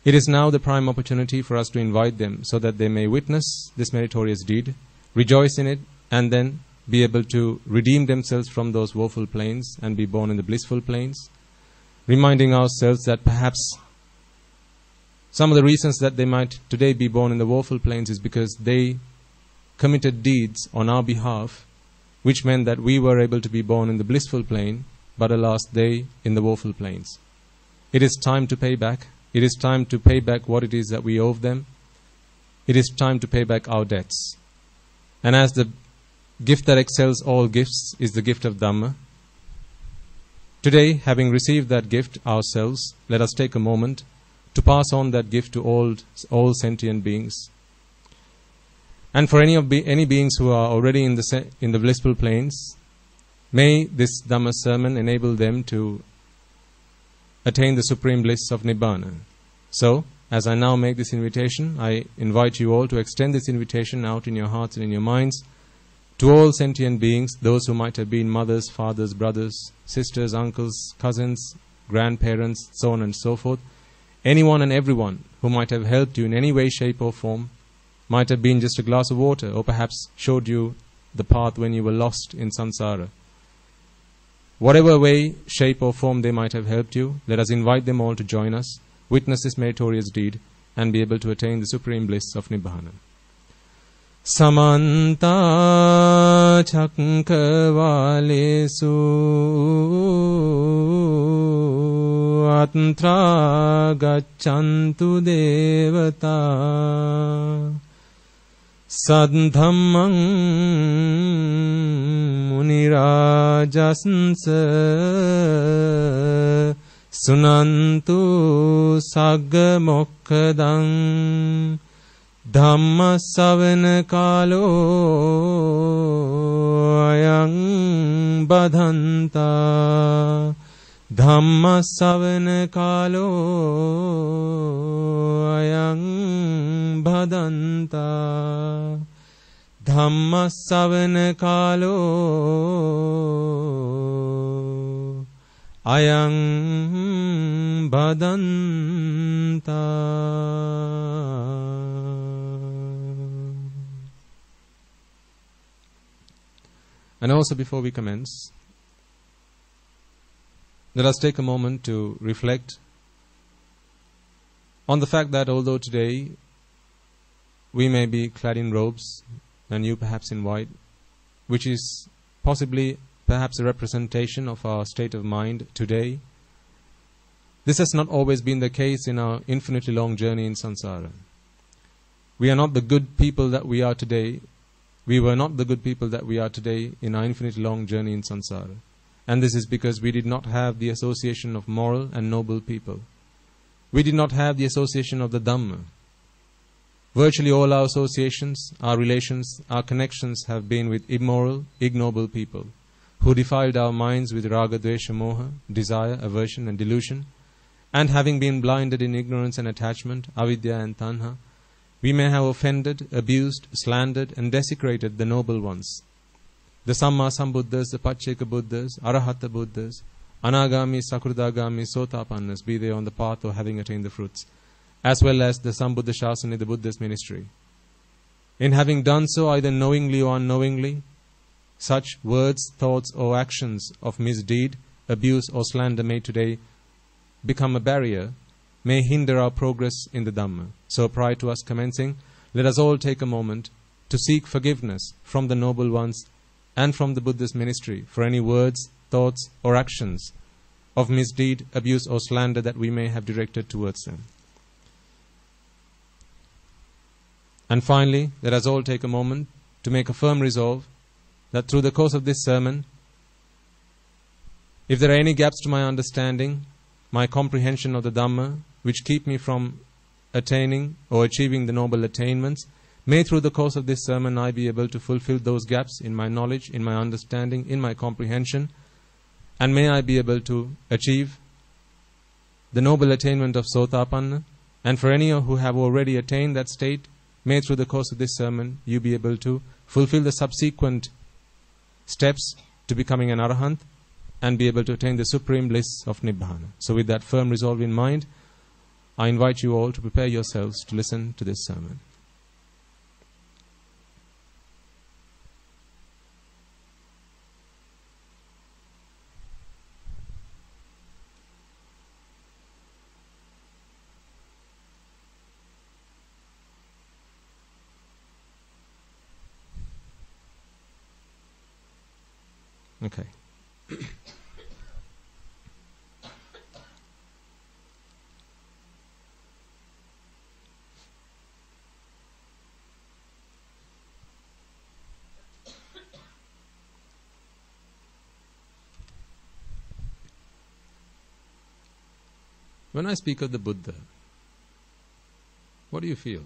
It is now the prime opportunity for us to invite them so that they may witness this meritorious deed, rejoice in it, and then be able to redeem themselves from those woeful planes and be born in the blissful planes, reminding ourselves that perhaps some of the reasons that they might today be born in the woeful planes is because they committed deeds on our behalf, which meant that we were able to be born in the blissful plane, but alas, they in the woeful planes. It is time to pay back. It is time to pay back what it is that we owe them. It is time to pay back our debts. And as the gift that excels all gifts is the gift of Dhamma, today, having received that gift ourselves, let us take a moment to pass on that gift to all sentient beings. And for any beings who are already in the blissful planes, may this Dhamma sermon enable them to attain the supreme bliss of Nibbana. So, as I now make this invitation, I invite you all to extend this invitation out in your hearts and in your minds to all sentient beings, those who might have been mothers, fathers, brothers, sisters, uncles, cousins, grandparents, so on and so forth. Anyone and everyone who might have helped you in any way, shape or form, might have been just a glass of water, or perhaps showed you the path when you were lost in samsara. Whatever way, shape or form they might have helped you, let us invite them all to join us, witness this meritorious deed, and be able to attain the supreme bliss of Nibbana. Samanta Chakravalesu Atra Gachantu Devata Sadhammang Munirajasansa Sunantu Sagga Mokkadang Dhamma Savana Kalo Ayang Badhanta Dhamma Savana Kalo Ayang Badhanta Dhamma Savana Kalo Ayang Badhanta. And also before we commence, let us take a moment to reflect on the fact that although today we may be clad in robes and you perhaps in white, which is possibly perhaps a representation of our state of mind today, this has not always been the case in our infinitely long journey in samsara. We are not the good people that we are today. We were not the good people that we are today in our infinitely long journey in samsara. And this is because we did not have the association of moral and noble people. We did not have the association of the Dhamma. Virtually all our associations, our relations, our connections have been with immoral, ignoble people who defiled our minds with raga, dvesha, moha, desire, aversion and delusion. And having been blinded in ignorance and attachment, avidya and tanha, we may have offended, abused, slandered and desecrated the noble ones. The Samma Sambuddhas, the Pacceka Buddhas, Arahata Buddhas, Anagami, Sakurdagami, Sotapannas, be they on the path or having attained the fruits, as well as the Sambuddha Shasana, the Buddha's ministry. In having done so, either knowingly or unknowingly, such words, thoughts or actions of misdeed, abuse or slander may today become a barrier, may hinder our progress in the Dhamma. So prior to us commencing, let us all take a moment to seek forgiveness from the noble ones and from the Buddha's ministry for any words, thoughts or actions of misdeed, abuse or slander that we may have directed towards them. And finally, let us all take a moment to make a firm resolve that through the course of this sermon, if there are any gaps to my understanding, my comprehension of the Dhamma, which keep me from attaining or achieving the noble attainments, may through the course of this sermon I be able to fulfill those gaps in my knowledge, in my understanding, in my comprehension, and may I be able to achieve the noble attainment of Sotapanna. And for any who have already attained that state, may through the course of this sermon you be able to fulfill the subsequent steps to becoming an Arahant and be able to attain the supreme bliss of Nibbana. So with that firm resolve in mind, I invite you all to prepare yourselves to listen to this sermon. Okay. When I speak of the Buddha, what do you feel?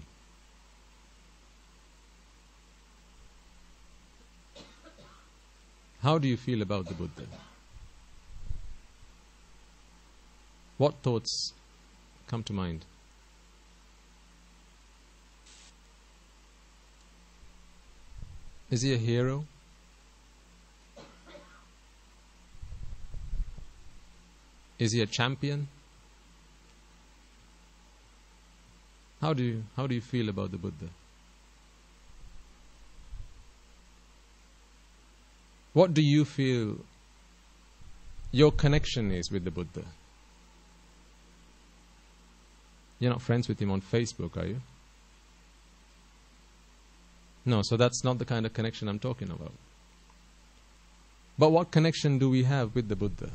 How do you feel about the Buddha? What thoughts come to mind? Is he a hero? Is he a champion? How do you feel about the Buddha? What do you feel your connection is with the Buddha? You're not friends with him on Facebook, are you? No, so that's not the kind of connection I'm talking about. But what connection do we have with the Buddha?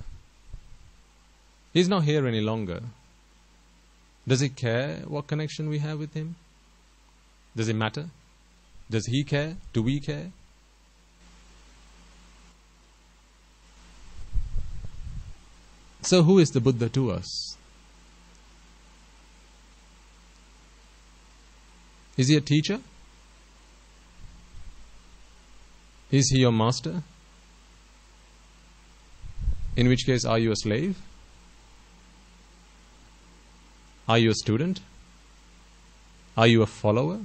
He's not here any longer. Does he care what connection we have with him? Does it matter? Does he care? Do we care? So who is the Buddha to us? Is he a teacher? Is he your master? In which case, are you a slave? Are you a student? Are you a follower?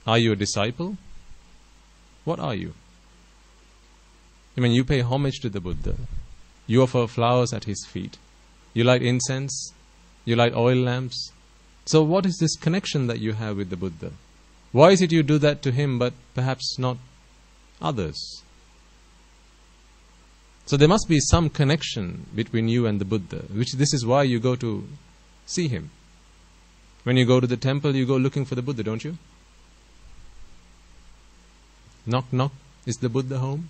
Are you a disciple? What are you? I mean, you pay homage to the Buddha. You offer flowers at his feet. You light incense. You light oil lamps. So what is this connection that you have with the Buddha? Why is it you do that to him but perhaps not others? So there must be some connection between you and the Buddha, which this is why you go to see him. When you go to the temple, you go looking for the Buddha, don't you? Knock, knock. Is the Buddha home?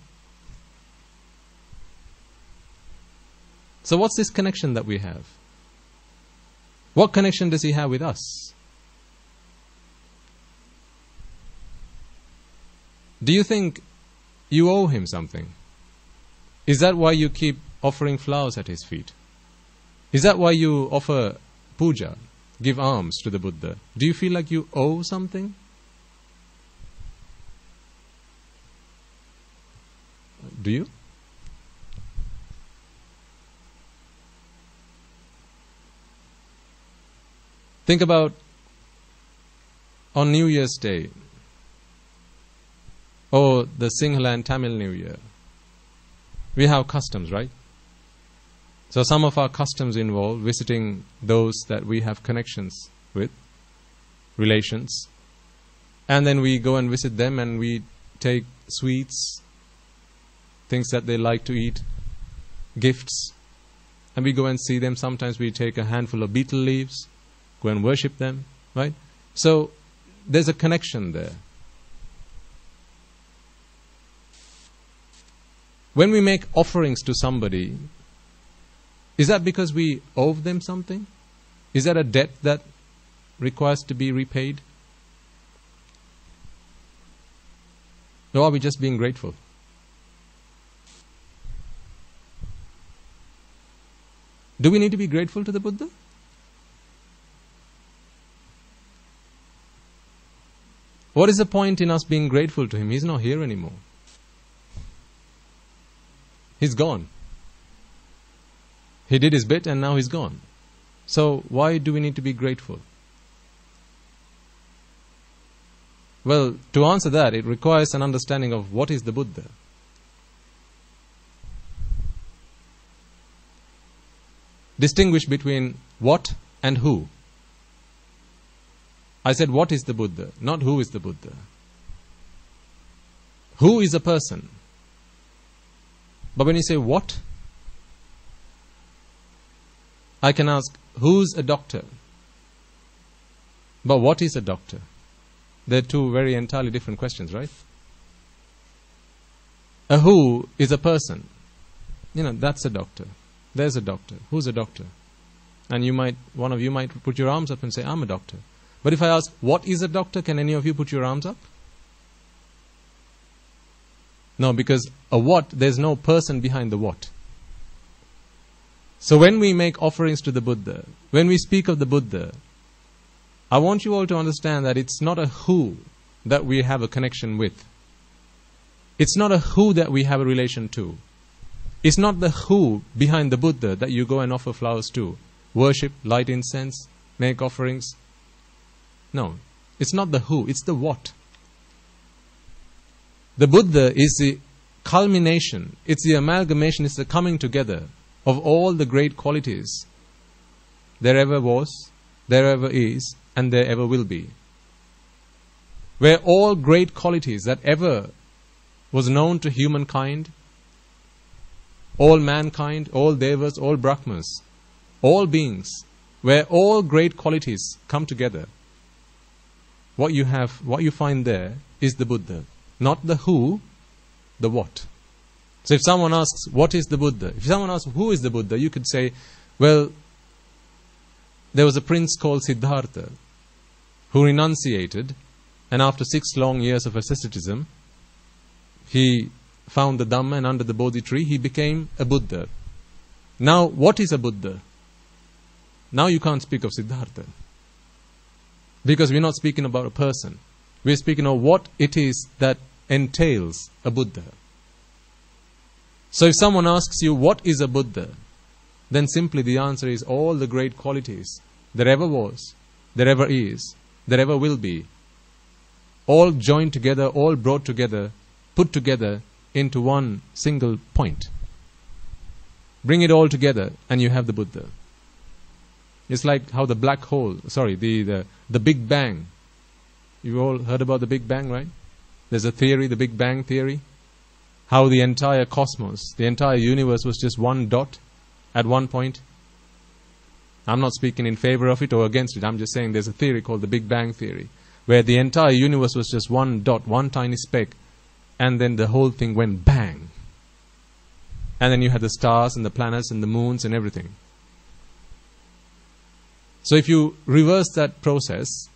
So what's this connection that we have? What connection does he have with us? Do you think you owe him something? Is that why you keep offering flowers at his feet? Is that why you offer puja, give alms to the Buddha? Do you feel like you owe something? Do you? Think about on New Year's Day or the Sinhala and Tamil New Year. We have customs, right? So some of our customs involve visiting those that we have connections with, relations. And then we go and visit them and we take sweets, things that they like to eat, gifts. And we go and see them. Sometimes we take a handful of betel leaves, go and worship them, right? So there's a connection there. When we make offerings to somebody, is that because we owe them something? Is that a debt that requires to be repaid? Or are we just being grateful? Do we need to be grateful to the Buddha? What is the point in us being grateful to him? He's not here anymore. He's gone. He did his bit and now he's gone. So why do we need to be grateful? Well, to answer that, it requires an understanding of what is the Buddha. Distinguish between what and who. I said, what is the Buddha? Not who is the Buddha. Who is a person? But when you say what, I can ask, who's a doctor? But what is a doctor? They're two very entirely different questions, right? A who is a person. That's a doctor. There's a doctor. Who's a doctor? And one of you might put your arms up and say, I'm a doctor. But if I ask, what is a doctor? Can any of you put your arms up? No, because a what, there's no person behind the what. So when we make offerings to the Buddha, when we speak of the Buddha, I want you all to understand that it's not a who that we have a connection with. It's not a who that we have a relation to. It's not the who behind the Buddha that you go and offer flowers to. Worship, light incense, make offerings. No, it's not the who, it's the what. The Buddha is the culmination, it's the amalgamation, it's the coming together of all the great qualities there ever was, there ever is, and there ever will be. Where all great qualities that ever was known to humankind, all mankind, all devas, all brahmas, all beings, where all great qualities come together, what you find there is the Buddha. Not the who, the what. So if someone asks, what is the Buddha? If someone asks, who is the Buddha? You could say, well, there was a prince called Siddhartha who renunciated, and after 6 long years of asceticism, he found the Dhamma, and under the Bodhi tree, he became a Buddha. Now, what is a Buddha? Now you can't speak of Siddhartha. Because we're not speaking about a person. We're speaking of what it is that entails a Buddha. So if someone asks you, what is a Buddha? Then simply the answer is all the great qualities there ever was, there ever is, there ever will be, all joined together, all brought together, put together into one single point. Bring it all together and you have the Buddha. It's like how the black hole, the Big Bang. You all heard about the Big Bang, right? There's a theory, the Big Bang theory. How the entire cosmos, the entire universe was just one dot at one point. I'm not speaking in favor of it or against it. I'm just saying there's a theory called the Big Bang theory, where the entire universe was just one dot, one tiny speck, and then the whole thing went bang. And then you had the stars and the planets and the moons and everything. So if you reverse that process,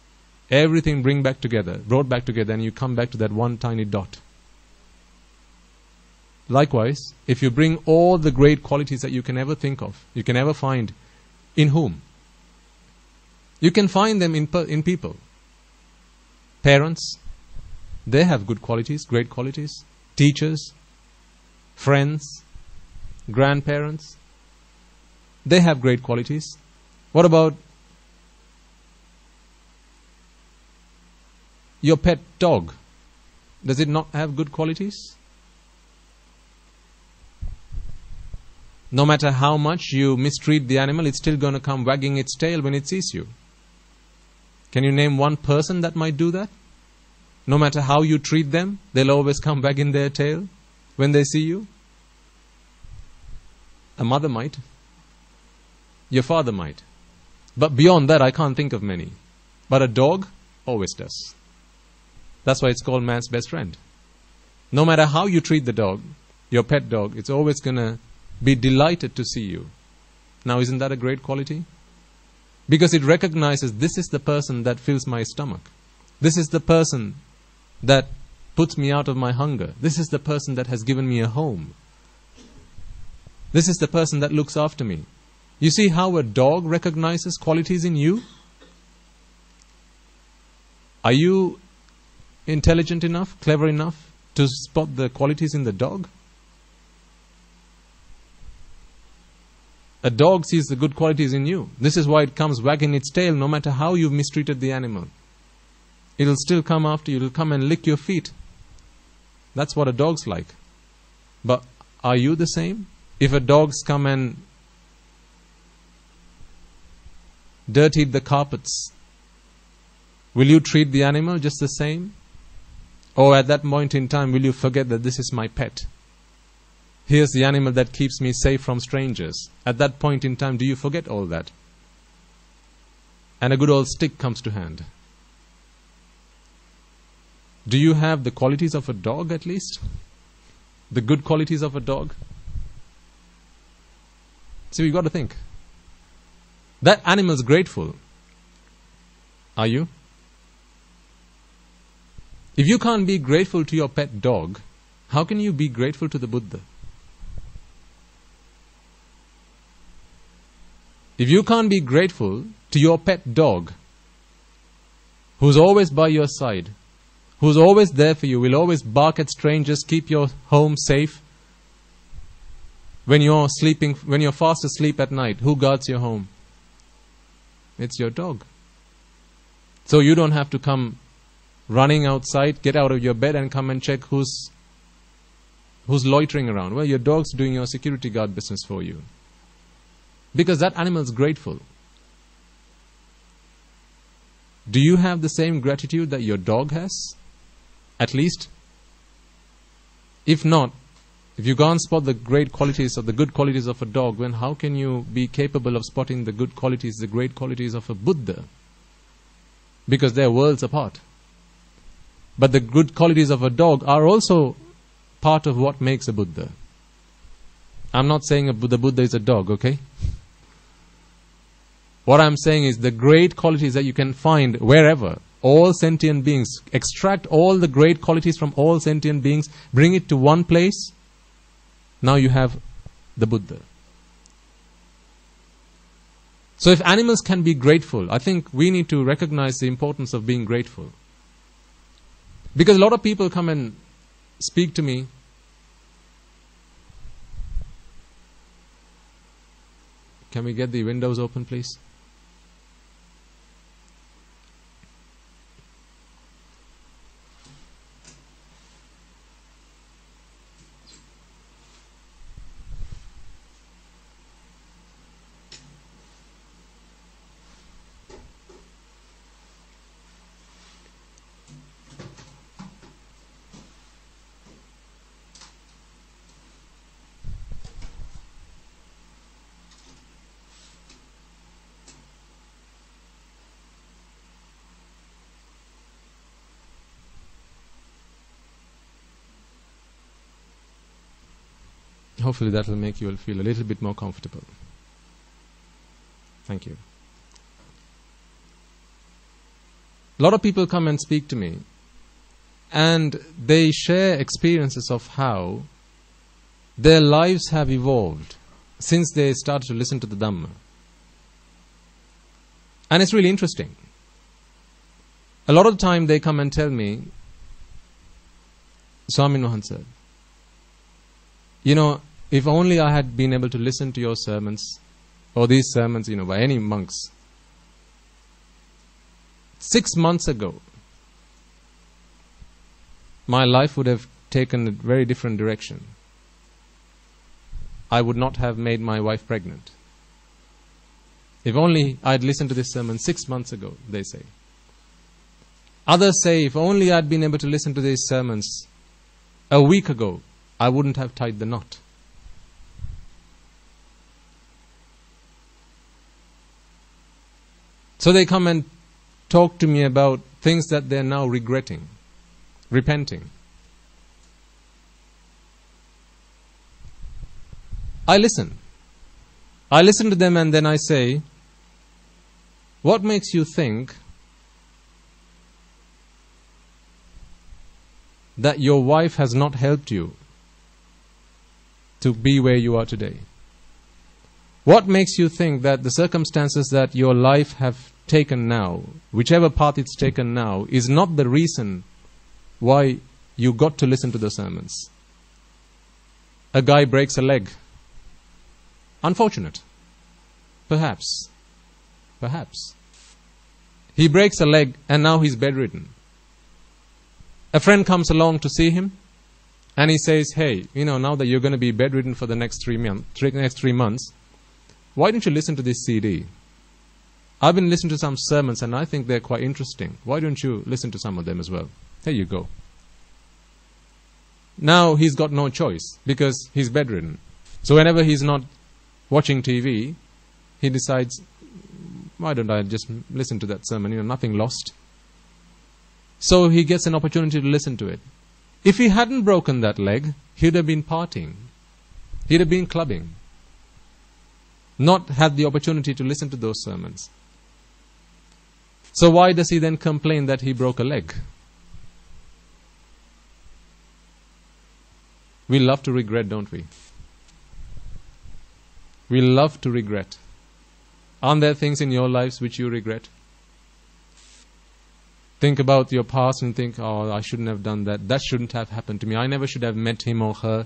everything brought back together, and you come back to that one tiny dot. Likewise, if you bring all the great qualities that you can ever think of, you can ever find, in whom? You can find them in people. Parents, they have good qualities, great qualities. Teachers, friends, grandparents, they have great qualities. What about your pet dog? Does it not have good qualities? No matter how much you mistreat the animal, it's still going to come wagging its tail when it sees you. Can you name one person that might do that? No matter how you treat them, they'll always come wagging their tail when they see you. A mother might. Your father might. But beyond that, I can't think of many. But a dog always does. That's why it's called man's best friend. No matter how you treat the dog, your pet dog, it's always going to be delighted to see you. Now, isn't that a great quality? Because it recognizes this is the person that fills my stomach. This is the person that puts me out of my hunger. This is the person that has given me a home. This is the person that looks after me. You see how a dog recognizes qualities in you? Are you intelligent enough, clever enough to spot the qualities in the dog? A dog sees the good qualities in you. This is why it comes wagging its tail no matter how you've mistreated the animal. It'll still come after you. It'll come and lick your feet. That's what a dog's like. But are you the same? If a dog's come and dirtied the carpets, will you treat the animal just the same? Or at that point in time, will you forget that this is my pet? Here's the animal that keeps me safe from strangers. At that point in time, do you forget all that? And a good old stick comes to hand. Do you have the qualities of a dog at least? The good qualities of a dog? So you've got to think. That animal's grateful. Are you? If you can't be grateful to your pet dog, how can you be grateful to the Buddha? If you can't be grateful to your pet dog, who's always by your side, who's always there for you, will always bark at strangers, keep your home safe, when you're sleeping, when you're fast asleep at night, who guards your home? It's your dog. So you don't have to come running outside, get out of your bed and come and check who's loitering around. Well, your dog's doing your security guard business for you. Because that animal's grateful. Do you have the same gratitude that your dog has? At least? If not, if you can't spot the great qualities or the good qualities of a dog, then how can you be capable of spotting the good qualities, the great qualities of a Buddha? Because they're worlds apart. But the good qualities of a dog are also part of what makes a Buddha. I'm not saying the Buddha is a dog, okay? What I'm saying is the great qualities that you can find wherever, all sentient beings, extract all the great qualities from all sentient beings, bring it to one place, now you have the Buddha. So if animals can be grateful, I think we need to recognize the importance of being grateful. Because a lot of people come and speak to me. Can we get the windows open, please? Hopefully that will make you feel a little bit more comfortable. Thank you. A lot of people come and speak to me and they share experiences of how their lives have evolved since they started to listen to the Dhamma. And it's really interesting. A lot of the time they come and tell me, Swamin Wahansa, you know, if only I had been able to listen to your sermons, or these sermons, by any monks. 6 months ago, my life would have taken a very different direction. I would not have made my wife pregnant. If only I'd listened to this sermon 6 months ago, they say. Others say, if only I'd been able to listen to these sermons a week ago, I wouldn't have tied the knot. So they come and talk to me about things that they're now regretting, repenting. I listen. I listen to them and then I say, what makes you think that your wife has not helped you to be where you are today? What makes you think that the circumstances that your life have taken now, whichever path it's taken now, is not the reason why you got to listen to the sermons? A guy breaks a leg. Unfortunate. Perhaps. Perhaps. He breaks a leg and now he's bedridden. A friend comes along to see him and he says, hey, now that you're going to be bedridden for the next 3 months, why don't you listen to this CD? I've been listening to some sermons and I think they're quite interesting. Why don't you listen to some of them as well? There you go. Now he's got no choice because he's bedridden. So whenever he's not watching TV, he decides, why don't I just listen to that sermon? Nothing lost. So he gets an opportunity to listen to it. If he hadn't broken that leg, he'd have been partying. He'd have been clubbing. Not had the opportunity to listen to those sermons. So why does he then complain that he broke a leg? We love to regret, don't we? We love to regret. Aren't there things in your lives which you regret? Think about your past and think, oh, I shouldn't have done that. That shouldn't have happened to me. I never should have met him or her.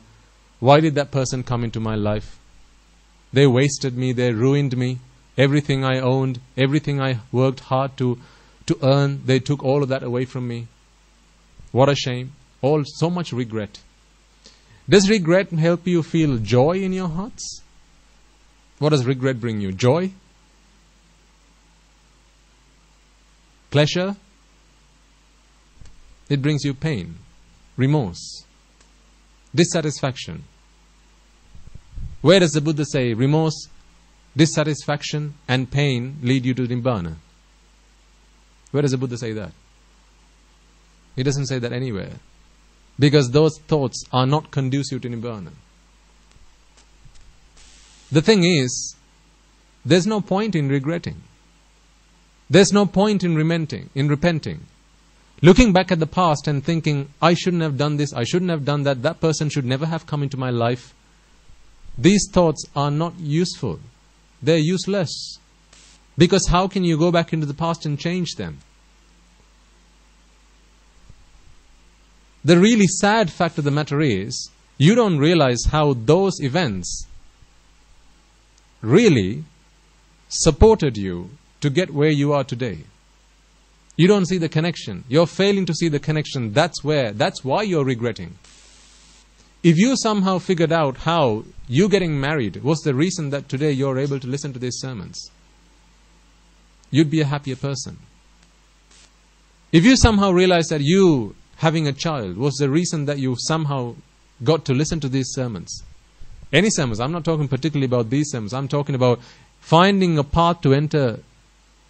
Why did that person come into my life? They wasted me. They ruined me. Everything I owned, everything I worked hard to earn, they took all of that away from me. What a shame. So much regret. Does regret help you feel joy in your hearts? What does regret bring you? Joy? Pleasure? It brings you pain, remorse, dissatisfaction. Where does the Buddha say remorse, dissatisfaction and pain lead you to Nibbana? Where does the Buddha say that? He doesn't say that anywhere. Because those thoughts are not conducive to Nibbana. The thing is, there's no point in regretting. There's no point in repenting. Looking back at the past and thinking, I shouldn't have done this, I shouldn't have done that, that person should never have come into my life. These thoughts are not useful. They're useless. Because how can you go back into the past and change them? The really sad fact of the matter is, you don't realize how those events really supported you to get where you are today. You don't see the connection. You're failing to see the connection. That's why you're regretting. If you somehow figured out how you getting married was the reason that today you're able to listen to these sermons, you'd be a happier person. If you somehow realized that you having a child was the reason that you somehow got to listen to these sermons, any sermons, I'm not talking particularly about these sermons, I'm talking about finding a path to enter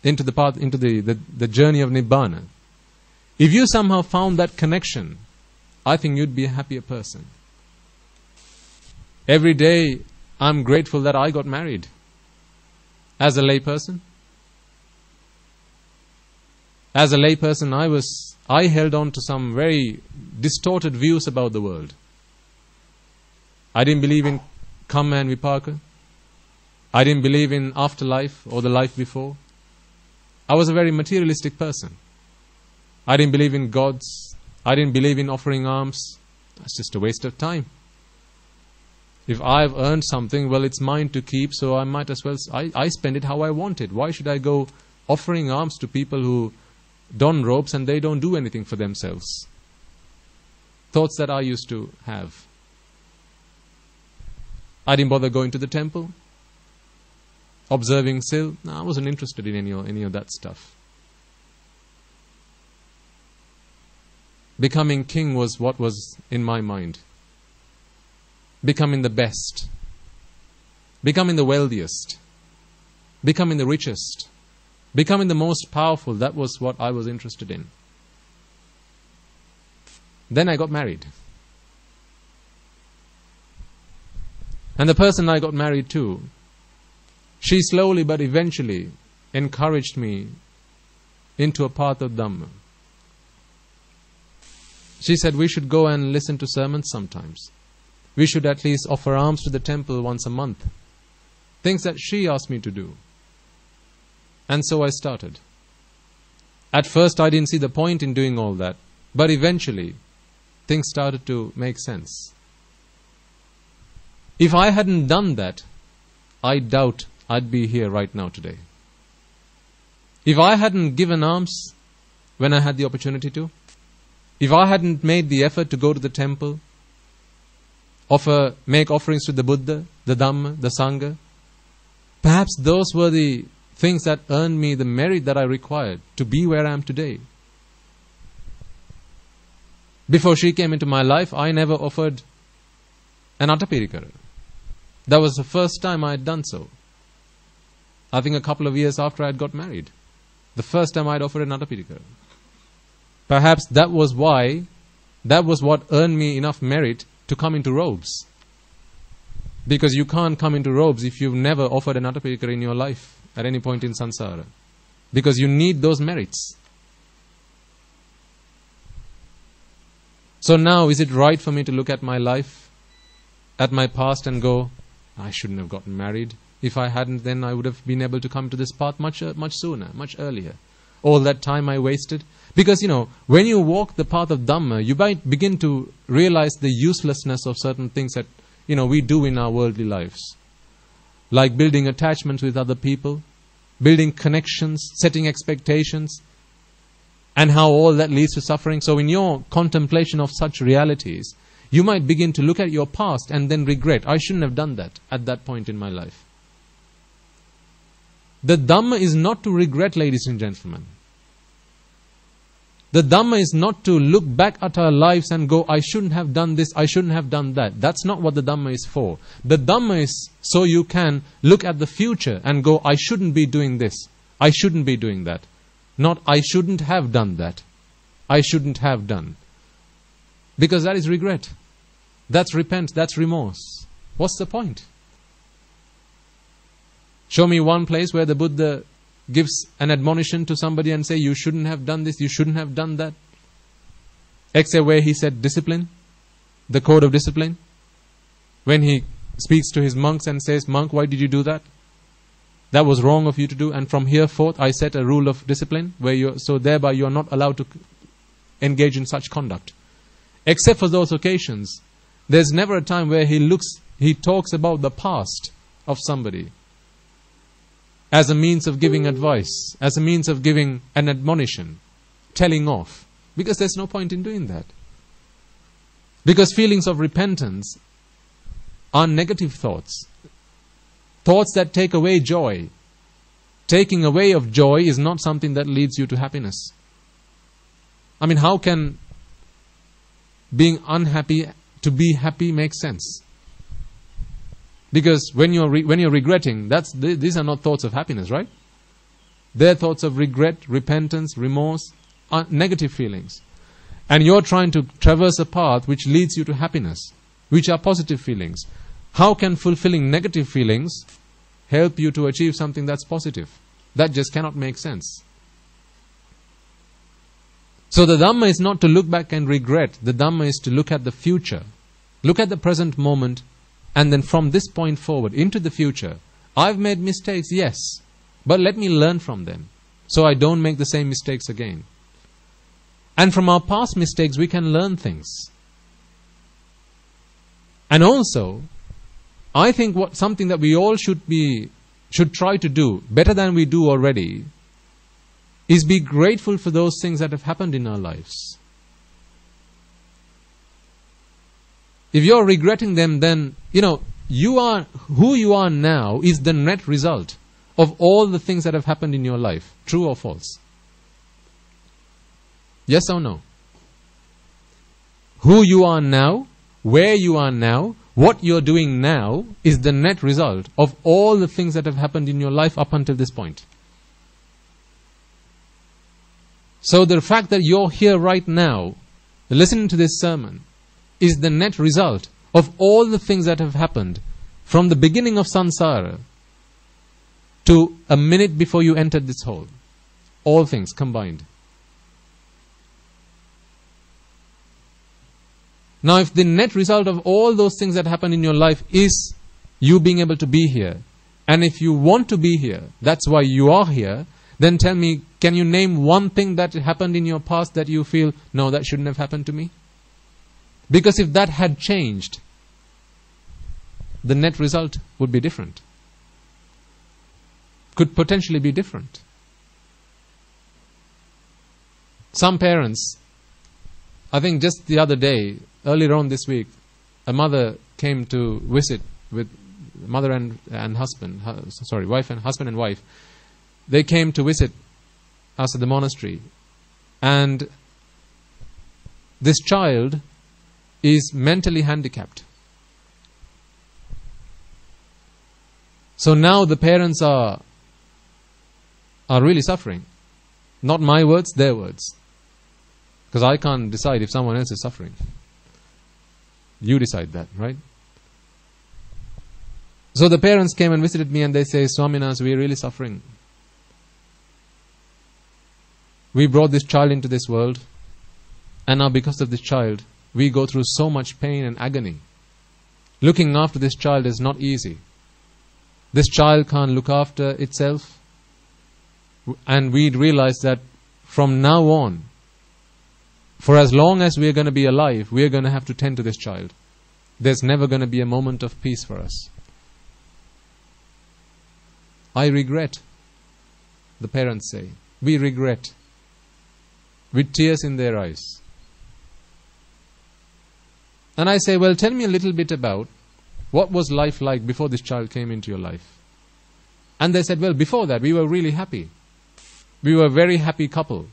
into the journey of Nibbana. If you somehow found that connection, I think you'd be a happier person. Every day, I'm grateful that I got married. As a layperson. As a layperson, I held on to some very distorted views about the world. I didn't believe in karma and vipaka. I didn't believe in afterlife or the life before. I was a very materialistic person. I didn't believe in gods. I didn't believe in offering alms. That's just a waste of time. If I've earned something, well, it's mine to keep, so I might as well, I spend it how I want it. Why should I go offering alms to people who don robes and they don't do anything for themselves? Thoughts that I used to have. I didn't bother going to the temple. Observing Sil. No, I wasn't interested in any of that stuff. Becoming king was what was in my mind. Becoming the best. Becoming the wealthiest. Becoming the richest. Becoming the most powerful. That was what I was interested in. Then I got married. And the person I got married to, she slowly but eventually encouraged me into a path of Dhamma. She said we should go and listen to sermons sometimes. We should at least offer alms to the temple once a month. Things that she asked me to do. And so I started. At first I didn't see the point in doing all that. But eventually, things started to make sense. If I hadn't done that, I doubt I'd be here right now today. If I hadn't given alms when I had the opportunity to, if I hadn't made the effort to go to the temple, make offerings to the Buddha, the Dhamma, the Sangha, perhaps those were the things that earned me the merit that I required to be where I am today. Before she came into my life, I never offered an Attapirikara. That was the first time I had done so. I think a couple of years after I had got married. The first time I had offered an Attapirikara. Perhaps that was what earned me enough merit to come into robes. Because you can't come into robes if you've never offered an Attapirikara in your life at any point in samsara. Because you need those merits. So now, is it right for me to look at my life, at my past and go, I shouldn't have gotten married. If I hadn't, then I would have been able to come to this path much sooner, much earlier. All that time I wasted. Because, when you walk the path of Dhamma, you might begin to realize the uselessness of certain things that, we do in our worldly lives. Like building attachments with other people, building connections, setting expectations, and how all that leads to suffering. So in your contemplation of such realities, you might begin to look at your past and then regret, I shouldn't have done that at that point in my life. The Dhamma is not to regret, ladies and gentlemen. The Dhamma is not to look back at our lives and go, I shouldn't have done this, I shouldn't have done that. That's not what the Dhamma is for. The Dhamma is so you can look at the future and go, I shouldn't be doing this, I shouldn't be doing that. Not, I shouldn't have done that, I shouldn't have done. Because that is regret. That's repent, that's remorse. What's the point? Show me one place where the Buddha gives an admonition to somebody and say, you shouldn't have done this, you shouldn't have done that. Except where he said discipline, the code of discipline. When he speaks to his monks and says, monk, why did you do that? That was wrong of you to do, and from here forth I set a rule of discipline, so thereby you are not allowed to engage in such conduct. Except for those occasions, there's never a time where he talks about the past of somebody as a means of giving advice, as a means of giving an admonition, telling off. Because there's no point in doing that. Because feelings of repentance are negative thoughts. Thoughts that take away joy. Taking away of joy is not something that leads you to happiness. I mean, how can being unhappy to be happy make sense? Because when you're regretting, these are not thoughts of happiness, right? They're thoughts of regret, repentance, remorse, negative feelings. And you're trying to traverse a path which leads you to happiness, which are positive feelings. How can fulfilling negative feelings help you to achieve something that's positive? That just cannot make sense. So the Dhamma is not to look back and regret. The Dhamma is to look at the future. Look at the present moment. And then from this point forward into the future, I've made mistakes, yes, but let me learn from them so I don't make the same mistakes again. And from our past mistakes we can learn things. And also, I think something that we all should try to do better than we do already is be grateful for those things that have happened in our lives. If you're regretting them, then, you are who you are now is the net result of all the things that have happened in your life. True or false? Yes or no? Who you are now, where you are now, what you're doing now is the net result of all the things that have happened in your life up until this point. So the fact that you're here right now, listening to this sermon, is the net result of all the things that have happened from the beginning of samsara to a minute before you entered this hall. All things combined. Now, if the net result of all those things that happen in your life is you being able to be here, and if you want to be here, that's why you are here, then tell me, can you name one thing that happened in your past that you feel, no, that shouldn't have happened to me? Because if that had changed, the net result would be different. Could potentially be different. Some parents, I think just the other day, earlier on this week, a mother came to visit with mother and husband, wife and husband and wife, they came to visit us at the monastery, and this child is mentally handicapped. So now the parents are really suffering. Not my words, their words. Because I can't decide if someone else is suffering. You decide that, right? So the parents came and visited me and they say, Swaminas, we are really suffering. We brought this child into this world, and now because of this child, we go through so much pain and agony. Looking after this child is not easy. This child can't look after itself, and we realize that from now on, for as long as we are going to be alive, we are going to have to tend to this child. There's never going to be a moment of peace for us. I regret, the parents say. We regret, with tears in their eyes. And I say, well, tell me a little bit about what was life like before this child came into your life. And they said, well, before that, we were really happy. We were a very happy couple.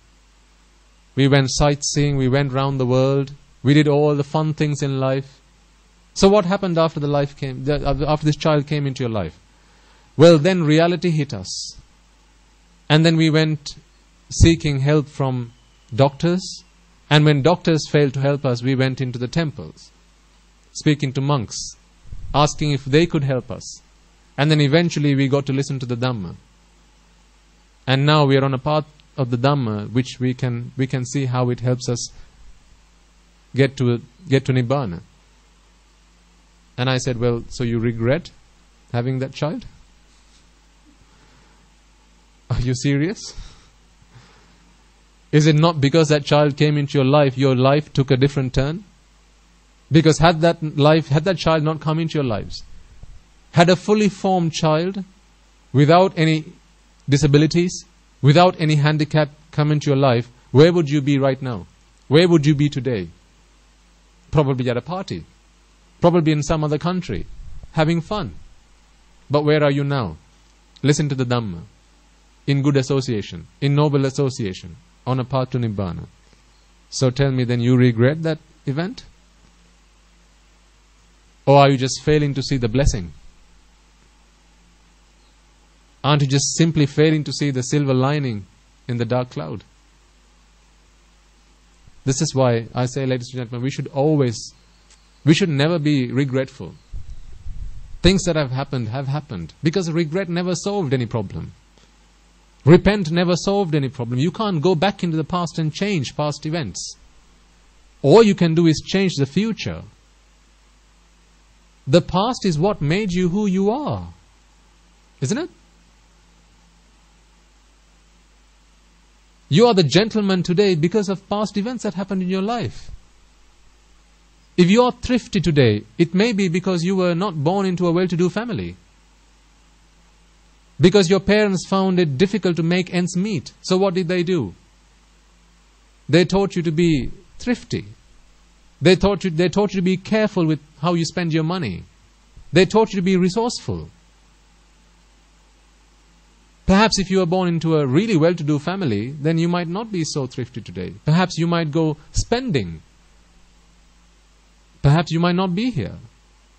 We went sightseeing, we went round the world, we did all the fun things in life. So what happened after after this child came into your life? Well, then reality hit us. And then we went seeking help from doctors. And when doctors failed to help us, we went into the temples, speaking to monks, asking if they could help us. And then eventually we got to listen to the Dhamma. And now we are on a path of the Dhamma, which we can see how it helps us get to Nibbana. And I said, well, so you regret having that child? Are you serious? Is it not because that child came into your life took a different turn? Because had that child not come into your lives, had a fully formed child without any disabilities, without any handicap come into your life, where would you be right now? Where would you be today? Probably at a party. Probably in some other country, having fun. But where are you now? Listen to the Dhamma, in good association, in noble association, on a path to Nibbana. So tell me, then you regret that event? Or are you just failing to see the blessing? Aren't you just simply failing to see the silver lining in the dark cloud? This is why I say, ladies and gentlemen, we should never be regretful. Things that have happened. Because regret never solved any problem. Repent never solved any problem. You can't go back into the past and change past events. All you can do is change the future. The past is what made you who you are. Isn't it? You are the gentleman today because of past events that happened in your life. If you are thrifty today, it may be because you were not born into a well-to-do family. Because your parents found it difficult to make ends meet. So what did they do? They taught you to be thrifty. They taught you to be careful with how you spend your money. They taught you to be resourceful. Perhaps if you were born into a really well-to-do family, then you might not be so thrifty today. Perhaps you might go spending. Perhaps you might not be here.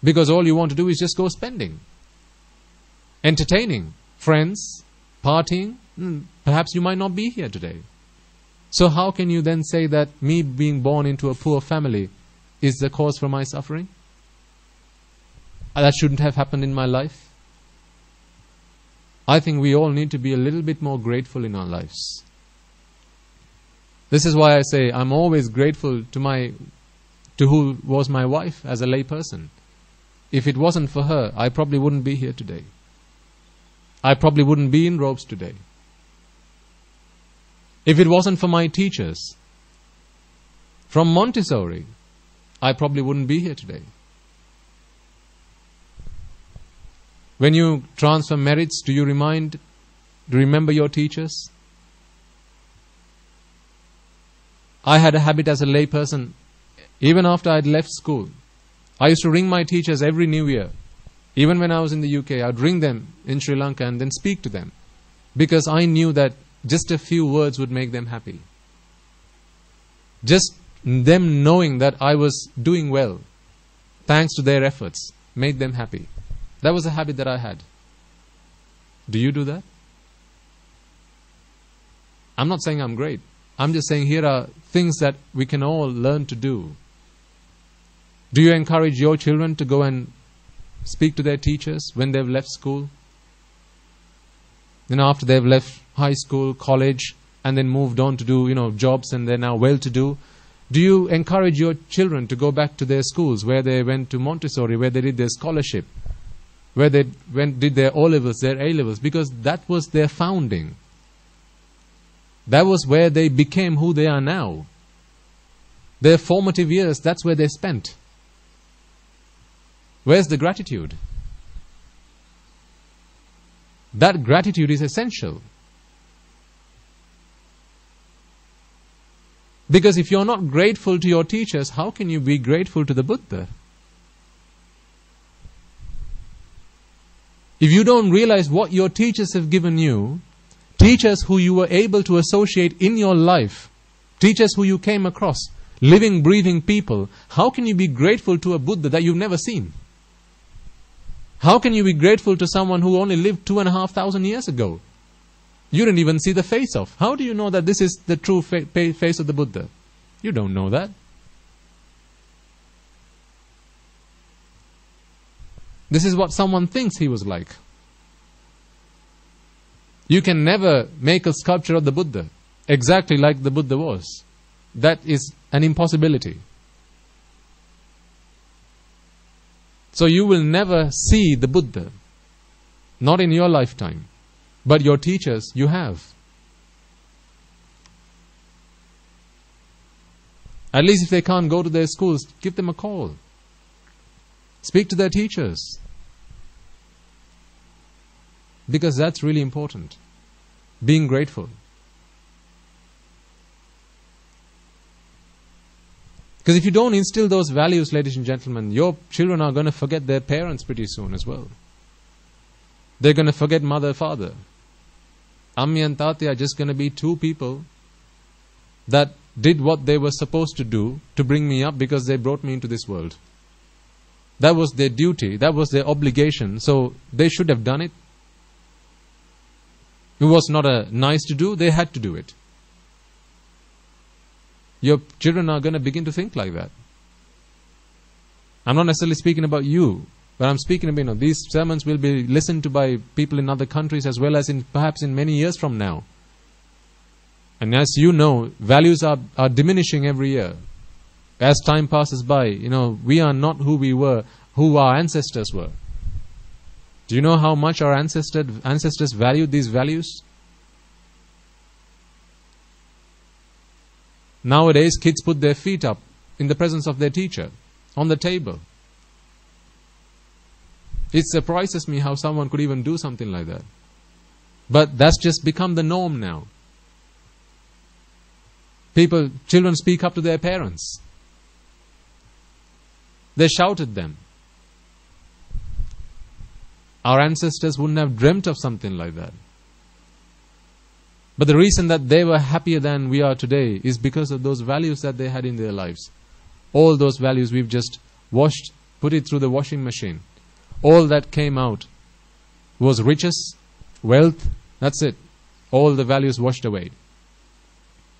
Because all you want to do is just go spending. Entertaining. Friends. Partying. Perhaps you might not be here today. So how can you then say that me being born into a poor family is the cause for my suffering? That shouldn't have happened in my life. I think we all need to be a little bit more grateful in our lives. This is why I say I'm always grateful to who was my wife as a lay person. If it wasn't for her, I probably wouldn't be here today. I probably wouldn't be in robes today. If it wasn't for my teachers from Montessori, I probably wouldn't be here today. When you transfer merits, do you remember your teachers? I had a habit as a lay person, even after I'd left school. I used to ring my teachers every New Year. Even when I was in the UK, I'd ring them in Sri Lanka and then speak to them. because I knew that just a few words would make them happy. Just them knowing that I was doing well, thanks to their efforts, made them happy. That was a habit that I had. Do you do that? I'm not saying I'm great. I'm just saying here are things that we can all learn to do. Do you encourage your children to go and speak to their teachers when they've left school? After they've left high school, college, and then moved on to do, jobs, and they're now well-to-do. Do you encourage your children to go back to their schools where they went to Montessori, where they did their scholarship, where they did their O-levels, their A-levels, because that was their founding. That was where they became who they are now. Their formative years, that's where they spent. Where's the gratitude? That gratitude is essential. Because if you're not grateful to your teachers, how can you be grateful to the Buddha? If you don't realize what your teachers have given you, teachers who you were able to associate in your life, teachers who you came across, living, breathing people, how can you be grateful to a Buddha that you've never seen? How can you be grateful to someone who only lived 2,500 years ago? You didn't even see the face of. How do you know that this is the true face of the Buddha? You don't know that. This is what someone thinks he was like. You can never make a sculpture of the Buddha exactly like the Buddha was. That is an impossibility. So you will never see the Buddha. Not in your lifetime. But your teachers, you have. At least if they can't go to their schools, give them a call. Speak to their teachers. Because that's really important. Being grateful. Because if you don't instill those values, ladies and gentlemen, your children are going to forget their parents pretty soon as well. They're going to forget mother, father. Ammi and Tati are just going to be two people that did what they were supposed to do to bring me up because they brought me into this world. That was their duty. That was their obligation. So they should have done it. It was not a nice to do. They had to do it. Your children are going to begin to think like that. I'm not necessarily speaking about you, but I'm speaking about, these sermons will be listened to by people in other countries as well as perhaps in many years from now. And as you know, values are diminishing every year. As time passes by, we are not who we were, who our ancestors were. Do you know how much our ancestors valued these values? Nowadays, kids put their feet up in the presence of their teacher, on the table. It surprises me how someone could even do something like that. But that's just become the norm now. Children speak up to their parents. They shout at them. Our ancestors wouldn't have dreamt of something like that. But the reason that they were happier than we are today is because of those values that they had in their lives. All those values we've just washed, put it through the washing machine. All that came out was riches, wealth, that's it. All the values washed away.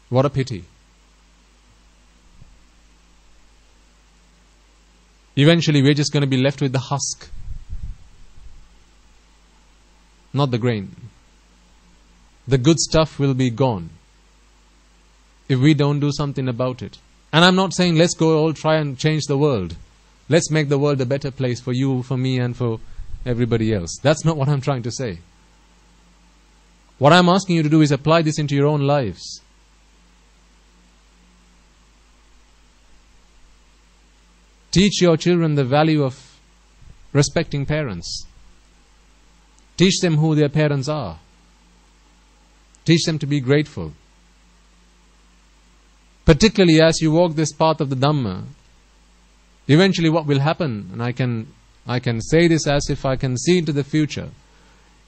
What a pity. Eventually we're just going to be left with the husk. Not the grain. The good stuff will be gone if we don't do something about it. And I'm not saying let's go all try and change the world. Let's make the world a better place for you, for me, and for everybody else. That's not what I'm trying to say. What I'm asking you to do is apply this into your own lives. Teach your children the value of respecting parents. Teach them who their parents are. Teach them to be grateful. Particularly as you walk this path of the Dhamma, eventually what will happen, and I can say this as if I can see into the future,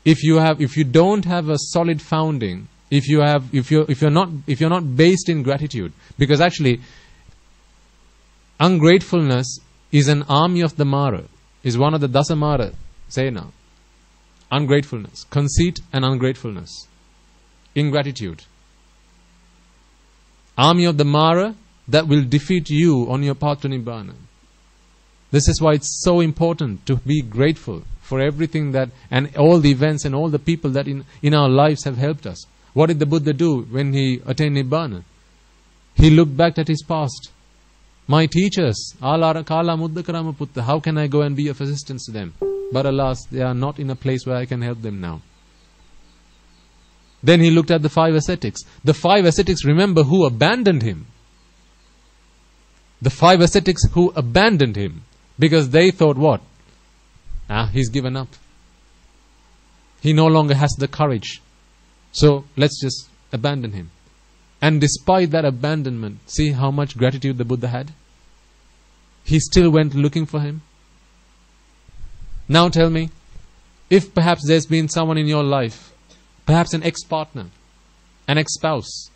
if you don't have a solid founding, if you're not based in gratitude, because actually ungratefulness is an army of the Mara, is one of the Dasamara Sena. Ungratefulness, conceit and ungratefulness, ingratitude. Army of the Mara that will defeat you on your path to Nibbana. This is why it's so important to be grateful for everything that, and all the events and all the people that in our lives have helped us. What did the Buddha do when he attained Nibbana? He looked back at his past. My teachers, Alara Kala Muddakarama Putta, how can I go and be of assistance to them? But alas, they are not in a place where I can help them now. Then he looked at the 5 ascetics. The 5 ascetics, remember, who abandoned him. The 5 ascetics who abandoned him. Because they thought what? He's given up. He no longer has the courage. So let's just abandon him. And despite that abandonment, see how much gratitude the Buddha had? He still went looking for him. Now tell me, if perhaps there's been someone in your life, perhaps an ex-partner, an ex-spouse,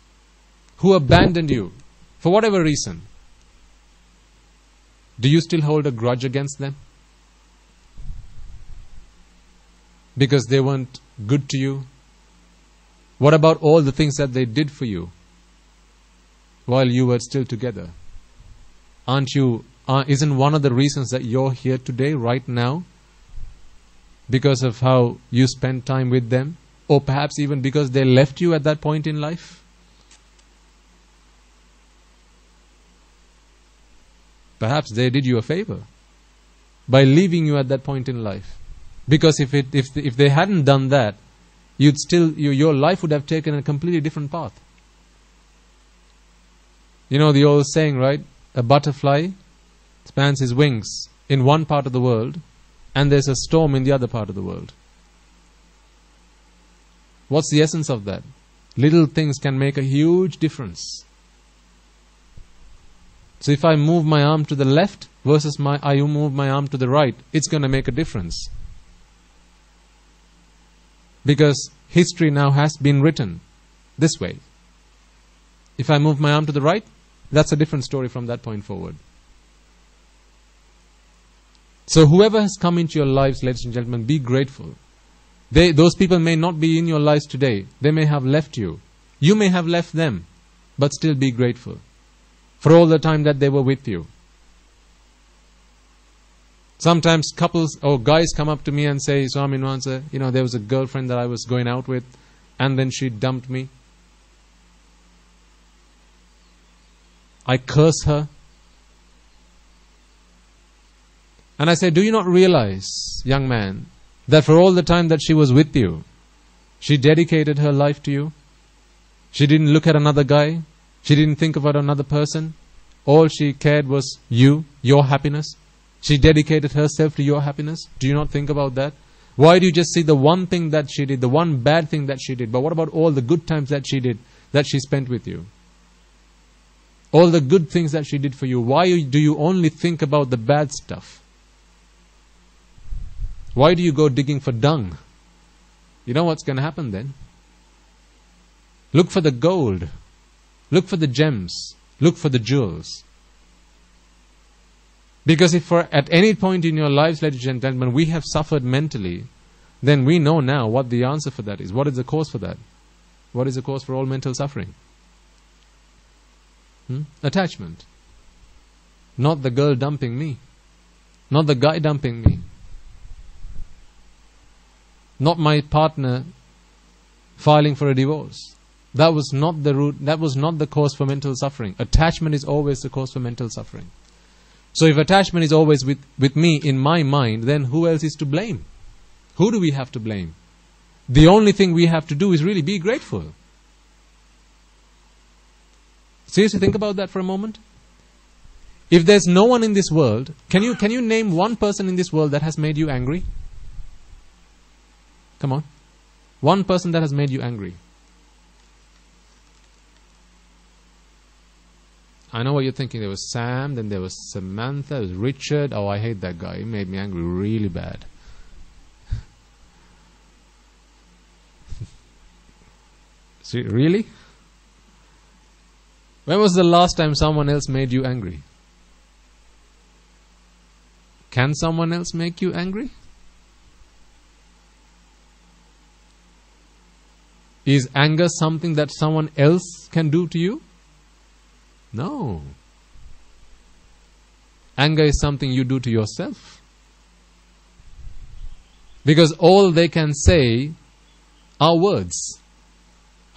who abandoned you for whatever reason, do you still hold a grudge against them? Because they weren't good to you? What about all the things that they did for you while you were still together? Isn't one of the reasons that you're here today, right now, because of how you spent time with them? Or perhaps even because they left you at that point in life? Perhaps they did you a favor by leaving you at that point in life. Because if they hadn't done that, your life would have taken a completely different path. You know the old saying, right? A butterfly spans his wings in one part of the world, and there's a storm in the other part of the world. What's the essence of that? Little things can make a huge difference. So if I move my arm to the left versus I move my arm to the right, it's going to make a difference. Because history now has been written this way. If I move my arm to the right, that's a different story from that point forward. So whoever has come into your lives, ladies and gentlemen, be grateful. Those people may not be in your lives today. They may have left you. You may have left them, but still be grateful for all the time that they were with you. Sometimes couples or guys come up to me and say, Swami Nwansa, there was a girlfriend that I was going out with, and then she dumped me. I curse her. And I say, do you not realize, young man, that for all the time that she was with you, she dedicated her life to you? She didn't look at another guy. She didn't think about another person. All she cared was you, your happiness. She dedicated herself to your happiness. Do you not think about that? Why do you just see the one thing that she did, the one bad thing that she did? But what about all the good times that she did, that she spent with you? All the good things that she did for you. Why do you only think about the bad stuff? Why do you go digging for dung? You know what's going to happen then? Look for the gold. Look for the gems. Look for the jewels. Because if at any point in your lives, ladies and gentlemen, we have suffered mentally, then we know now what the answer for that is. What is the cause for that? What is the cause for all mental suffering? Attachment. Not the girl dumping me. Not the guy dumping me. Not my partner filing for a divorce. That was not the root. That was not the cause for mental suffering. Attachment is always the cause for mental suffering. So if attachment is always with me in my mind, then who else is to blame? Who do we have to blame? The only thing we have to do is really be grateful. Seriously, think about that for a moment. If there's no one in this world, can you name one person in this world that has made you angry? Come on. One person that has made you angry. I know what you're thinking. There was Sam, then there was Samantha, there was Richard. Oh, I hate that guy. He made me angry really bad. See, really? When was the last time someone else made you angry? Can someone else make you angry? Is anger something that someone else can do to you? No. Anger is something you do to yourself. Because all they can say are words.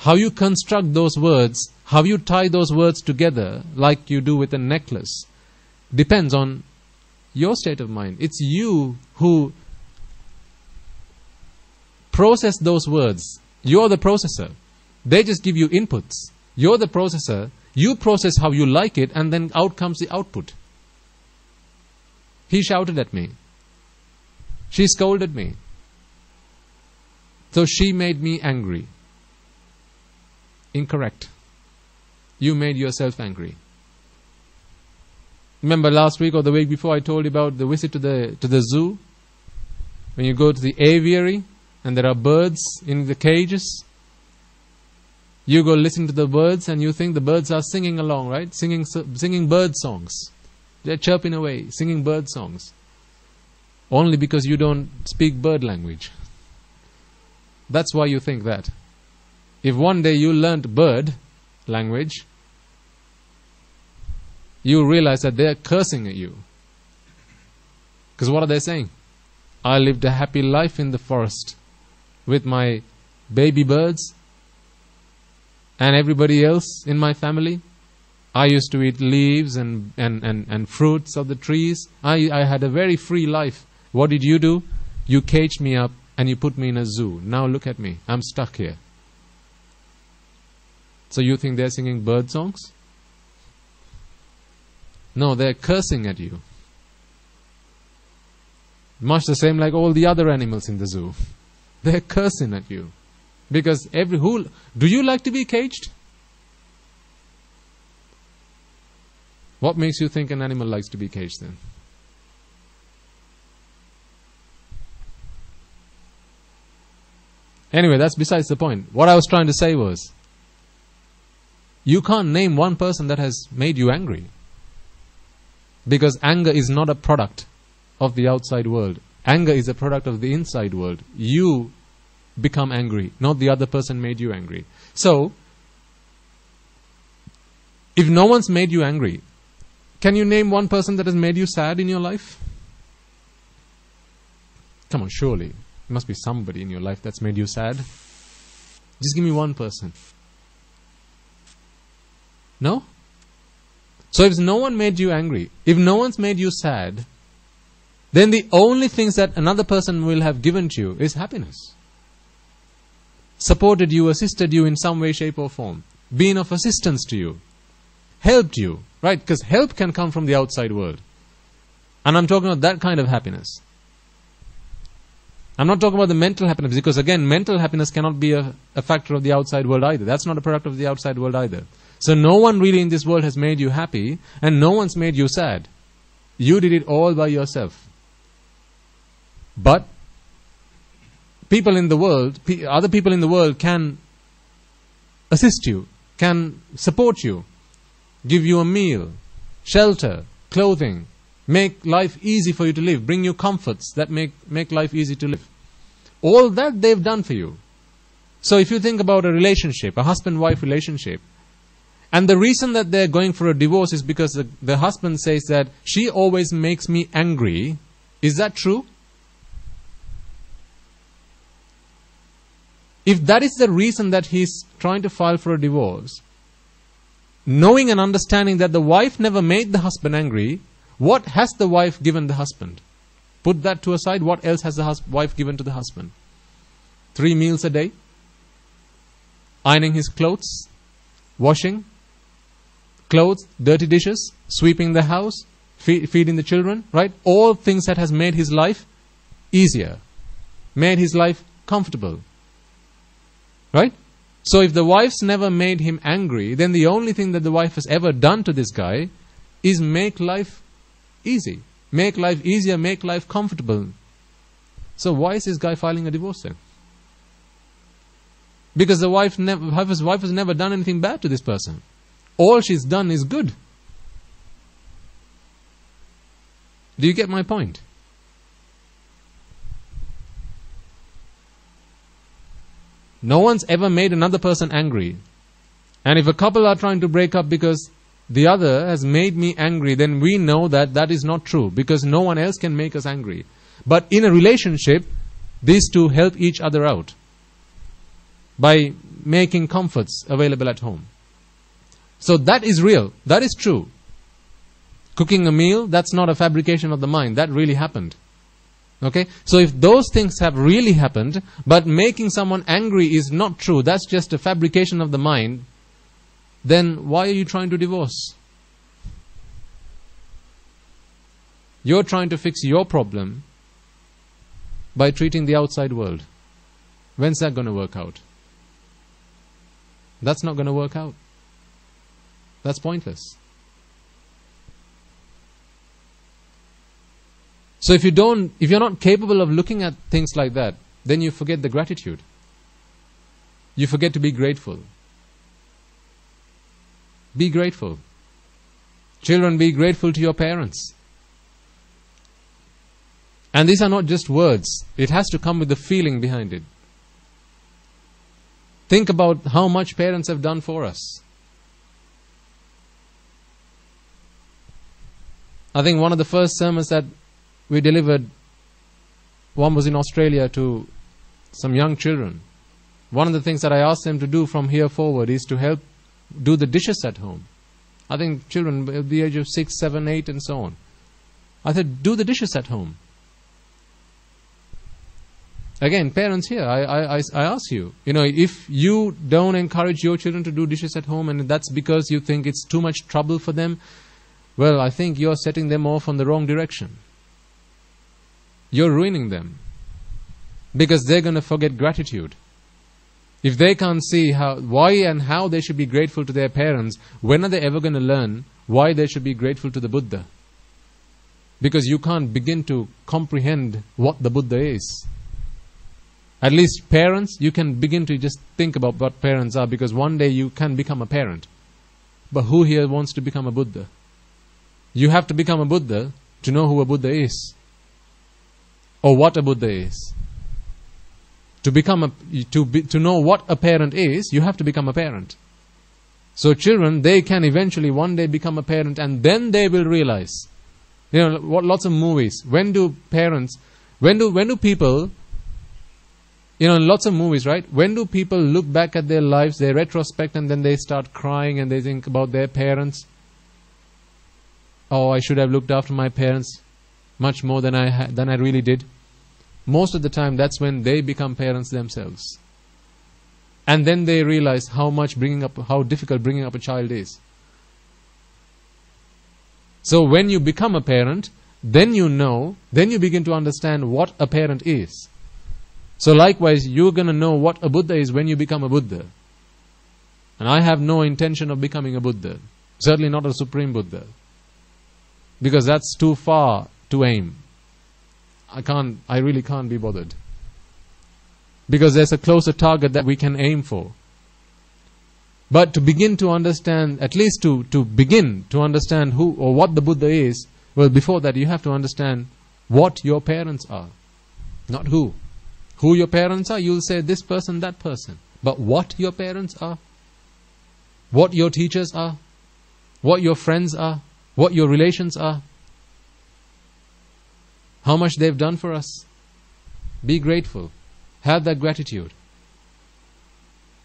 How you construct those words, how you tie those words together like you do with a necklace, depends on your state of mind. It's you who process those words. You're the processor. They just give you inputs. You're the processor. You process how you like it, and then out comes the output. He shouted at me. She scolded me. So she made me angry. Incorrect. You made yourself angry. Remember last week or the week before I told you about the visit to the zoo? When you go to the aviary and there are birds in the cages, you go listen to the birds and you think the birds are singing along, right? Singing bird songs. They're chirping away, singing bird songs. Only because you don't speak bird language. That's why you think that. If one day you learnt bird language, you realize that they're cursing at you. Because what are they saying? I lived a happy life in the forest with my baby birds and everybody else in my family. I used to eat leaves and fruits of the trees. I had a very free life. What did you do? You caged me up and you put me in a zoo. Now look at me. I'm stuck here. So you think they're singing bird songs? No, they're cursing at you. Much the same like all the other animals in the zoo. They're cursing at you. Because do you like to be caged? What makes you think an animal likes to be caged then? Anyway, that's besides the point. What I was trying to say was, you can't name one person that has made you angry. Because anger is not a product of the outside world. Anger is a product of the inside world. You become angry, not the other person made you angry. So, if no one's made you angry, can you name one person that has made you sad in your life? Come on, surely. There must be somebody in your life that's made you sad. Just give me one person. No? So if no one made you angry, if no one's made you sad, then the only things that another person will have given to you is happiness. Supported you, assisted you in some way, shape or form. Been of assistance to you. Helped you. Right? Because help can come from the outside world. And I'm talking about that kind of happiness. I'm not talking about the mental happiness, because again, mental happiness cannot be a factor of the outside world either. That's not a product of the outside world either. So no one really in this world has made you happy, and no one's made you sad. You did it all by yourself. But people in the world, other people in the world can assist you, can support you, give you a meal, shelter, clothing, make life easy for you to live, bring you comforts that make life easy to live. All that they've done for you. So if you think about a relationship, a husband-wife relationship, and the reason that they're going for a divorce is because the husband says that she always makes me angry. Is that true? If that is the reason that he's trying to file for a divorce, knowing and understanding that the wife never made the husband angry, what has the wife given the husband? Put that to aside. What else has the wife given to the husband? 3 meals a day, ironing his clothes, washing clothes, dirty dishes, sweeping the house, feeding the children, right? All things that has made his life easier, made his life comfortable, right? So if the wife's never made him angry, then the only thing that the wife has ever done to this guy is make life easy, make life easier, make life comfortable. So why is this guy filing a divorce then? Because the wife has never done anything bad to this person. All she's done is good. Do you get my point? No one's ever made another person angry. And if a couple are trying to break up because the other has made me angry, then we know that that is not true, because no one else can make us angry. But in a relationship, these two help each other out by making comforts available at home. So that is real. That is true. Cooking a meal, that's not a fabrication of the mind. That really happened. Okay? So if those things have really happened, but making someone angry is not true, that's just a fabrication of the mind, then why are you trying to divorce? You're trying to fix your problem by treating the outside world. When's that going to work out? That's not going to work out. That's pointless. So if you're not capable of looking at things like that, then you forget the gratitude. You forget to be grateful. Be grateful. Children, be grateful to your parents. And these are not just words. It has to come with the feeling behind it. Think about how much parents have done for us. I think one of the first sermons that we delivered, one was in Australia to some young children. One of the things that I asked them to do from here forward is to help do the dishes at home. I think children at the age of 6, 7, 8 and so on. I said, do the dishes at home. Again, parents here, I ask you, if you don't encourage your children to do dishes at home and that's because you think it's too much trouble for them, well, I think you're setting them off on the wrong direction. You're ruining them. Because they're going to forget gratitude. If they can't see why and how they should be grateful to their parents, when are they ever going to learn why they should be grateful to the Buddha? Because you can't begin to comprehend what the Buddha is. At least parents, you can begin to just think about what parents are, because one day you can become a parent. But who here wants to become a Buddha? You have to become a Buddha to know who a Buddha is. Or what a Buddha is. To know what a parent is, you have to become a parent. So children, they can eventually one day become a parent, and then they will realize. Lots of movies. When do people, in lots of movies, right? When do people look back at their lives, they retrospect, and then they start crying and they think about their parents? Oh, I should have looked after my parents much more than I really did. Most of the time, that's when they become parents themselves. And then they realize how difficult bringing up a child is. So when you become a parent, then you begin to understand what a parent is. So likewise, you're going to know what a Buddha is when you become a Buddha. And I have no intention of becoming a Buddha. Certainly not a Supreme Buddha. Because that's too far to aim. I really can't be bothered. Because there's a closer target that we can aim for. But to begin to understand, at least to begin to understand who or what the Buddha is, well, before that you have to understand what your parents are. Not who. Who your parents are, you'll say this person, that person. But what your parents are, what your teachers are, what your friends are, what your relations are, how much they've done for us. Be grateful. Have that gratitude.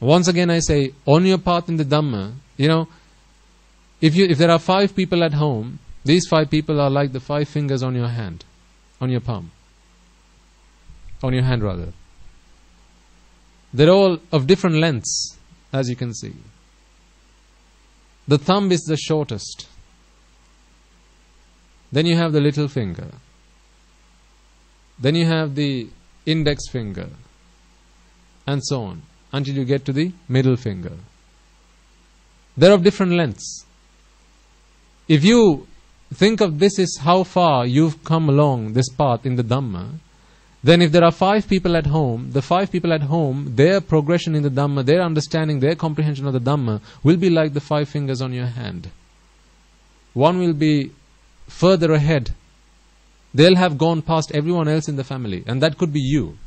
Once again I say, on your path in the Dhamma, if there are 5 people at home, these 5 people are like the 5 fingers on your hand, on your palm. On your hand rather. They're all of different lengths, as you can see. The thumb is the shortest. Then you have the little finger. Then you have the index finger. And so on, until you get to the middle finger. They're of different lengths. If you think of this as how far you've come along this path in the Dhamma, then if there are 5 people at home, the 5 people at home, their progression in the Dhamma, their understanding, their comprehension of the Dhamma will be like the 5 fingers on your hand. One will be further ahead. They'll have gone past everyone else in the family, and that could be you.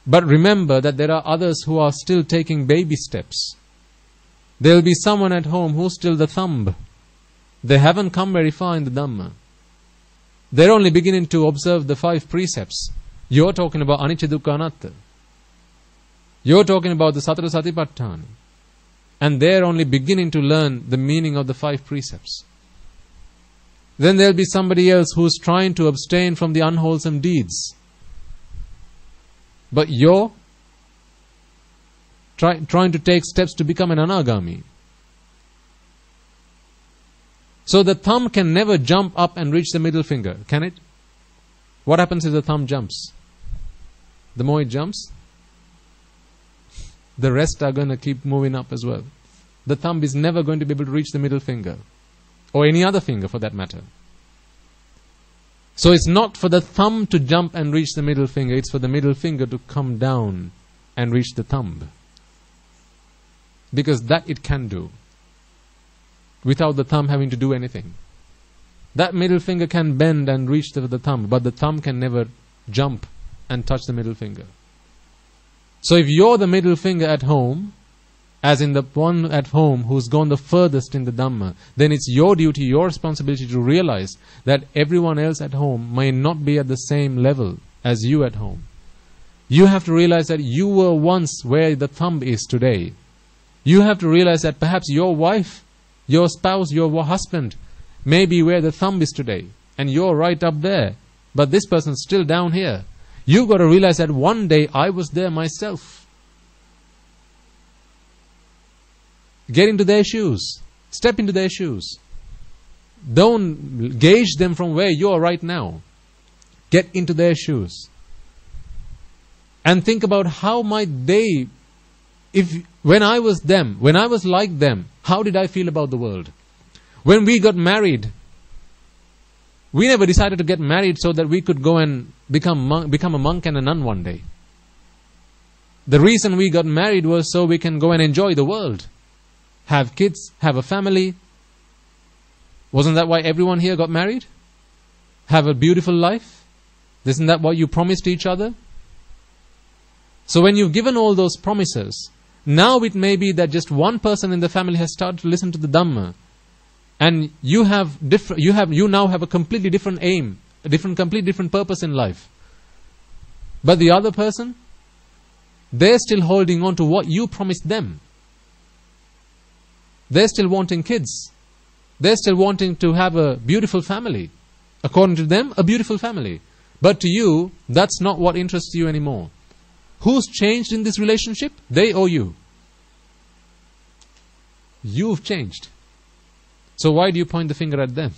But remember that there are others who are still taking baby steps. There will be someone at home who's still the thumb. They haven't come very far in the Dhamma. They're only beginning to observe the 5 precepts. You're talking about anicca dukkha anatta. You're talking about the Satara Satipatthana. And they're only beginning to learn the meaning of the 5 precepts. Then there'll be somebody else who's trying to abstain from the unwholesome deeds. But you're trying to take steps to become an anagami. So the thumb can never jump up and reach the middle finger, can it? What happens if the thumb jumps? The more it jumps, the rest are going to keep moving up as well. The thumb is never going to be able to reach the middle finger, or any other finger for that matter. So it's not for the thumb to jump and reach the middle finger, it's for the middle finger to come down and reach the thumb. Because that it can do, without the thumb having to do anything. That middle finger can bend and reach the thumb, but the thumb can never jump and touch the middle finger. So if you're the middle finger at home, as in the one at home who's gone the furthest in the Dhamma, then it's your duty, your responsibility to realize that everyone else at home may not be at the same level as you at home. You have to realize that you were once where the thumb is today. You have to realize that perhaps your wife, your spouse, your husband may be where the thumb is today, and you're right up there, but this person's still down here. You've got to realize that one day I was there myself. Get into their shoes. Step into their shoes. Don't gauge them from where you are right now. Get into their shoes. And think about how might they, when I was them, when I was like them, how did I feel about the world? When we got married, we never decided to get married so that we could go and become a monk and a nun one day. The reason we got married was so we can go and enjoy the world. Have kids, have a family. Wasn't that why everyone here got married? Have a beautiful life? Isn't that what you promised each other? So when you've given all those promises, now it may be that just one person in the family has started to listen to the Dhamma, and you now have a completely different aim, completely different purpose in life. But the other person, they're still holding on to what you promised them. They're still wanting kids. They're still wanting to have a beautiful family. According to them, a beautiful family. But to you, that's not what interests you anymore. Who's changed in this relationship? They or you? You've changed. So why do you point the finger at them?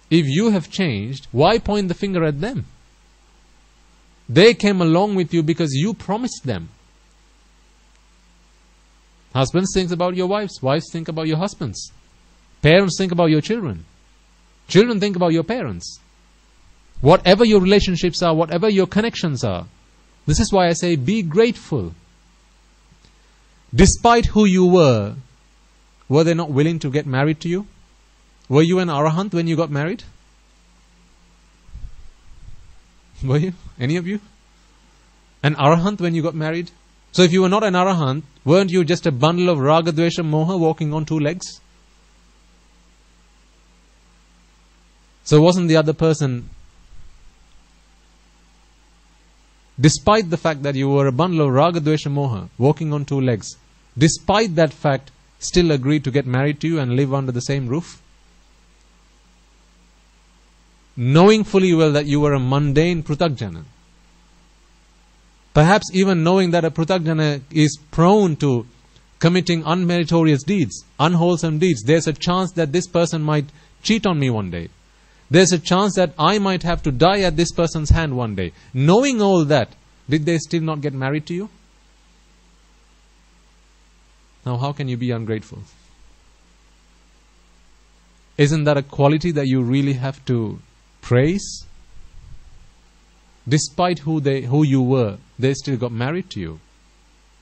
If you have changed, why point the finger at them? They came along with you because you promised them. Husbands think about your wives. Wives think about your husbands. Parents think about your children. Children think about your parents. Whatever your relationships are, whatever your connections are, this is why I say be grateful. Despite who you were they not willing to get married to you? Were you an arahant when you got married? Were you? Any of you? An arahant when you got married? So if you were not an arahant, weren't you just a bundle of raga, dvesha, moha walking on 2 legs? So wasn't the other person, despite the fact that you were a bundle of raga, dvesha, moha walking on 2 legs, despite that fact, still agreed to get married to you and live under the same roof? Knowing fully well that you were a mundane prutakjana. Perhaps even knowing that a prutakjana is prone to committing unmeritorious deeds, unwholesome deeds. There's a chance that this person might cheat on me one day. There's a chance that I might have to die at this person's hand one day. Knowing all that, did they still not get married to you? Now how can you be ungrateful? Isn't that a quality that you really have to praise. Despite who you were, they still got married to you.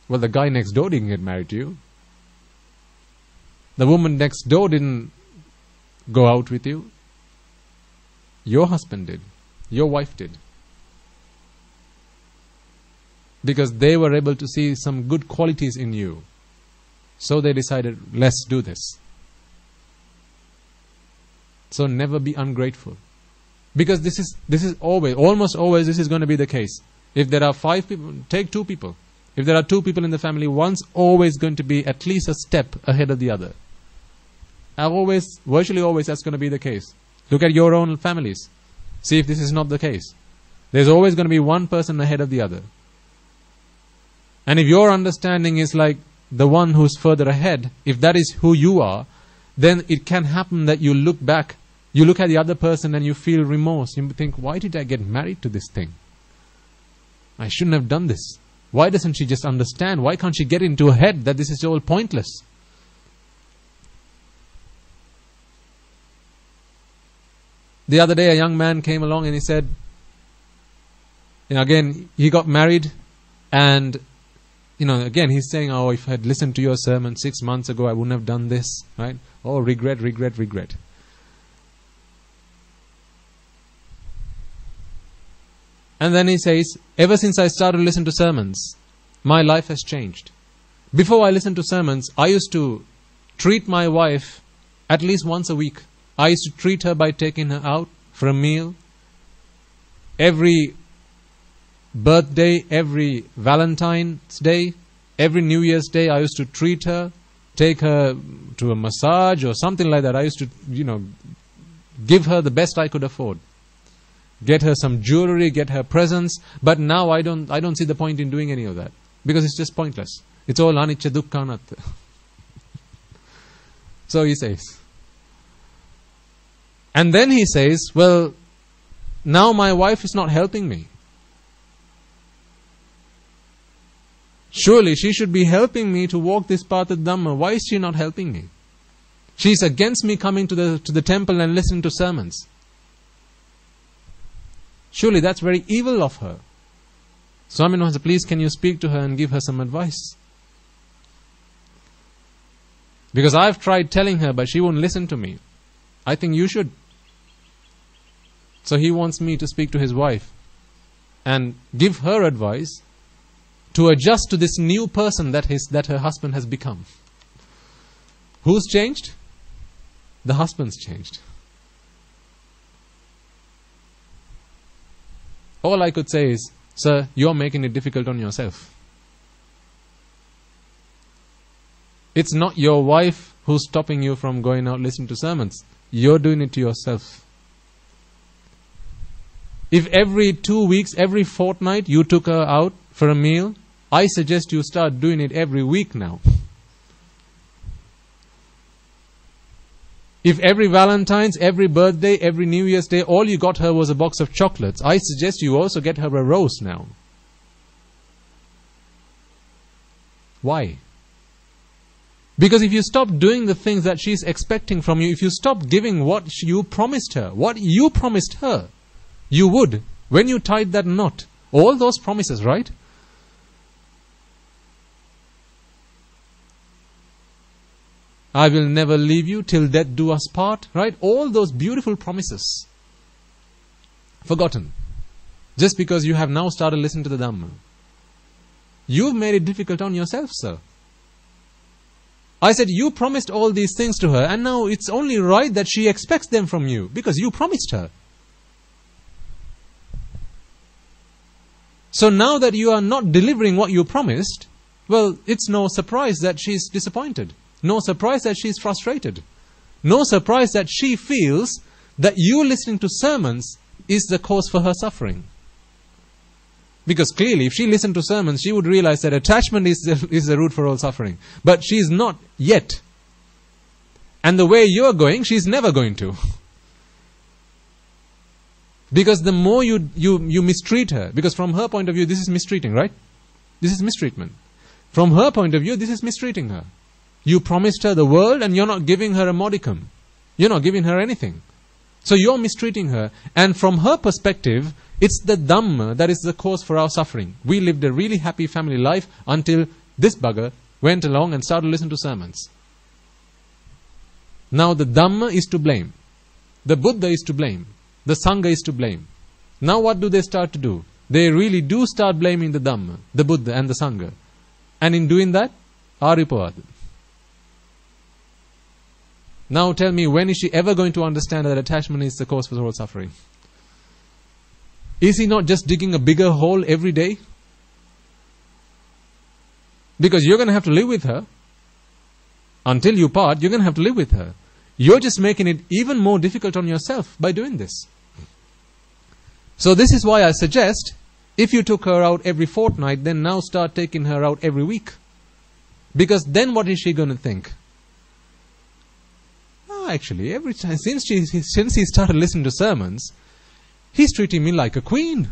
Well, the guy next door didn't get married to you. The woman next door didn't go out with you. Your husband did. Your wife did. Because they were able to see some good qualities in you. So they decided, let's do this. So never be ungrateful. Because this is always, almost always this is going to be the case. If there are 5 people, take 2 people. If there are 2 people in the family, one's always going to be at least a step ahead of the other. Virtually always that's going to be the case. Look at your own families. See if this is not the case. There's always going to be one person ahead of the other. And if your understanding is like the one who's further ahead, if that is who you are, then it can happen that you look back, you look at the other person and you feel remorse. You think, why did I get married to this thing? I shouldn't have done this. Why doesn't she just understand? Why can't she get into her head that this is all pointless? The other day a young man came along and he said, again, he got married and, again he's saying, oh, if I had listened to your sermon 6 months ago, I wouldn't have done this, right? Oh, regret, regret, regret. And then he says, ever since I started listening to sermons, my life has changed. Before I listened to sermons, I used to treat my wife at least once a week. I used to treat her by taking her out for a meal. Every birthday, every Valentine's Day, every New Year's Day, I used to treat her, take her to a massage or something like that. I used to, give her the best I could afford. Get her some jewelry, get her presents. But now I don't see the point in doing any of that. Because it's just pointless. It's all anicca dukkha anatta. So he says. And then he says, well, now my wife is not helping me. Surely she should be helping me to walk this path of Dhamma. Why is she not helping me? She's against me coming to the temple and listening to sermons. Surely that's very evil of her. Swami Maharaj, please can you speak to her and give her some advice? Because I've tried telling her, but she won't listen to me. I think you should. So he wants me to speak to his wife and give her advice to adjust to this new person that her husband has become. Who's changed? The husband's changed. All I could say is, sir, you're making it difficult on yourself. It's not your wife who's stopping you from going out listening to sermons. You're doing it to yourself. If every 2 weeks, every fortnight you took her out for a meal, I suggest you start doing it every week now. If every Valentine's, every birthday, every New Year's Day, all you got her was a box of chocolates, I suggest you also get her a rose now. Why? Because if you stop doing the things that she's expecting from you, if you stop giving what you promised her, you would, when you tied that knot, all those promises, right? I will never leave you till death do us part, right? All those beautiful promises. Forgotten. Just because you have now started listening to the Dhamma. You've made it difficult on yourself, sir. I said, you promised all these things to her, and now it's only right that she expects them from you, because you promised her. So now that you are not delivering what you promised, well, it's no surprise that she's disappointed. No surprise that she's frustrated. No surprise that she feels that you listening to sermons is the cause for her suffering. Because clearly, if she listened to sermons, she would realize that attachment is the root for all suffering. But she's not yet. And the way you're going, she's never going to. Because the more you mistreat her, because from her point of view, this is mistreating, right? This is mistreatment. From her point of view, this is mistreating her. You promised her the world and you're not giving her a modicum. You're not giving her anything. So you're mistreating her. And from her perspective, it's the Dhamma that is the cause for our suffering. We lived a really happy family life until this bugger went along and started listening to sermons. Now the Dhamma is to blame. The Buddha is to blame. The Sangha is to blame. Now what do they start to do? They really do start blaming the Dhamma, the Buddha and the Sangha. And in doing that, Aripavada. Now tell me, when is she ever going to understand that attachment is the cause for all suffering? Is he not just digging a bigger hole every day? Because you're going to have to live with her. Until you part, you're going to have to live with her. You're just making it even more difficult on yourself by doing this. So this is why I suggest, if you took her out every fortnight, then now start taking her out every week. Because then what is she going to think? Oh, actually, every time, since he started listening to sermons, he's treating me like a queen.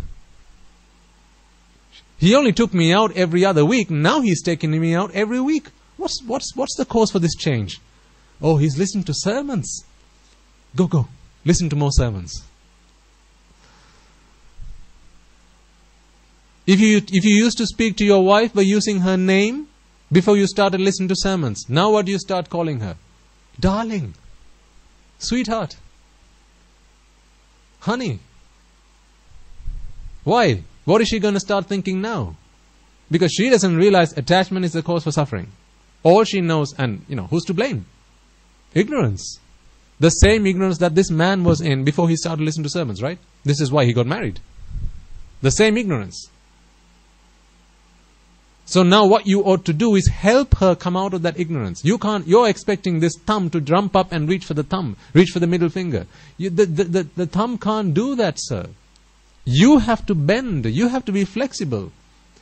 He only took me out every other week. Now he's taking me out every week. What's the cause for this change? Oh, he's listening to sermons. Go. Listen to more sermons. If you used to speak to your wife by using her name before you started listening to sermons, now what do you start calling her? Darling. Sweetheart. Honey. Why? What is she going to start thinking now? Because she doesn't realize attachment is the cause for suffering. All she knows, and who's to blame? Ignorance. The same ignorance that this man was in before he started listening to sermons, right? This is why he got married. The same ignorance. So now what you ought to do is help her come out of that ignorance. You're expecting this thumb to jump up and reach for the thumb, reach for the middle finger. The thumb can't do that, sir. You have to bend. You have to be flexible.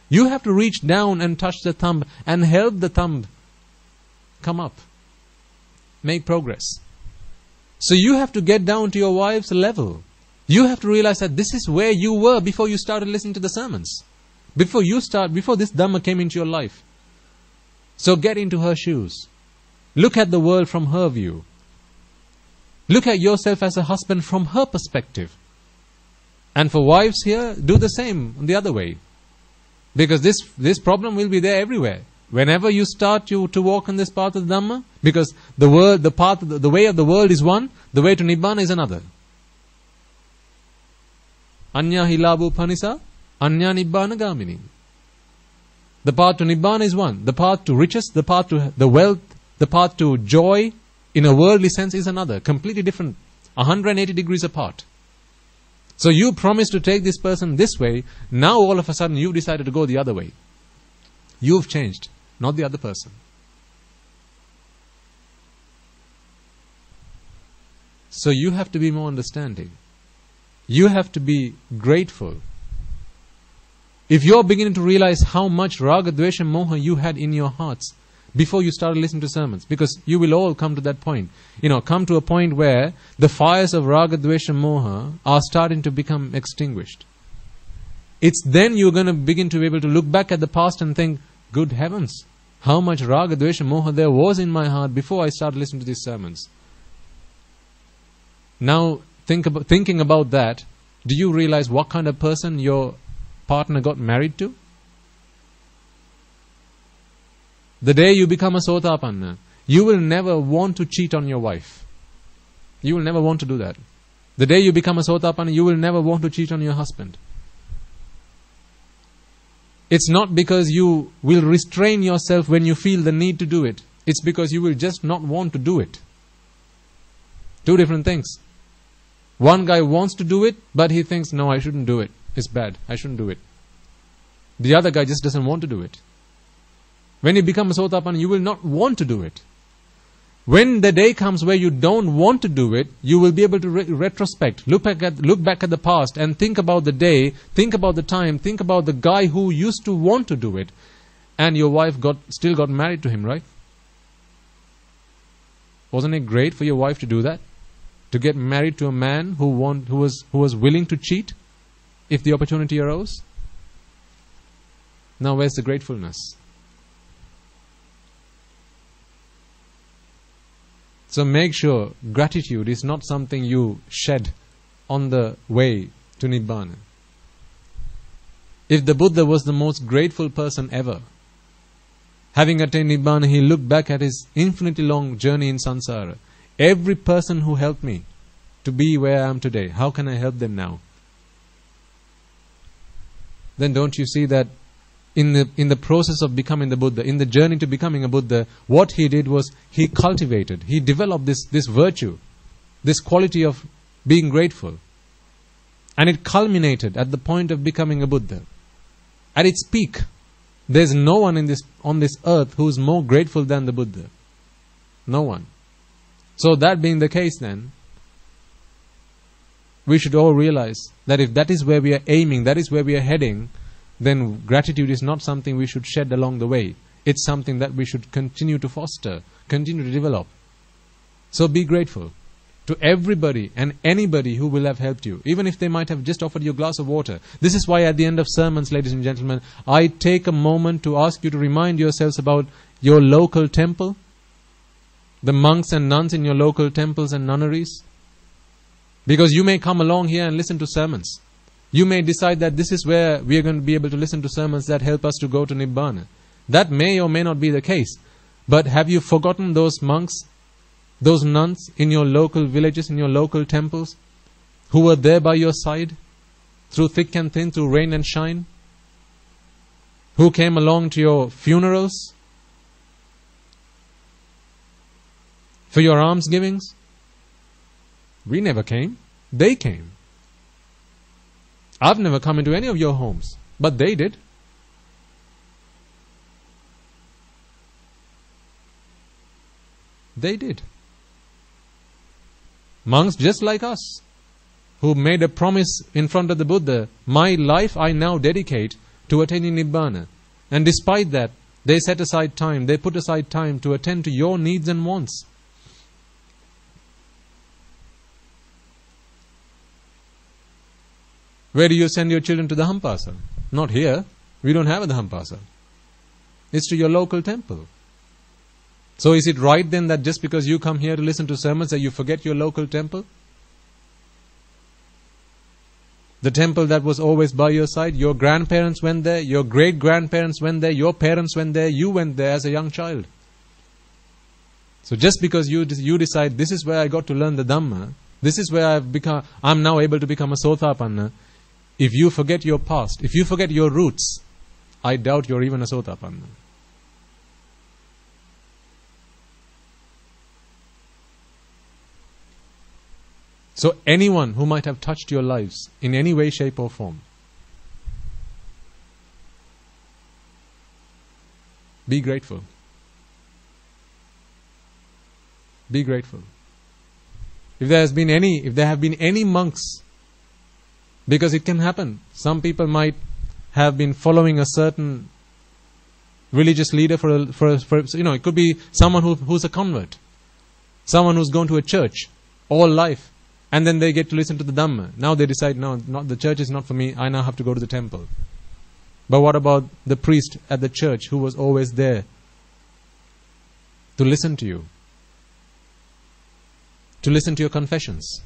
You have to reach down and touch the thumb and help the thumb come up. Make progress. So you have to get down to your wife's level. You have to realize that this is where you were before you started listening to the sermons. Before this Dhamma came into your life. So get into her shoes. Look at the world from her view. Look at yourself as a husband from her perspective. And for wives here, do the same the other way. Because this problem will be there everywhere. Whenever you start to walk on this path of the Dhamma, because the way of the world is one, the way to Nibbana is another. Anya hilabu panisa, anya Nibbana gamini. The path to Nibbana is one. The path to riches, the path to the wealth, the path to joy, in a worldly sense, is another. Completely different. 180 degrees apart. So you promised to take this person this way, now all of a sudden you've decided to go the other way. You've changed, not the other person. So you have to be more understanding. You have to be grateful. If you're beginning to realize how much raga, dvesha, moha you had in your hearts before you started listening to sermons, because you will all come to that point. Come to a point where the fires of raga, dvesha, moha are starting to become extinguished. It's then you're going to begin to be able to look back at the past and think, good heavens, how much raga, dvesha, moha there was in my heart before I started listening to these sermons. Now, thinking about that, do you realize what kind of person your partner got married to? The day you become a Sotapanna, you will never want to cheat on your wife. You will never want to do that. The day you become a Sotapanna, you will never want to cheat on your husband. It's not because you will restrain yourself when you feel the need to do it. It's because you will just not want to do it. Two different things. One guy wants to do it, but he thinks, no, I shouldn't do it. It's bad. I shouldn't do it. The other guy just doesn't want to do it. When you become a Sotapanna, you will not want to do it. When the day comes where you don't want to do it, you will be able to retrospect, look back at the past and think about the day, think about the time, think about the guy who used to want to do it, and your wife still got married to him, right? Wasn't it great for your wife to do that? To get married to a man who was willing to cheat if the opportunity arose? Now where's the gratefulness? So make sure gratitude is not something you shed on the way to Nibbana. If the Buddha was the most grateful person ever, having attained Nibbana, he looked back at his infinitely long journey in samsara. Every person who helped me to be where I am today, how can I help them now? Then don't you see that in the process of becoming the Buddha, in the journey to becoming a Buddha, what he did was he cultivated, he developed this virtue, this quality of being grateful. And it culminated at the point of becoming a Buddha. At its peak, there's no one on this earth who's more grateful than the Buddha. No one. So that being the case then, we should all realize that if that is where we are aiming, that is where we are heading, then gratitude is not something we should shed along the way. It's something that we should continue to foster, continue to develop. So be grateful to everybody and anybody who will have helped you, even if they might have just offered you a glass of water. This is why at the end of sermons, ladies and gentlemen, I take a moment to ask you to remind yourselves about your local temple, the monks and nuns in your local temples and nunneries. Because you may come along here and listen to sermons. You may decide that this is where we are going to be able to listen to sermons that help us to go to Nibbana. That may or may not be the case. But have you forgotten those monks, those nuns in your local villages, in your local temples, who were there by your side, through thick and thin, through rain and shine? Who came along to your funerals? For your almsgivings? We never came. They came. I've never come into any of your homes, but they did. They did. Monks just like us, who made a promise in front of the Buddha, my life I now dedicate to attaining Nibbana. And despite that, they set aside time, they put aside time to attend to your needs and wants. Where do you send your children to the Hampasa? Not here. We don't have a Hampasa. It's to your local temple. So is it right then that just because you come here to listen to sermons that you forget your local temple? The temple that was always by your side, your grandparents went there, your great-grandparents went there, your parents went there, you went there as a young child. So just because you decide this is where I got to learn the Dhamma, this is where I'm now able to become a Sotapanna. If you forget your past, if you forget your roots, I doubt you're even a Sotapanna. So anyone who might have touched your lives in any way, shape or form, be grateful. Be grateful. If there have been any monks, because it can happen. Some people might have been following a certain religious leader for it could be someone who's a convert, someone who's gone to a church all life, and then they get to listen to the Dhamma. Now they decide, no, the church is not for me. I now have to go to the temple. But what about the priest at the church who was always there to listen to you, to listen to your confessions?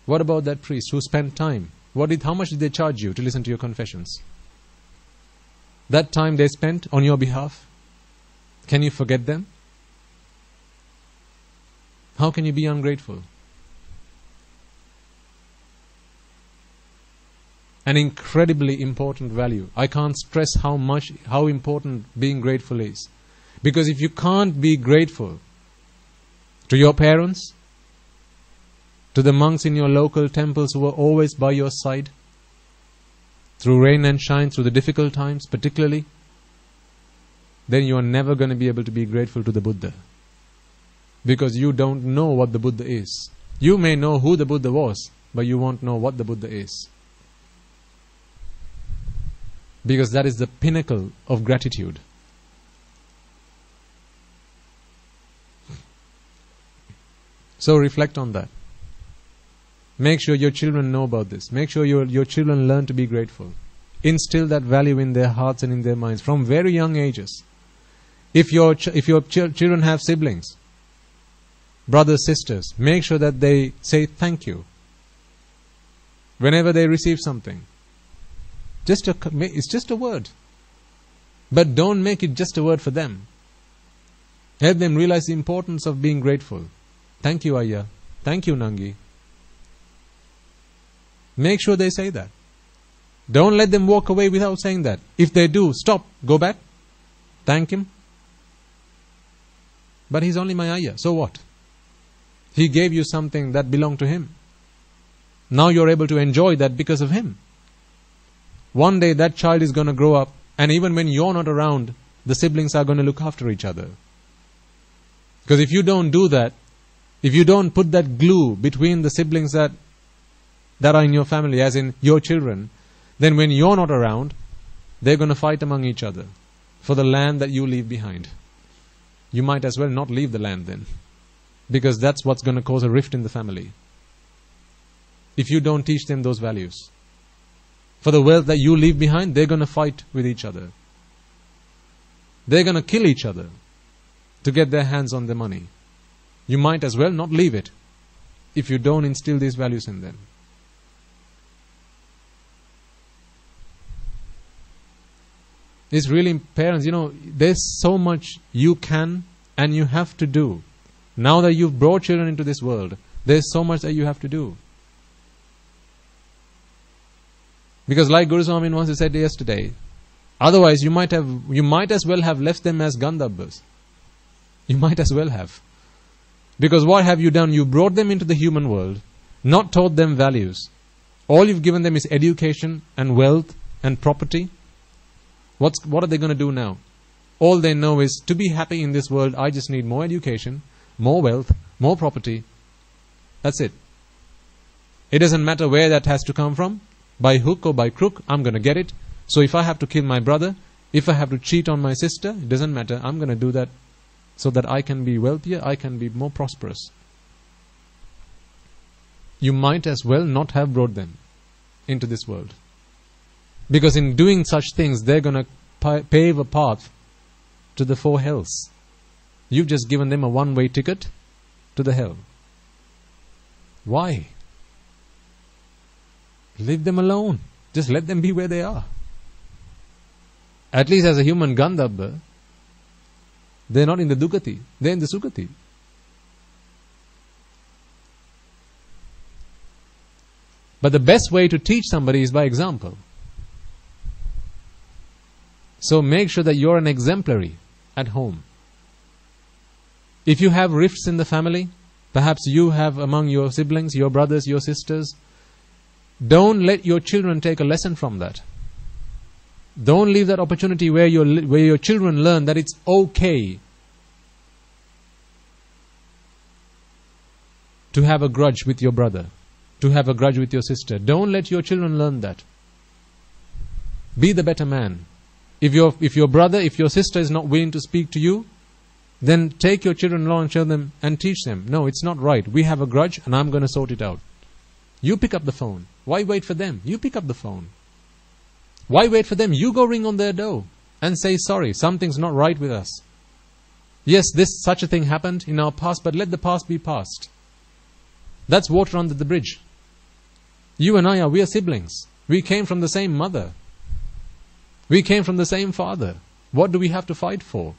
What about that priest who spent time? How much did they charge you to listen to your confessions? That time they spent on your behalf, can you forget them? How can you be ungrateful? An incredibly important value. I can't stress how important being grateful is. Because if you can't be grateful to your parents, to the monks in your local temples who were always by your side, through rain and shine, through the difficult times particularly, then you are never going to be able to be grateful to the Buddha. Because you don't know what the Buddha is. You may know who the Buddha was, but you won't know what the Buddha is. Because that is the pinnacle of gratitude. So reflect on that. Make sure your children know about this. Make sure your children learn to be grateful. Instill that value in their hearts and in their minds from very young ages. If your children have siblings, brothers, sisters, make sure that they say thank you whenever they receive something. It's just a word. But don't make it just a word for them. Help them realize the importance of being grateful. Thank you, Ayya. Thank you, Nangi. Make sure they say that. Don't let them walk away without saying that. If they do, stop, go back, thank him. But he's only my Ayya, so what? He gave you something that belonged to him. Now you're able to enjoy that because of him. One day that child is going to grow up, and even when you're not around, the siblings are going to look after each other. Because if you don't do that, if you don't put that glue between the siblings that are in your family, as in your children, then when you're not around, they're going to fight among each other for the land that you leave behind. You might as well not leave the land then, because that's what's going to cause a rift in the family. If you don't teach them those values. For the wealth that you leave behind, they're going to fight with each other. They're going to kill each other to get their hands on the money. You might as well not leave it if you don't instill these values in them. It's really, parents, there's so much you can and you have to do. Now that you've brought children into this world, there's so much that you have to do. Because like Guru Swami once said yesterday, otherwise you might as well have left them as Gandhabas. You might as well have. Because what have you done? You brought them into the human world, not taught them values. All you've given them is education and wealth and property. What are they going to do now? All they know is, to be happy in this world, I just need more education, more wealth, more property. That's it. It doesn't matter where that has to come from. By hook or by crook, I'm going to get it. So if I have to kill my brother, if I have to cheat on my sister, it doesn't matter. I'm going to do that so that I can be wealthier, I can be more prosperous. You might as well not have brought them into this world. Because in doing such things, they're going to pave a path to the four hells. You've just given them a one-way ticket to the hell. Why? Leave them alone. Just let them be where they are. At least as a human Gandhabba, they're not in the Dukati, they're in the Sukati. But the best way to teach somebody is by example. So make sure that you're an exemplary at home. If you have rifts in the family, perhaps you have among your siblings, your brothers, your sisters, don't let your children take a lesson from that. Don't leave that opportunity where your children learn that it's okay to have a grudge with your brother, to have a grudge with your sister. Don't let your children learn that. Be the better man. If your brother, if your sister is not willing to speak to you, then take your children along and show them and teach them. No, it's not right. We have a grudge and I'm going to sort it out. You pick up the phone. Why wait for them? You pick up the phone. Why wait for them? You go ring on their door and say, sorry, something's not right with us. Yes, such a thing happened in our past, but let the past be past. That's water under the bridge. You and we are siblings. We came from the same mother. We came from the same father. What do we have to fight for?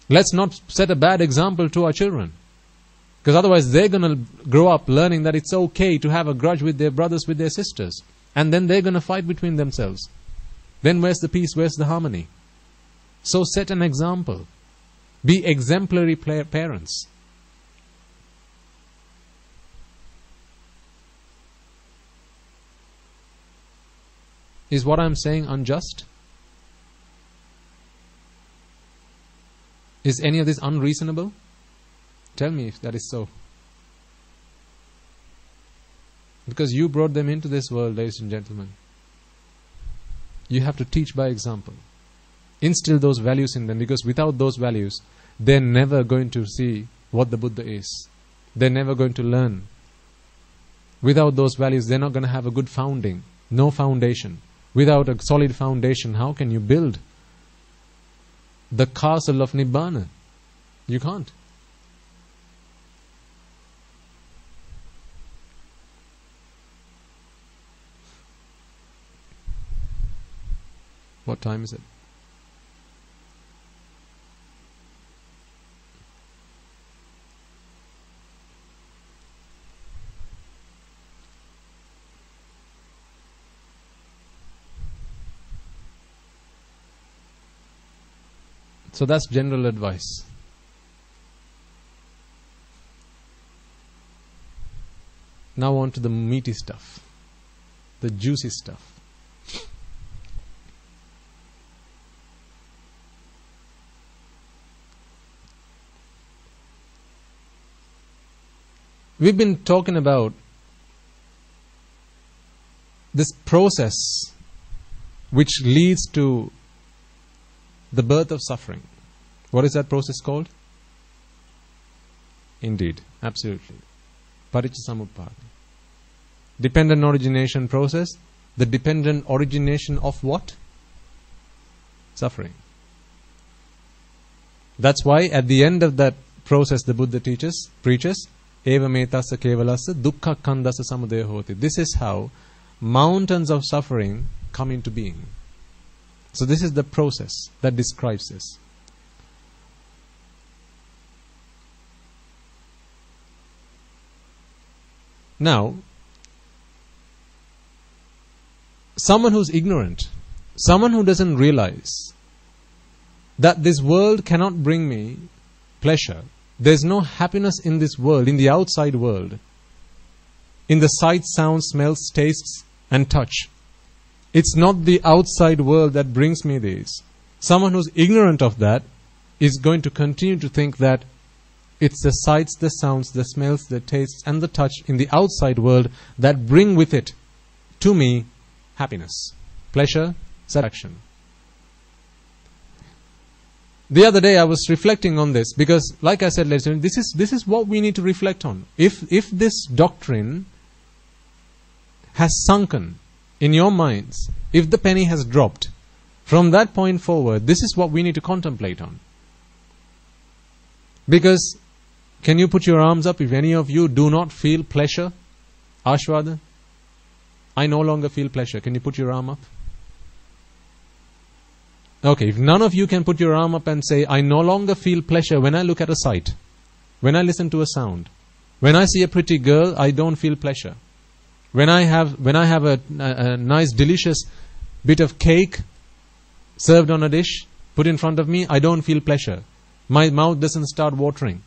Let's not set a bad example to our children. Because otherwise they're going to grow up learning that it's okay to have a grudge with their brothers, with their sisters. And then they're going to fight between themselves. Then where's the peace? Where's the harmony? So set an example. Be exemplary parents. Is what I'm saying unjust? Is any of this unreasonable? Tell me if that is so. Because you brought them into this world, ladies and gentlemen. You have to teach by example. Instill those values in them, because without those values, they're never going to see what the Buddha is. They're never going to learn. Without those values, they're not going to have a good founding. No foundation. Without a solid foundation, how can you build the castle of Nibbana? You can't. What time is it? So that's general advice. Now on to the meaty stuff, the juicy stuff. We've been talking about this process which leads to the birth of suffering. What is that process called? Indeed, absolutely. Paticcasamuppada. Dependent origination process. The dependent origination of what? Suffering. That's why at the end of that process the Buddha preaches, Eva metassa kevalassa dukkha kandasa samudaya hoti. This is how mountains of suffering come into being. So this is the process that describes this. Now, someone who's ignorant, someone who doesn't realize that this world cannot bring me pleasure, there's no happiness in this world, in the outside world, in the sight, sound, smells, tastes, and touch. It's not the outside world that brings me these. Someone who's ignorant of that is going to continue to think that it's the sights, the sounds, the smells, the tastes, and the touch in the outside world that bring with it, to me, happiness, pleasure, satisfaction. The other day I was reflecting on this because, like I said, ladies and gentlemen, this is what we need to reflect on. If this doctrine has sunken in your minds, if the penny has dropped, from that point forward, this is what we need to contemplate on. Because, can you put your arms up if any of you do not feel pleasure? Ashwada? I no longer feel pleasure. Can you put your arm up? Okay, if none of you can put your arm up and say, I no longer feel pleasure when I look at a sight, when I listen to a sound, when I see a pretty girl, I don't feel pleasure. When I have a nice delicious bit of cake served on a dish, put in front of me, I don't feel pleasure. My mouth doesn't start watering.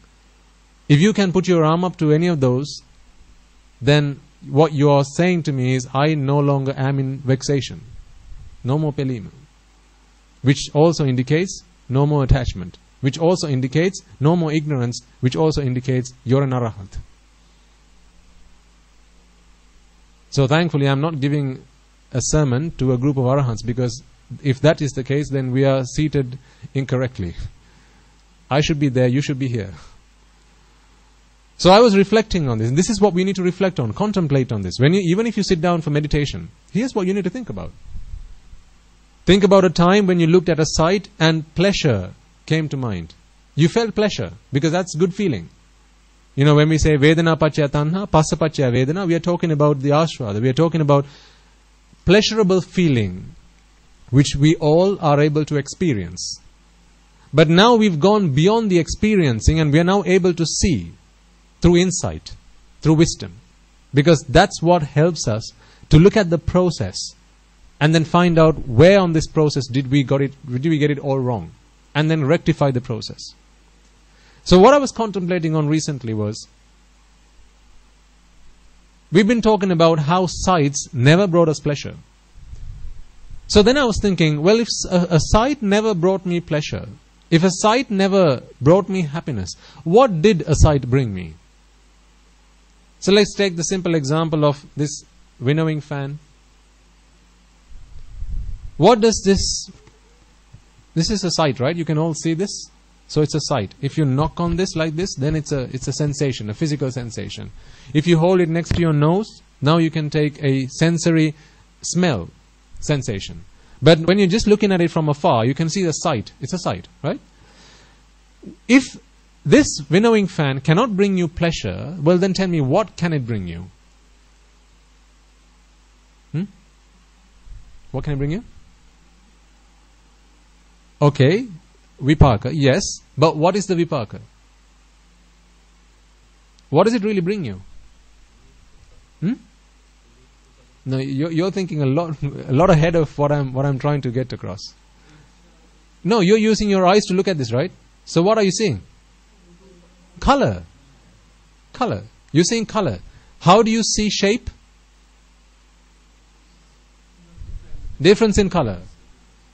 If you can put your arm up to any of those, then what you are saying to me is, I no longer am in vexation. No more pelima. Which also indicates no more attachment. Which also indicates no more ignorance. Which also indicates you're an arahant. So thankfully I'm not giving a sermon to a group of arahants, because if that is the case, then we are seated incorrectly. I should be there, you should be here. So I was reflecting on this. And this is what we need to reflect on, contemplate on this. Even if you sit down for meditation, here's what you need to think about. Think about a time when you looked at a sight and pleasure came to mind. You felt pleasure, because that's good feeling. You know, when we say Vedana Pacchaya Tanha, Passa Pacchaya Vedana, we are talking about the Ashvada. We are talking about pleasurable feeling, which we all are able to experience. But now we've gone beyond the experiencing, and we are now able to see through insight, through wisdom. Because that's what helps us to look at the process and then find out where on this process did we get it all wrong, and then rectify the process. So what I was contemplating on recently was, we've been talking about how sights never brought us pleasure. So then I was thinking, well, if a sight never brought me pleasure, if a sight never brought me happiness, what did a sight bring me? So let's take the simple example of this winnowing fan. What does this is a sight, right? You can all see this. So it's a sight. If you knock on this like this, then it's a sensation, a physical sensation. If you hold it next to your nose, now you can take a sensory smell sensation. But when you're just looking at it from afar, you can see the sight. It's a sight, right? If this winnowing fan cannot bring you pleasure, well then tell me, what can it bring you? What can it bring you? Okay, vipaka, yes, but what is the vipaka? What does it really bring you? No, you're thinking a lot ahead of what I'm trying to get across. No, you're using your eyes to look at this, right? So what are you seeing? Color. Color. You're seeing color. How do you see shape? Difference in color.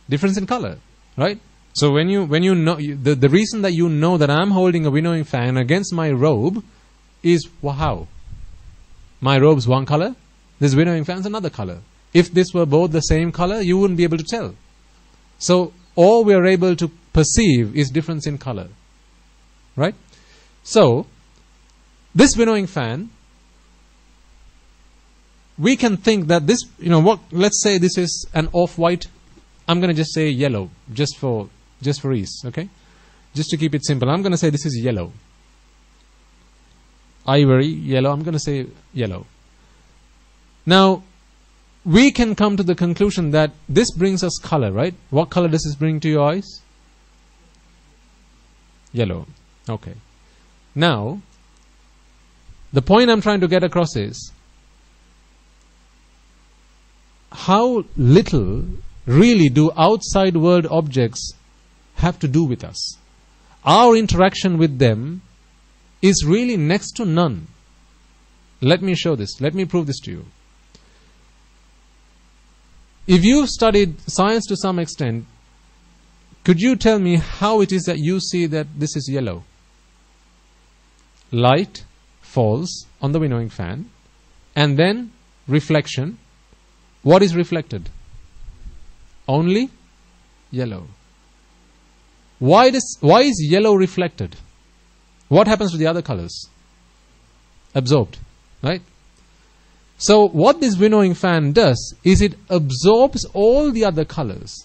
Difference in color, right? So when you know the reason that you know that I'm holding a winnowing fan against my robe is how? My robe's one color, this winnowing fan's another color. If this were both the same color, you wouldn't be able to tell. So all we are able to perceive is difference in color, right? So this winnowing fan, we can think that this, let's say this is an off-white. I'm going to just say yellow, just for ease, okay? Just to keep it simple, I'm going to say this is yellow. Ivory, yellow, I'm going to say yellow. Now, we can come to the conclusion that this brings us color, right? What color does this bring to your eyes? Yellow. Okay. Now, the point I'm trying to get across is how little really do outside world objects have to do with us. Our interaction with them is really next to none. Let me show this. Let me prove this to you. If you've studied science to some extent, could you tell me how it is that you see that this is yellow? Light falls on the winnowing fan, and then reflection. What is reflected? Only yellow. Why is yellow reflected? What happens to the other colors? Absorbed, right? So what this winnowing fan does is it absorbs all the other colors,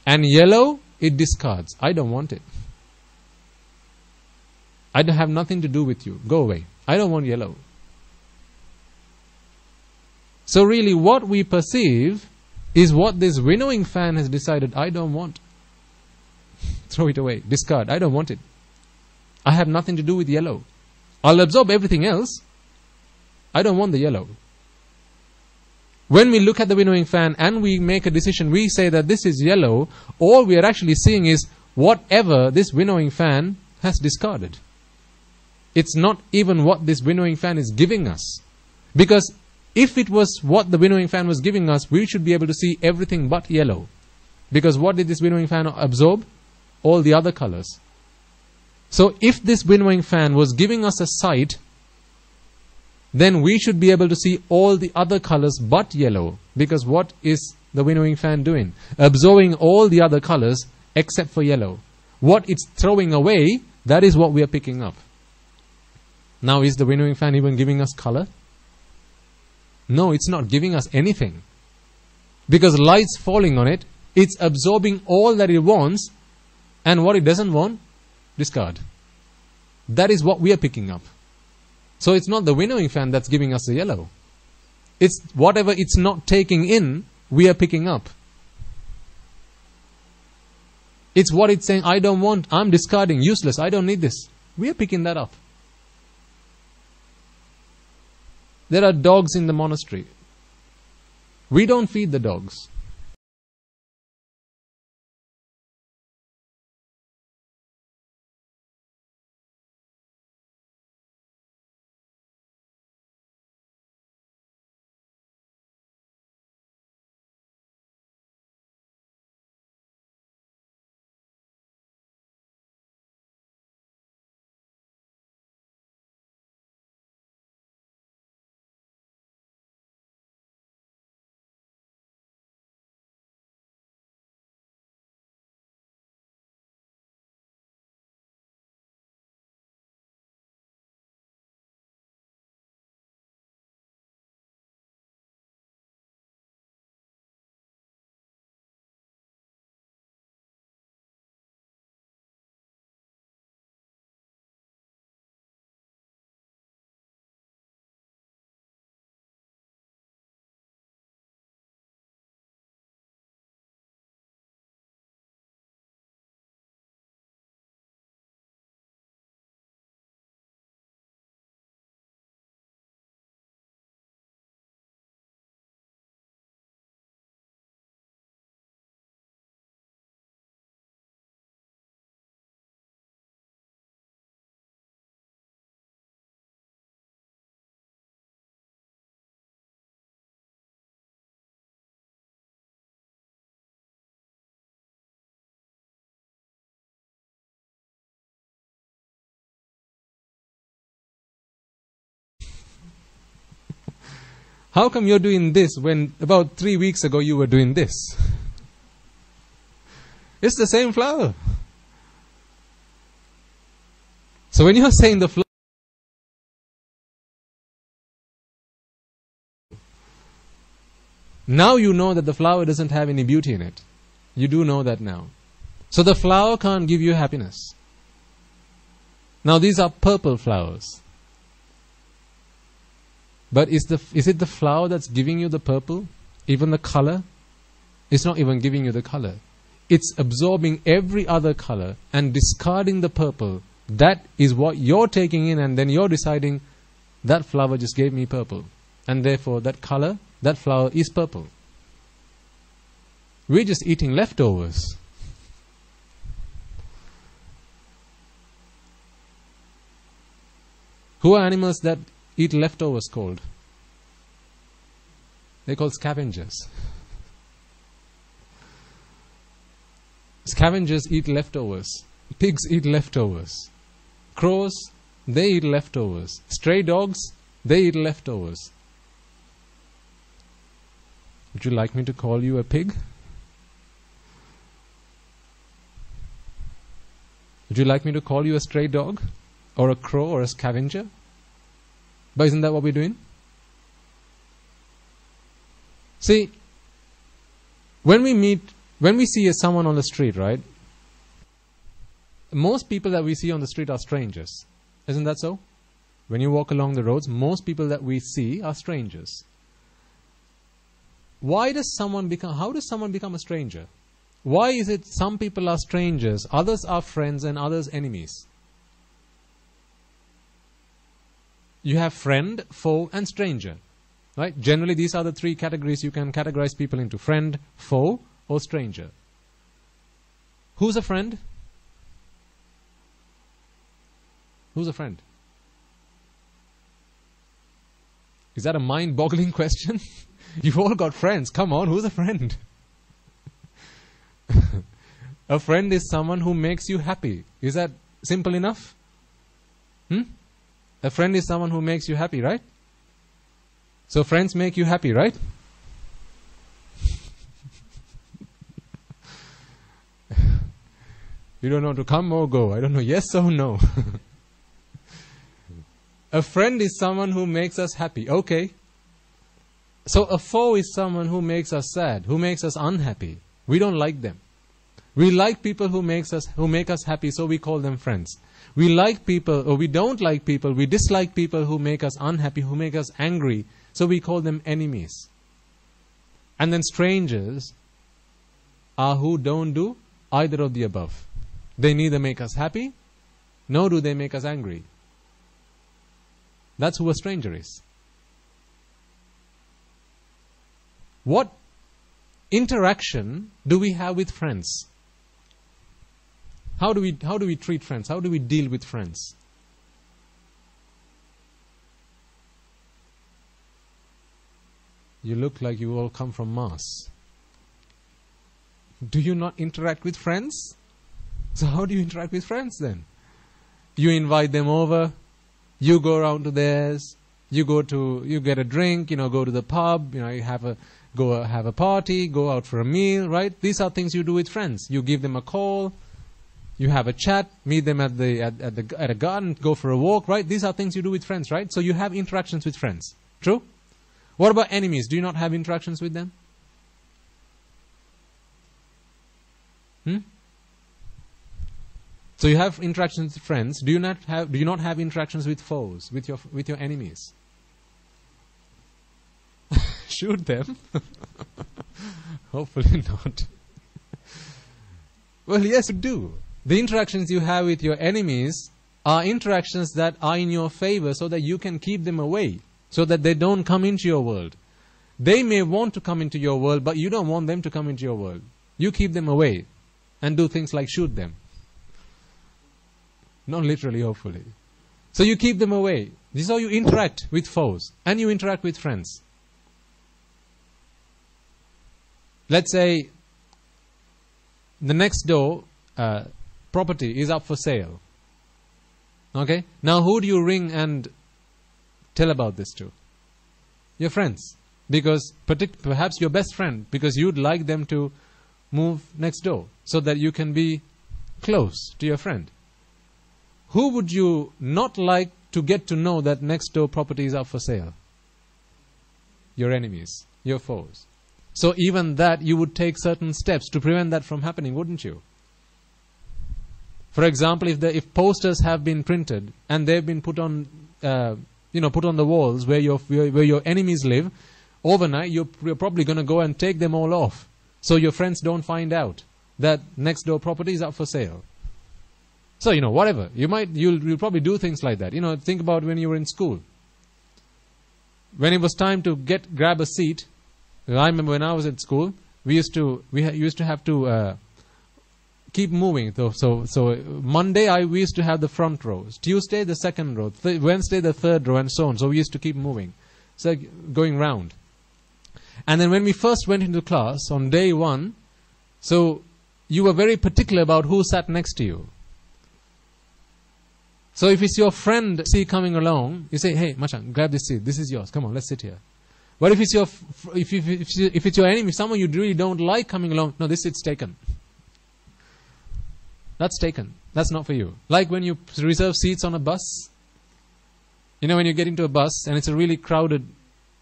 and yellow it discards. I don't want it. I don't have nothing to do with you. Go away. I don't want yellow. So really what we perceive is what this winnowing fan has decided I don't want. Throw it away. Discard. I don't want it. I have nothing to do with yellow. I'll absorb everything else. I don't want the yellow. When we look at the winnowing fan and we make a decision, we say that this is yellow, all we are actually seeing is whatever this winnowing fan has discarded. It's not even what this winnowing fan is giving us. Because if it was what the winnowing fan was giving us, we should be able to see everything but yellow. Because what did this winnowing fan absorb? All the other colors. So if this winnowing fan was giving us a sight, then we should be able to see all the other colors but yellow. Because what is the winnowing fan doing? Absorbing all the other colors except for yellow. What it's throwing away, that is what we are picking up. Now, is the winnowing fan even giving us color? No, it's not giving us anything. Because light's falling on it, it's absorbing all that it wants, and what it doesn't want, discard. That is what we are picking up. So it's not the winnowing fan that's giving us the yellow. It's whatever it's not taking in, we are picking up. It's what it's saying, I don't want, I'm discarding, useless, I don't need this. We are picking that up. There are dogs in the monastery. We don't feed the dogs. How come you're doing this when about 3 weeks ago you were doing this? It's the same flower. So when you're saying the flower, now you know that the flower doesn't have any beauty in it. You do know that now. So the flower can't give you happiness. Now these are purple flowers. But is it the flower that's giving you the purple? Even the color? It's not even giving you the color. It's absorbing every other color and discarding the purple. That is what you're taking in, and then you're deciding that flower just gave me purple. And therefore that color, that flower is purple. We're just eating leftovers. Who are animals that eat leftovers called? They're called scavengers. Scavengers eat leftovers. Pigs eat leftovers. Crows, they eat leftovers. Stray dogs, they eat leftovers. Would you like me to call you a pig? Would you like me to call you a stray dog? Or a crow or a scavenger? But isn't that what we're doing? See, when we see someone on the street, right? Most people that we see on the street are strangers. Isn't that so? When you walk along the roads, most people that we see are strangers. How does someone become a stranger? Why is it some people are strangers, others are friends, and others enemies? You have friend, foe, and stranger. Right? Generally, these are the three categories you can categorize people into: friend, foe, or stranger. Who's a friend? Who's a friend? Is that a mind-boggling question? You've all got friends. Come on, who's a friend? A friend is someone who makes you happy. Is that simple enough? A friend is someone who makes you happy, right? So friends make you happy, right? You don't know to come or go. I don't know, yes or no. A friend is someone who makes us happy. Okay. So a foe is someone who makes us sad, who makes us unhappy. We don't like them. We like people who make us happy, so we call them friends. We like people, or we don't like people, we dislike people who make us unhappy, who make us angry, so we call them enemies. And then strangers are who don't do either of the above. They neither make us happy, nor do they make us angry. That's who a stranger is. What interaction do we have with friends? How do we treat friends? How do we deal with friends? You look like you all come from Mars. Do you not interact with friends? So how do you interact with friends then? You invite them over, you go around to theirs, you get a drink, go to the pub, you have a party, go out for a meal, right? These are things you do with friends. You give them a call, you have a chat, meet them at a garden, go for a walk, right? These are things you do with friends, right? So you have interactions with friends. True? What about enemies? Do you not have interactions with them? So you have interactions with friends. Do you not have interactions with foes, with your enemies? Shoot them. Hopefully not. Well, yes, you do. The interactions you have with your enemies are interactions that are in your favor, so that you can keep them away, so that they don't come into your world. They may want to come into your world, but you don't want them to come into your world. You keep them away and do things like shoot them. Not literally, hopefully. So you keep them away. This is how you interact with foes, and you interact with friends. Let's say the next door property is up for sale. Okay? Now who do you ring and tell about this to? Your friends. Because perhaps your best friend, because you'd like them to move next door so that you can be close to your friend. Who would you not like to get to know that next door property is up for sale? Your enemies, your foes. So even that, you would take certain steps to prevent that from happening, wouldn't you? For example, if posters have been printed and they've been put on, put on the walls where your enemies live, overnight you're probably going to go and take them all off, so your friends don't find out that next door property is up for sale. So whatever you'll probably do things like that. Think about when you were in school. When it was time to grab a seat, I remember when I was at school, we used to have to keep moving. So Monday we used to have the front row, Tuesday the second row, Wednesday the third row, and so on. So we used to keep moving, so going round. And then when we first went into class on day one, so you were very particular about who sat next to you. So if it's your friend coming along, you say, "Hey, Machan, grab this seat. This is yours. Come on, let's sit here." But if it's your enemy, someone you really don't like coming along, no, this seat's taken. That's taken. That's not for you. Like when you reserve seats on a bus. When you get into a bus and it's a really crowded,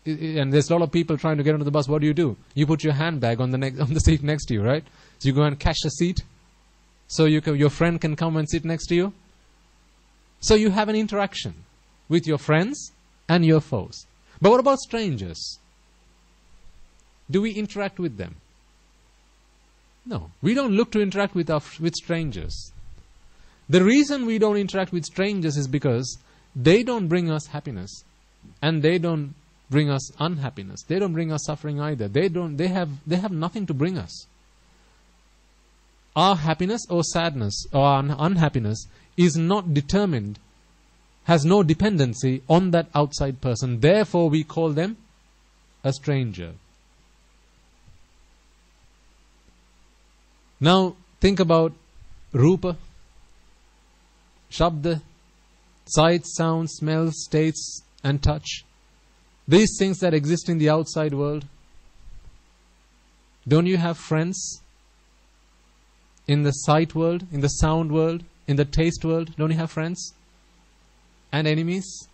and there's a lot of people trying to get onto the bus, what do? You put your handbag on the seat next to you, right? So you go and catch a seat, so your friend can come and sit next to you. So you have an interaction with your friends and your foes. But what about strangers? Do we interact with them? No, we don't look to interact with strangers. The reason we don't interact with strangers is because they don't bring us happiness, and they don't bring us unhappiness. They don't bring us suffering either. They have nothing to bring us. Our happiness or sadness or unhappiness is not determined, has no dependency on that outside person. Therefore, we call them a stranger. Now, think about Rupa, Shabda, sight, sound, smell, states, and touch. These things that exist in the outside world. Don't you have friends in the sight world, in the sound world, in the taste world? Don't you have friends? And enemies?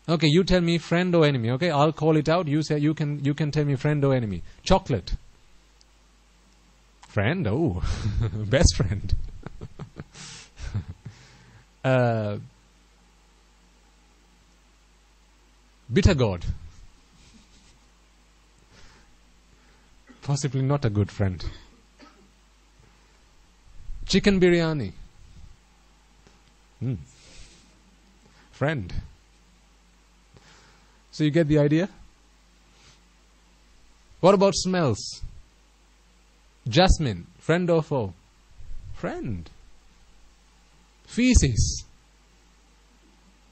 Okay, you tell me friend or enemy. Okay, I'll call it out. You say you can tell me friend or enemy. Chocolate. Friend? Oh, best friend. Bitter gourd. Possibly not a good friend. Chicken biryani. Friend. So you get the idea? What about smells? Jasmine, friend or foe? Friend. Feces?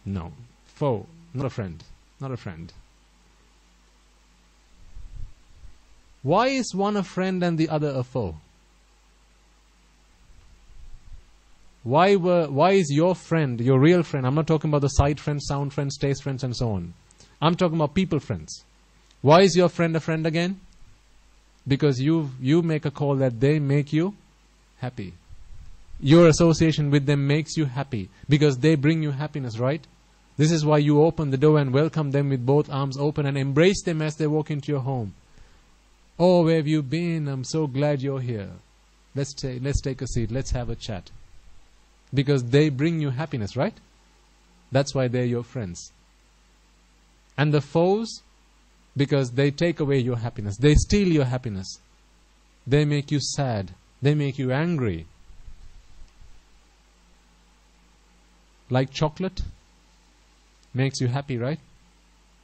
No. Foe, not a friend. Not a friend. Why is one a friend and the other a foe? Why is your friend, your real friend, I'm not talking about the sight friends, sound friends, taste friends and so on. I'm talking about people friends. Why is your friend a friend again? Because you make a call that they make you happy. Your association with them makes you happy because they bring you happiness, right? This is why you open the door and welcome them with both arms open and embrace them as they walk into your home. Oh, where have you been? I'm so glad you're here. Let's take a seat. Let's have a chat. Because they bring you happiness, right? That's why they're your friends. And the foes, because they take away your happiness. They steal your happiness. They make you sad. They make you angry. Like chocolate makes you happy, right?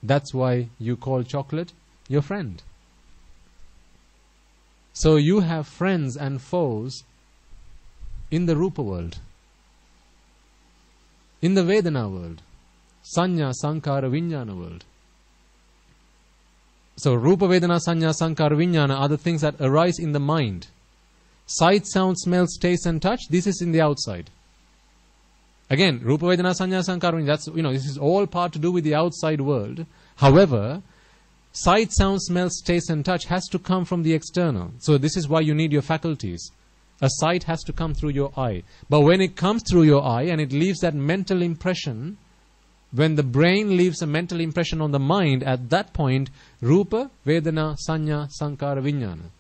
That's why you call chocolate your friend. So you have friends and foes in the Rupa world. In the Vedana world. Sanya, Sankara, Vijnana world. So Rupa, Vedana, Sanya, Sankara, Vijnana are the things that arise in the mind. Sight, sound, smells, taste and touch, this is in the outside. Again, Rupa, Vedana, Sanya, Sankara, Vijnana, this is all part to do with the outside world. However, Sight, sound, smell, taste and touch has to come from the external. So this is why you need your faculties. A sight has to come through your eye. But when it comes through your eye and it leaves that mental impression, when the brain leaves a mental impression on the mind, at that point, Rupa, Vedana, Sanya, Sankara, Vijnana.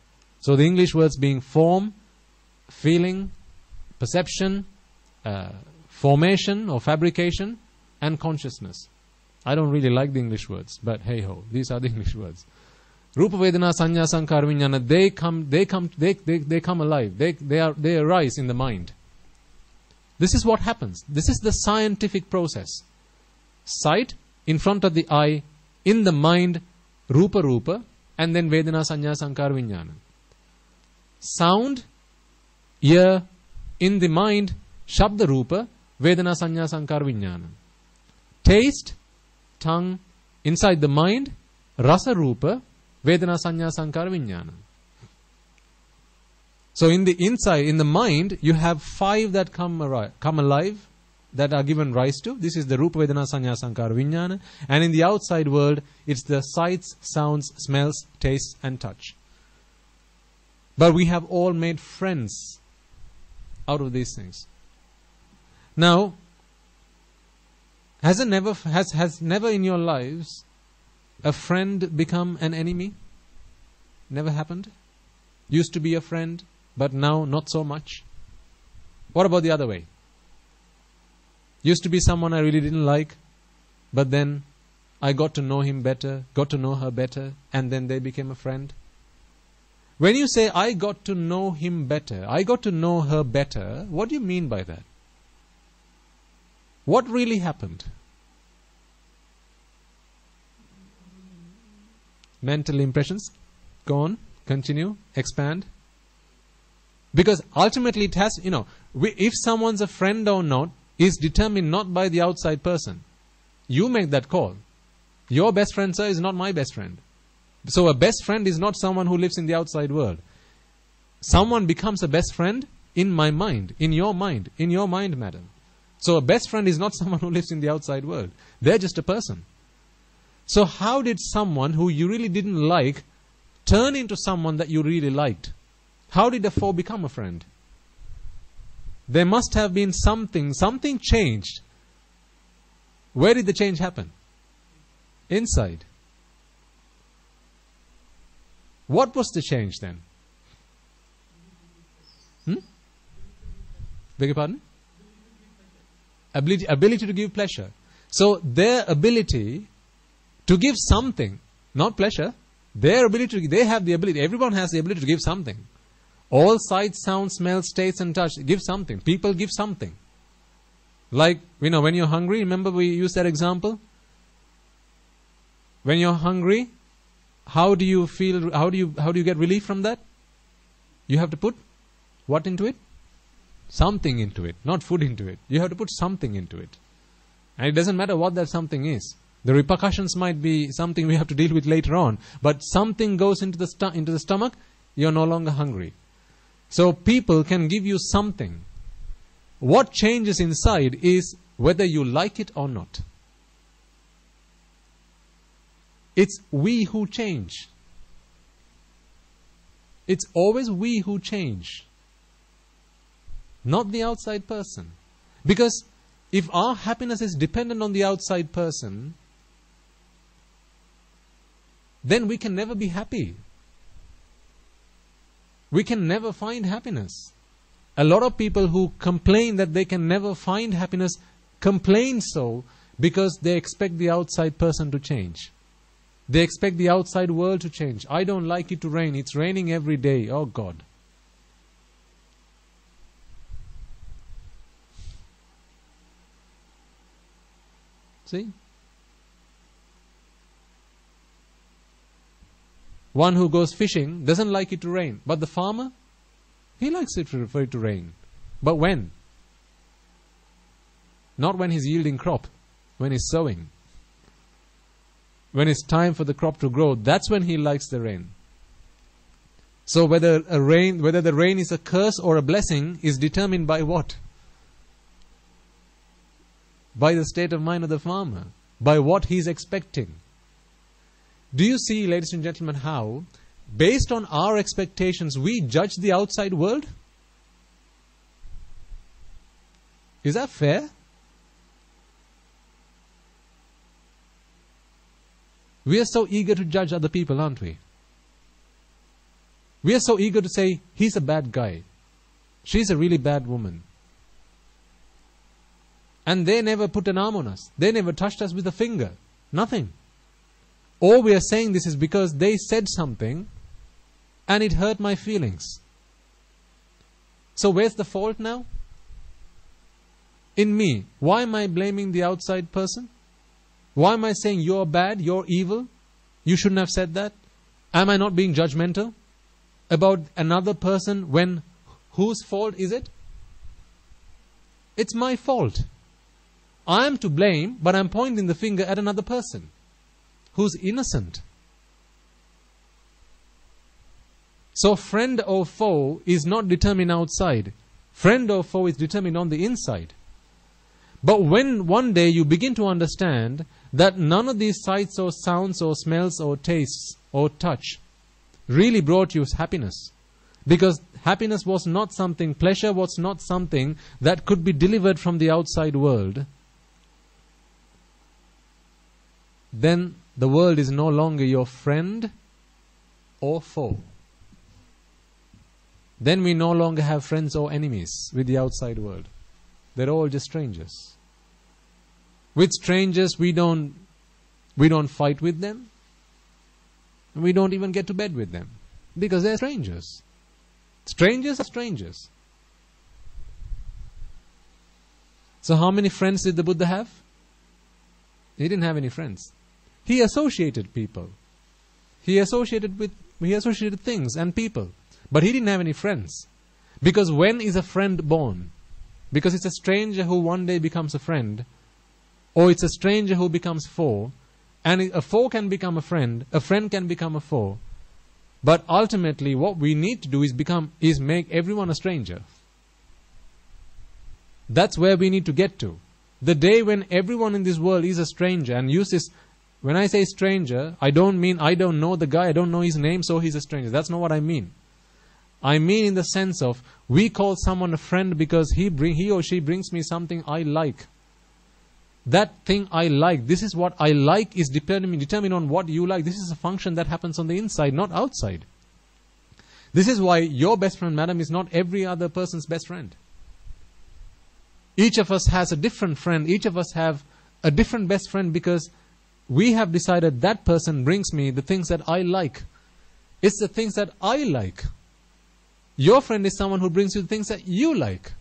So the English words being form, feeling, perception, formation or fabrication, and consciousness. I don't really like the English words, but hey ho, these are the English words. Rupa, Vedana, Sanya, Sankara, Vijnana, they come alive. They arise in the mind. This is what happens. This is the scientific process. Sight in front of the eye, in the mind, Rupa, and then Vedana, Sanya, Sankara, Vijnana. Sound, ear, in the mind, Shabda Rupa, Vedana, Sanya, Sankara, Vijnana. Taste, tongue, inside the mind, Rasa Rupa, Vedana, Sanya, Sankara, Vijnana. So in the inside, in the mind, you have 5 that come alive, that are given rise to. This is the Rupa, Vedana, Sanya, Sankara, Vijnana. And in the outside world, it's the sights, sounds, smells, tastes and touch. But we have all made friends out of these things. Now, has never in your lives a friend become an enemy? Never happened? Used to be a friend, but now not so much? What about the other way? Used to be someone I really didn't like, but then I got to know him better, got to know her better, and then they became a friend. When you say, I got to know him better, I got to know her better, what do you mean by that? What really happened? Mental impressions? Go on, continue, expand. Because ultimately it has, if someone's a friend or not, is determined not by the outside person. You make that call. Your best friend, sir, is not my best friend. So a best friend is not someone who lives in the outside world. Someone becomes a best friend in my mind, in your mind, madam. So a best friend is not someone who lives in the outside world. They're just a person. So how did someone who you really didn't like turn into someone that you really liked? How did the 4 become a friend? There must have been something changed. Where did the change happen? Inside. What was the change then? Beg your pardon? Ability to give pleasure. So their ability to give something, not pleasure, they have the ability, everyone has the ability to give something. All sight, sound, smell, taste and touch, give something. People give something. Like, when you're hungry, remember we used that example? When you're hungry, how do you feel, how do you get relief from that? You have to put what into it? Something into it, not food into it. You have to put something into it. And it doesn't matter what that something is. The repercussions might be something we have to deal with later on. But something goes into the stomach, you're no longer hungry. So people can give you something. What changes inside is whether you like it or not. It's we who change. It's always we who change. Not the outside person. Because if our happiness is dependent on the outside person, then we can never be happy. We can never find happiness. A lot of people who complain that they can never find happiness complain so because they expect the outside person to change. They expect the outside world to change. I don't like it to rain. It's raining every day. Oh God. See? One who goes fishing doesn't like it to rain. But the farmer, he likes it for it to rain. But when? Not when he's yielding crop. When he's sowing. When it's time for the crop to grow, that's when he likes the rain. So whether the rain is a curse or a blessing is determined by what? By the state of mind of the farmer. By what he's expecting. Do you see, ladies and gentlemen, how, based on our expectations, we judge the outside world? Is that fair? We are so eager to judge other people, aren't we? We are so eager to say, he's a bad guy. She's a really bad woman. And they never put an arm on us. They never touched us with a finger. Nothing. Or we are saying this is because they said something and it hurt my feelings. So where's the fault now? In me. Why am I blaming the outside person? Why am I saying you're bad, you're evil? You shouldn't have said that? Am I not being judgmental about another person when whose fault is it? It's my fault. I am to blame, but I'm pointing the finger at another person who's innocent. So friend or foe is not determined outside. Friend or foe is determined on the inside. But when one day you begin to understand that none of these sights or sounds or smells or tastes or touch really brought you happiness, because happiness was not something, pleasure was not something that could be delivered from the outside world, then the world is no longer your friend or foe. Then we no longer have friends or enemies with the outside world. They're all just strangers. With strangers, we don't fight with them. We don't even get to bed with them because they're strangers. Strangers are strangers. So how many friends did the Buddha have? He didn't have any friends. He associated people. He associated things and people. But he didn't have any friends. Because when is a friend born? Because it's a stranger who one day becomes a friend, or it's a stranger who becomes foe, and a foe can become a friend can become a foe. But ultimately what we need to do is make everyone a stranger. That's where we need to get to. The day when everyone in this world is a stranger, and use this, when I say stranger, I don't mean I don't know the guy, I don't know his name, so he's a stranger. That's not what I mean. I mean in the sense of, we call someone a friend because he or she brings me something I like. That thing I like, this is what I like, is determined on what you like. This is a function that happens on the inside, not outside. This is why your best friend, madam, is not every other person's best friend. Each of us has a different friend. Each of us have a different best friend because we have decided that person brings me the things that I like. It's the things that I like. Your friend is someone who brings you the things that you like.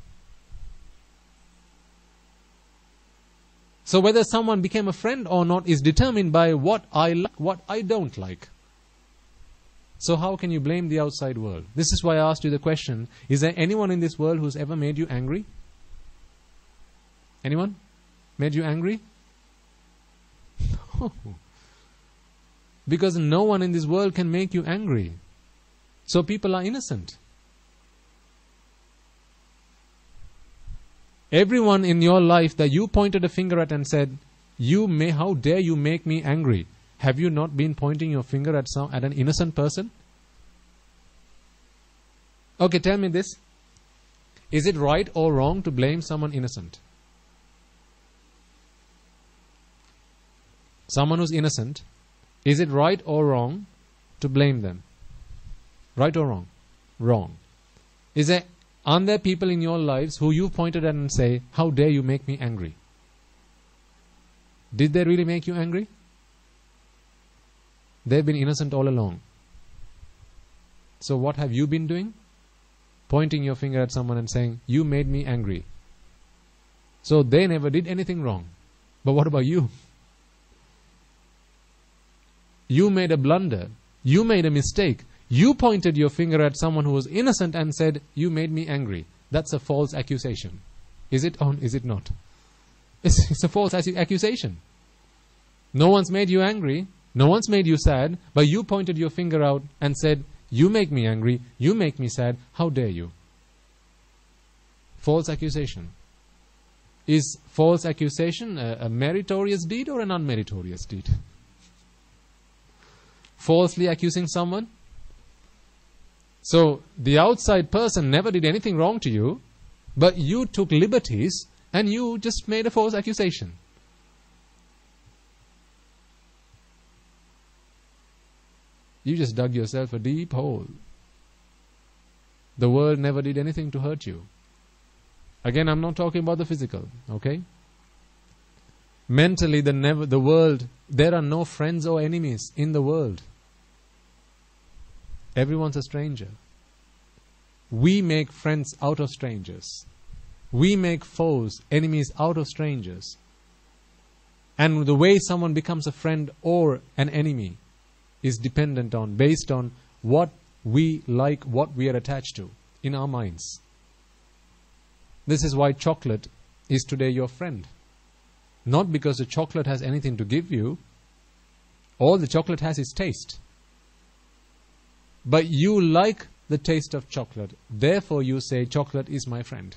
So whether someone became a friend or not is determined by what I like, what I don't like. So how can you blame the outside world? This is why I asked you the question, is there anyone in this world who's ever made you angry? Anyone? Made you angry? No. Because no one in this world can make you angry. So people are innocent. Everyone in your life that you pointed a finger at and said, how dare you make me angry? Have you not been pointing your finger at an innocent person? Okay, tell me this. Is it right or wrong to blame someone innocent? Someone who's innocent, is it right or wrong to blame them? Right or wrong? Wrong. Aren't there people in your lives who you pointed at and say, how dare you make me angry? Did they really make you angry? They've been innocent all along. So what have you been doing? Pointing your finger at someone and saying, you made me angry. So they never did anything wrong. But what about you? You made a blunder. You made a mistake. You pointed your finger at someone who was innocent and said, you made me angry. That's a false accusation. Is it or is it not? It's a false accusation. No one's made you angry. No one's made you sad. But you pointed your finger out and said, you make me angry. You make me sad. How dare you? False accusation. Is false accusation a meritorious deed or an unmeritorious deed? falsely accusing someone. So the outside person never did anything wrong to you, but you took liberties and you just made a false accusation. You just dug yourself a deep hole. The world never did anything to hurt you. Again, I'm not talking about the physical, okay? Mentally, the world, there are no friends or enemies in the world. Everyone's a stranger. We make friends out of strangers. We make foes, enemies out of strangers. And the way someone becomes a friend or an enemy is dependent on, based on what we like, what we are attached to in our minds. This is why chocolate is today your friend. Not because the chocolate has anything to give you. All the chocolate has is taste. But you like the taste of chocolate. Therefore you say, chocolate is my friend.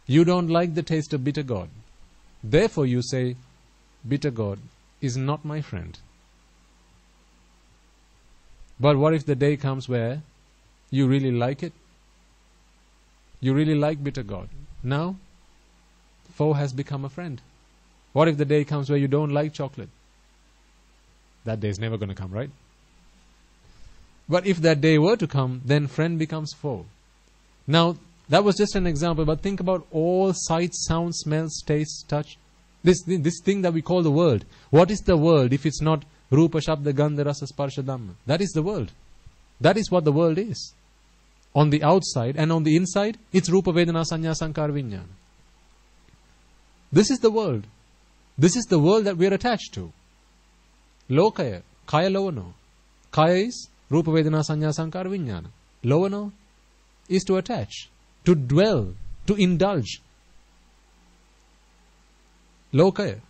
You don't like the taste of bitter gourd. Therefore you say, bitter gourd is not my friend. But what if the day comes where you really like it? You really like bitter gourd. Now, foe has become a friend. What if the day comes where you don't like chocolate? That day is never going to come, right? But if that day were to come, then friend becomes foe. Now, that was just an example, but think about all sights, sounds, smells, tastes, touch. This thing that we call the world. What is the world if it's not Rupa, Shabda, Gandha, Rasa, Sparsha, Dhamma? That is the world. That is what the world is. On the outside and on the inside, it's Rupa, Vedana, Sanya, Sankara, Vijnana. This is the world. This is the world that we are attached to. Lokaya, Kaya Lovano. Kaya is Rupa, Vedana, Sanya, Sankara, Vijnana. Lovano is to attach, to dwell, to indulge. Lokaya.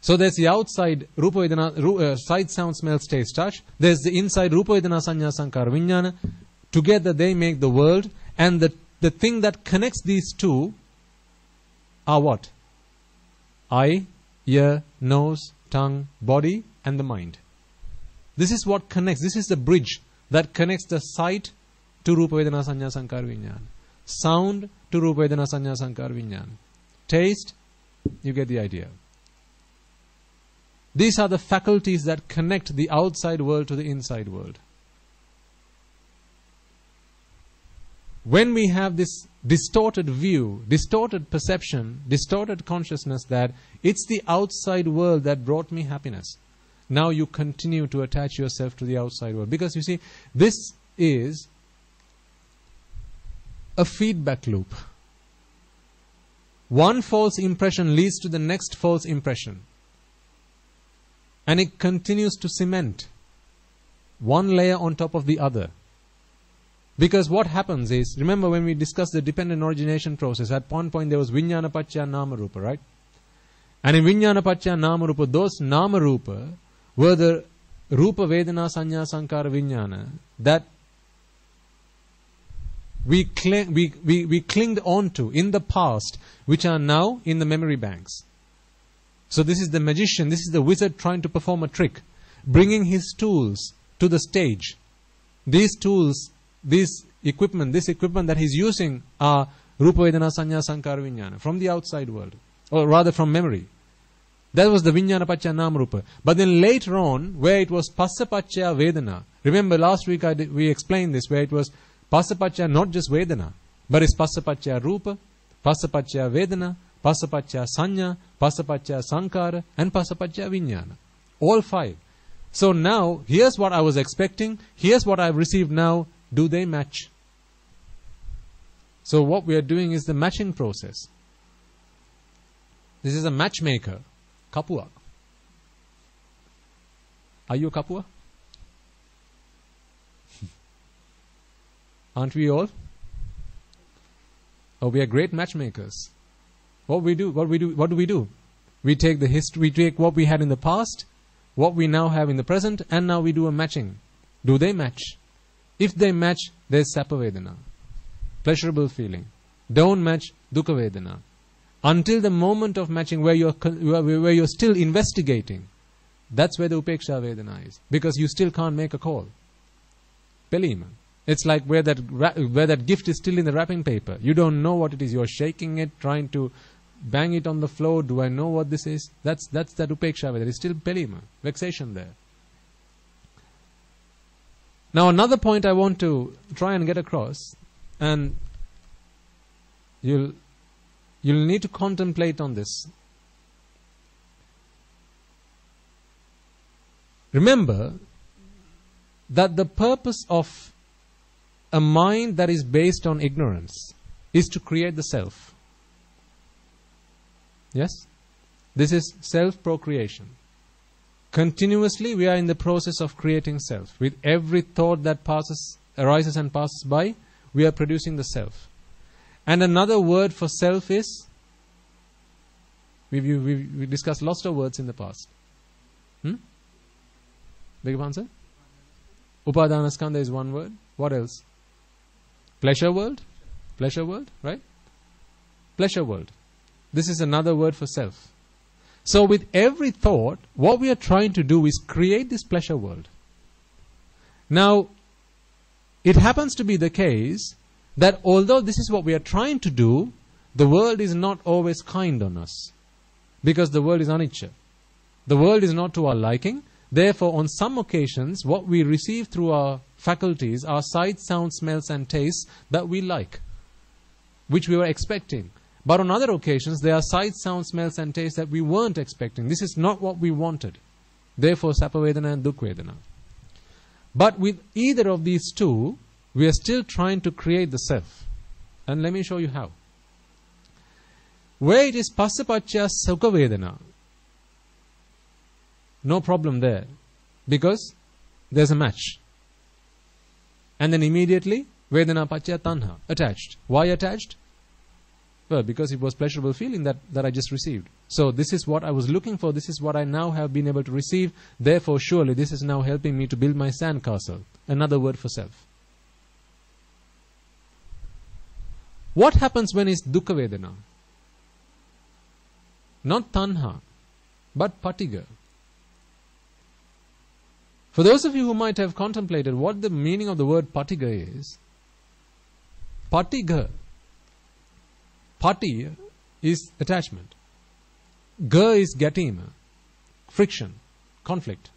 So there's the outside Rupa, Vedana, sight, sound, smell, taste, touch. There's the inside Rupa, Vedana, Sanya, Sankara, Vijnana. Together they make the world, and the thing that connects these two are what? Eye, ear, nose, tongue, body, and the mind. This is what connects. This is the bridge that connects the sight to Rupa, Vedana, Sanya, Sankara, Vijnana. Sound to Rupa, Vedana, Sanya, Sankara, Vijnana. Taste, you get the idea. These are the faculties that connect the outside world to the inside world. When we have this distorted view, distorted perception, distorted consciousness that it's the outside world that brought me happiness, now you continue to attach yourself to the outside world. Because you see, this is a feedback loop. One false impression leads to the next false impression. And it continues to cement one layer on top of the other. Because what happens is, remember when we discussed the dependent origination process, at one point there was Vijnana Pacchaya Nama Rupa, right? And in Vijnana Pacchaya Nama Rupa, those Nama Rupa were the Rupa, Vedana, Sanya, Sankara, Vijnana that we clinged onto in the past, which are now in the memory banks. So this is the magician, this is the wizard trying to perform a trick, bringing his tools to the stage. These tools, this equipment that he's using are Rupa, Vedana, Sanya, Sankara, Vijnana, from the outside world, or rather from memory. That was the Vijnana Pacchaya Nama Rupa. But then later on, where it was Passa Pacchaya Vedana, remember last week we explained this, where it was Passa Pacchaya not just Vedana, but it's Passa Pacchaya Rupa, Passa Pacchaya Vedana, Passa Pacchaya Sanya, Passa Pacchaya Sankara, and Passa Pacchaya Vijnana. All five. So now, here's what I was expecting, here's what I've received now, do they match? So what we are doing is the matching process. This is a matchmaker. Kapua. Are you a Kapua? Aren't we all? Oh, we are great matchmakers. What do we do? We take the history, we take what we had in the past, what we now have in the present, and now we do a matching. Do they match? If they match, there's Sapa Vedana, pleasurable feeling. Don't match, Dukkha Vedana. until the moment of matching where you're still investigating, that's where the upeksha vedana is. Because you still can't make a call. Pelima. It's like where that gift is still in the wrapping paper. You don't know what it is. You're shaking it, trying to bang it on the floor. Do I know what this is? That's that upeksha vedana. It's still pelima, vexation there. Now another point I want to try and get across, and you'll need to contemplate on this. Remember that the purpose of a mind that is based on ignorance is to create the self. Yes? This is self-procreation. Continuously we are in the process of creating self. With every thought that arises and passes by, we are producing the self. And another word for self is, we discussed lots of words in the past. Beg your answer? Upadanaskanda is one word. What else? Pleasure world? Pleasure world, right? Pleasure world. This is another word for self. So with every thought, what we are trying to do is create this pleasure world. Now, it happens to be the case that although this is what we are trying to do, the world is not always kind on us. Because the world is anicca. The world is not to our liking. Therefore, on some occasions, what we receive through our faculties are sights, sounds, smells and tastes that we like, which we were expecting. But on other occasions, there are sights, sounds, smells and tastes that we weren't expecting. This is not what we wanted. Therefore, Sapavedana and Dukkvedana. But with either of these two, we are still trying to create the self. And let me show you how. Where it is Passapaccha Sukhavedana, no problem there. Because there's a match. And then immediately, Vedana Paccha Tanha, attached. Why attached? Well, because it was pleasurable feeling that I just received. So this is what I was looking for. This is what I now have been able to receive. Therefore, surely this is now helping me to build my sandcastle. Another word for self. What happens when it's Dukkha Vedana? Not Tanha, but Patiga. For those of you who might have contemplated what the meaning of the word Patiga is, Patiga, Pati is attachment. Ga is gatima, friction, conflict.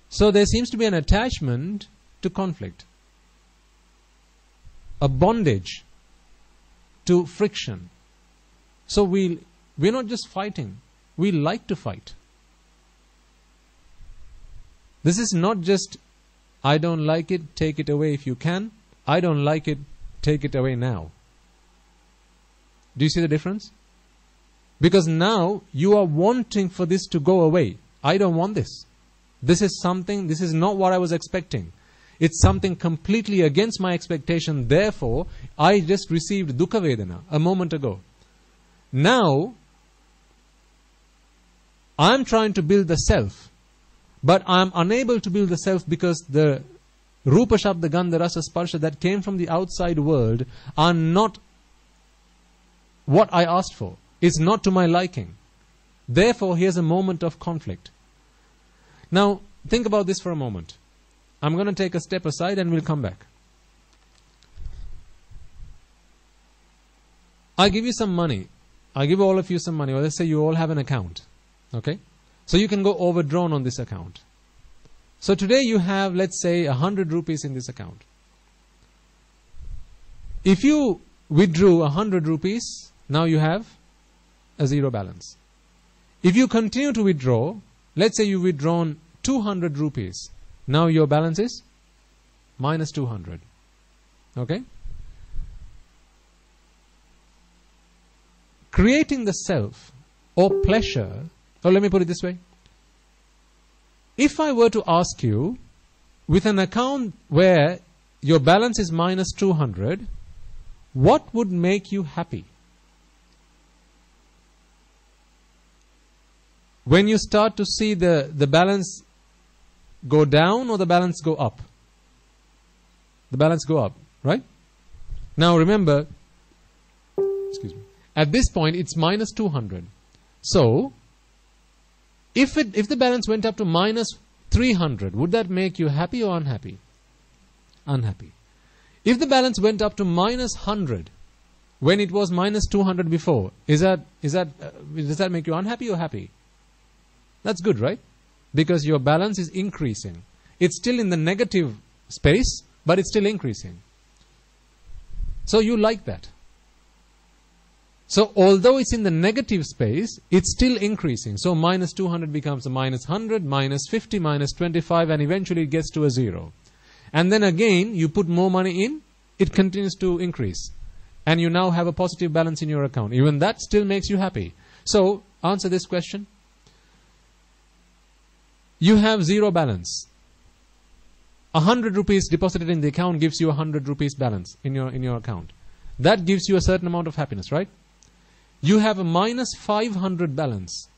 So there seems to be an attachment to conflict. A bondage to friction. So we're not just fighting. We like to fight. This is not just, I don't like it, take it away if you can. I don't like it, take it away now. Do you see the difference? Because now you are wanting for this to go away. I don't want this. This is not what I was expecting. It's something completely against my expectation. Therefore, I just received Dukkha Vedana a moment ago. Now, I'm trying to build the self. But I'm unable to build the self because the Rupa Shabda Gandha Rasa Sparsha that came from the outside world are not what I asked for. It's not to my liking. Therefore, here's a moment of conflict. Now, think about this for a moment. I'm going to take a step aside and we'll come back. I give you some money. I give all of you some money. Or let's say you all have an account. Okay? So you can go overdrawn on this account. So today you have, let's say, 100 rupees in this account. If you withdrew 100 rupees, now you have a zero balance. If you continue to withdraw, let's say you've withdrawn 200 rupees. Now your balance is minus 200. Okay? Creating the self or pleasure, or let me put it this way. If I were to ask you, with an account where your balance is minus 200, what would make you happy? When you start to see the balance go down or the balance go up? The balance go up, right? Now remember, excuse me. At this point, it's minus 200. So, if the balance went up to minus 300, would that make you happy or unhappy? Unhappy. If the balance went up to minus 100, when it was minus 200 before, does that make you unhappy or happy? That's good, right? Because your balance is increasing. It's still in the negative space, but it's still increasing. So you like that. So although it's in the negative space, it's still increasing. So minus 200 becomes a minus 100, minus 50, minus 25, and eventually it gets to a 0. And then again, you put more money in, it continues to increase. And you now have a positive balance in your account. Even that still makes you happy. So, answer this question. You have 0 balance. 100 rupees deposited in the account gives you 100 rupees balance in your account. That gives you a certain amount of happiness, right? You have a minus 500 balance.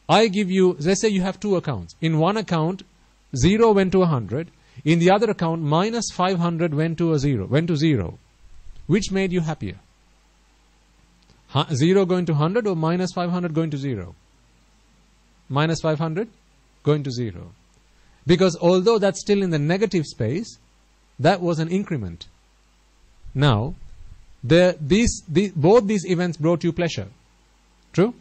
I give you, let's say you have 2 accounts. In one account, 0 went to 100. In the other account, minus 500 went to 0. Which made you happier? 0 going to 100 or minus 500 going to 0? Minus 500 going to 0. Because although that's still in the negative space, that was an increment. Now, both these events brought you pleasure. True?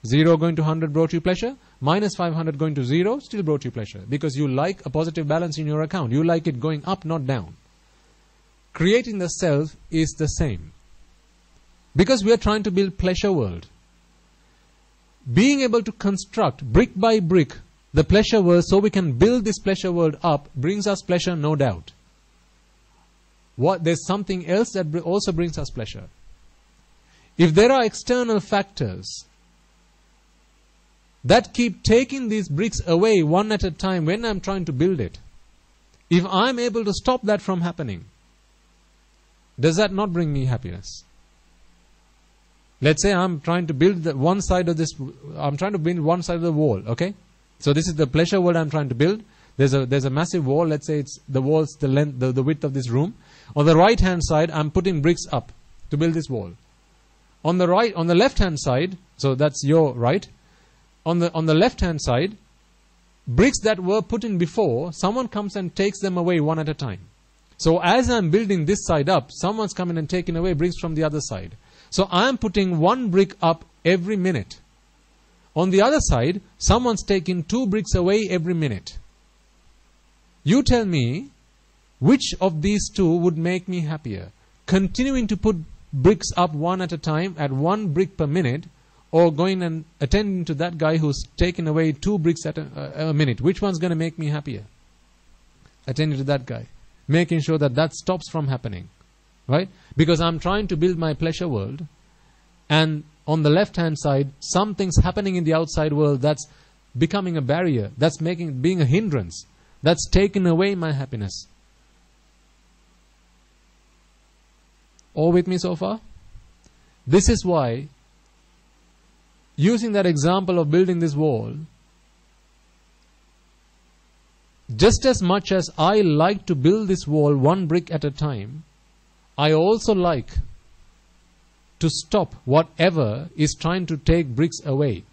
0 going to 100 brought you pleasure. Minus 500 going to 0 still brought you pleasure. Because you like a positive balance in your account. You like it going up, not down. Creating the self is the same. Because we are trying to build pleasure world. Being able to construct brick by brick the pleasure world so we can build this pleasure world up brings us pleasure, no doubt. There's something else that also brings us pleasure. If there are external factors that keep taking these bricks away one at a time when I'm trying to build it, if I'm able to stop that from happening, does that not bring me happiness? Let's say I'm trying to build one side of the wall, okay? So this is the pleasure world I'm trying to build. There's a massive wall. Let's say it's the wall's the length, the width of this room. On the right hand side, I'm putting bricks up to build this wall. On the left hand side, so that's your right. On the left hand side, bricks that were put in before, someone comes and takes them away one at a time. So as I'm building this side up, someone's coming and taking away bricks from the other side. So I'm putting 1 brick up every minute. On the other side, someone's taking 2 bricks away every minute. You tell me, which of these 2 would make me happier? Continuing to put bricks up one at a time at 1 brick per minute, or going and attending to that guy who's taken away 2 bricks at a minute? Which one's going to make me happier? Attending to that guy. Making sure that stops from happening. Right? Because I'm trying to build my pleasure world, and on the left hand side, something's happening in the outside world that's becoming a barrier, that's being a hindrance, that's taken away my happiness. All with me so far? This is why, using that example of building this wall, just as much as I like to build this wall 1 brick at a time, I also like to stop whatever is trying to take bricks away.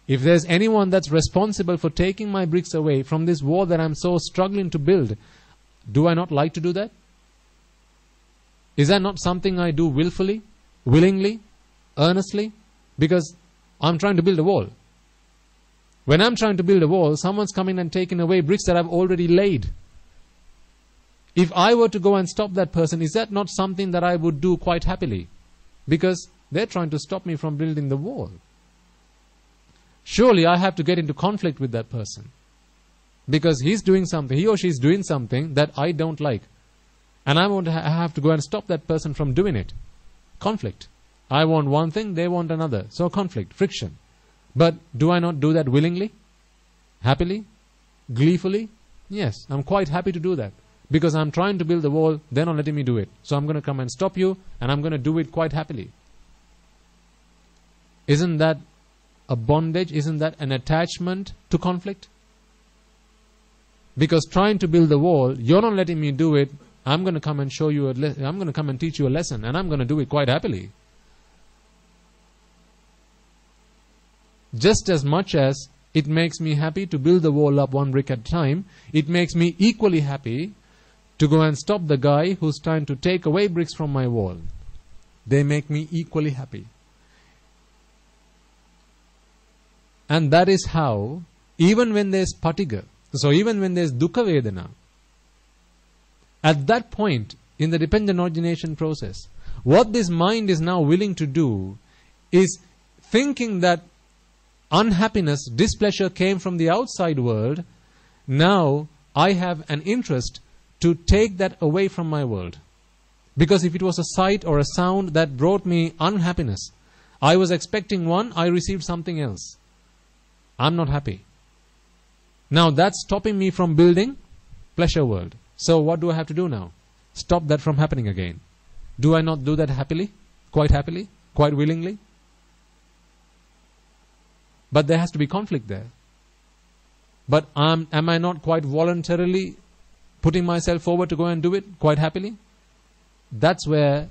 If there's anyone that's responsible for taking my bricks away from this wall that I'm so struggling to build, do I not like to do that? Is that not something I do willfully, willingly, earnestly? Because I'm trying to build a wall. When I'm trying to build a wall, someone's coming and taking away bricks that I've already laid. If I were to go and stop that person, is that not something that I would do quite happily? Because they're trying to stop me from building the wall. Surely I have to get into conflict with that person. Because he or she is doing something that I don't like. And I have to go and stop that person from doing it. Conflict. I want one thing, they want another. So conflict, friction. But do I not do that willingly? Happily? Gleefully? Yes, I'm quite happy to do that. Because I'm trying to build the wall, they're not letting me do it. So I'm going to come and stop you, and I'm going to do it quite happily. Isn't that a bondage? Isn't that an attachment to conflict? Because trying to build the wall, you're not letting me do it. I'm going to come and show you I'm going to come and teach you a lesson, and I'm going to do it quite happily. just as much as it makes me happy to build the wall up one brick at a time, it makes me equally happy to go and stop the guy who's trying to take away bricks from my wall. They make me equally happy. And that is how, even when there's patiga, so even when there's dukkha vedana, at that point in the dependent origination process, what this mind is now willing to do is thinking that unhappiness, displeasure came from the outside world. Now I have an interest to take that away from my world. Because if it was a sight or a sound that brought me unhappiness, I was expecting one, I received something else. I'm not happy. Now that's stopping me from building pleasure world. So what do I have to do now? Stop that from happening again. Do I not do that happily? Quite willingly? But there has to be conflict there. But am I not quite voluntarily putting myself forward to go and do it quite happily? That's where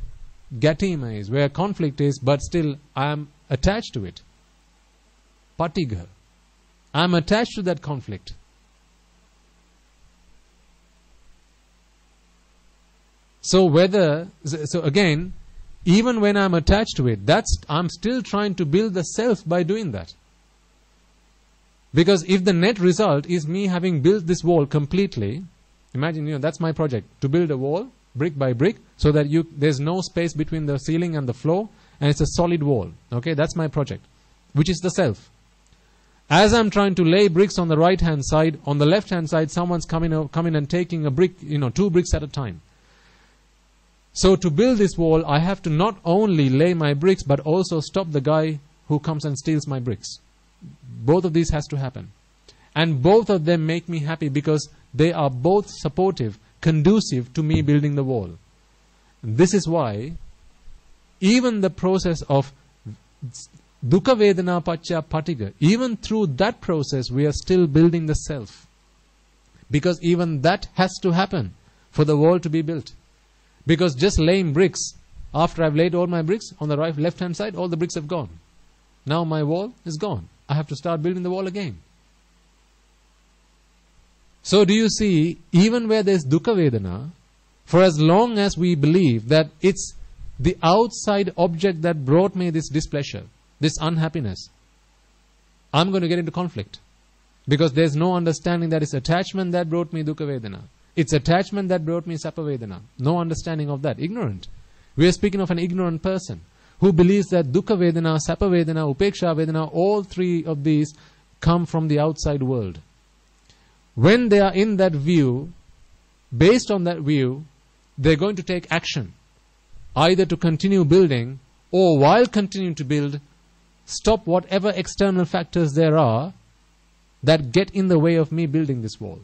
gatima is, where conflict is, but still I am attached to it. Patiga. I am attached to that conflict. So again, even when I am attached to it, I'm still trying to build the self by doing that. Because if the net result is me having built this wall completely, imagine, that's my project, to build a wall, brick by brick, so that there's no space between the ceiling and the floor, and it's a solid wall. Okay, that's my project, which is the self. As I'm trying to lay bricks on the right-hand side, on the left-hand side, someone's coming and taking a brick, 2 bricks at a time. So to build this wall, I have to not only lay my bricks, but also stop the guy who comes and steals my bricks. Both of these has to happen. And both of them make me happy because they are both supportive, conducive to me building the wall. This is why even the process of dukkha vedana pacca patiga, even through that process we are still building the self. Because even that has to happen for the wall to be built. Because just laying bricks, after I've laid all my bricks on the left-hand side, all the bricks have gone. Now my wall is gone. I have to start building the wall again. So do you see, even where there's dukkha vedana, for as long as we believe that it's the outside object that brought me this displeasure, this unhappiness, I'm going to get into conflict. Because there's no understanding that it's attachment that brought me dukkha vedana. It's attachment that brought me sappa vedana. No understanding of that. Ignorant. We are speaking of an ignorant person who believes that dukkha vedana, sappa vedana, upeksha vedana, all three of these come from the outside world. When they are in that view, based on that view, they're going to take action. Either to continue building, or while continuing to build, stop whatever external factors there are that get in the way of me building this wall.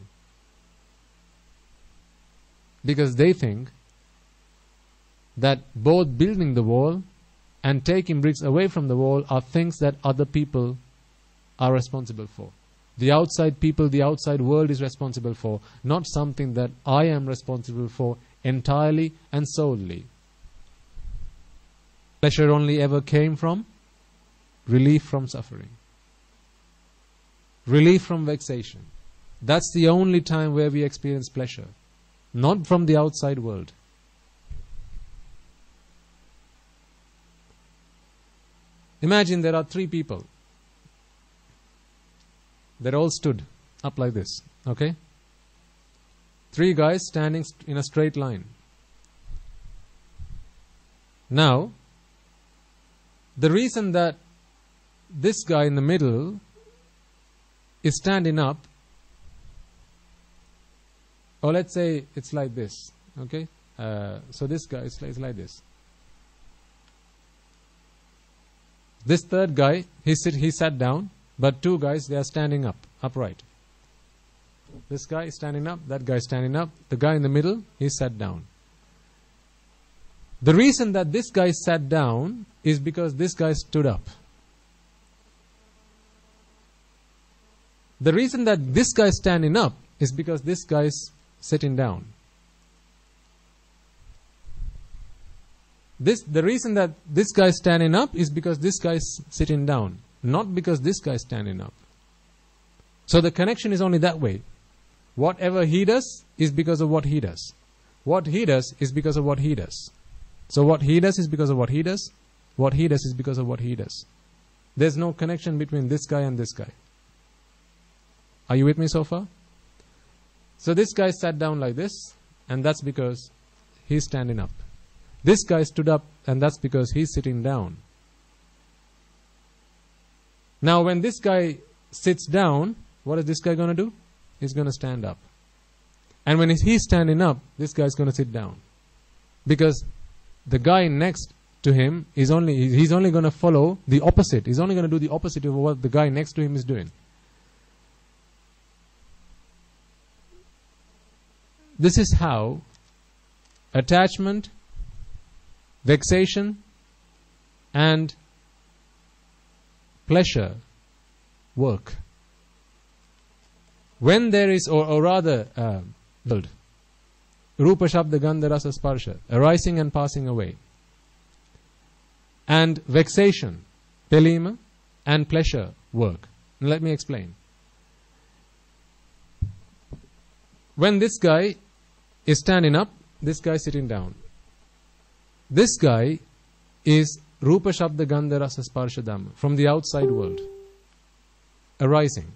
Because they think that both building the wall and taking bricks away from the wall are things that other people are responsible for. The outside people, the outside world is responsible for, not something that I am responsible for entirely and solely. Pleasure only ever came from relief from suffering. Relief from vexation. That's the only time where we experience pleasure. Not from the outside world. Imagine there are 3 people. They're all stood up like this. Okay? 3 guys standing in a straight line. Now, the reason that this guy in the middle is standing up, or let's say it's like this, okay? So this guy is like this. This third guy, he sat down, but 2 guys, they are standing up, upright. This guy is standing up, that guy is standing up. The guy in the middle, he sat down. The reason that this guy sat down is because this guy stood up. The reason that this guy is standing up is because this guy is sitting down. The reason that this guy is standing up is because this guy is sitting down. not because this guy is standing up. So the connection is only that way. Whatever he does is because of what he does. What he does is because of what he does. So what he does is because of what he does. What he does is because of what he does. There's no connection between this guy and this guy. Are you with me so far? So this guy sat down like this, and that's because he's standing up. This guy stood up, and that's because he's sitting down. Now when this guy sits down, what is this guy going to do? He's going to stand up. And when he's standing up, this guy's going to sit down. Because the guy next to him he's only going to follow the opposite. He's only going to do the opposite of what the guy next to him is doing. This is how attachment, vexation, and pleasure work. When there is, or rather, Rupa Shabda Gandha Rasa Sparsha, arising and passing away, and vexation, pelima, and pleasure work. Now let me explain. When this guy is standing up, this guy is sitting down. This guy is Rupa Shabda Gandha Rasa Sparsha Dhamma, from the outside world, arising.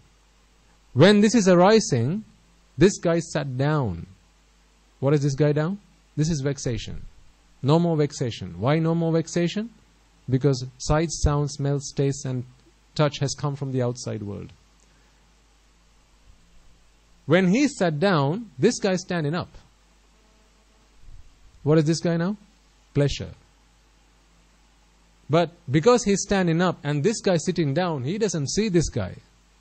When this is arising, this guy sat down. What is this guy down? This is vexation. No more vexation. Why no more vexation? Because sight, sound, smell, taste and touch has come from the outside world. When he sat down, this guy is standing up. What is this guy now? Pleasure. But because he's standing up and this guy sitting down, he doesn't see this guy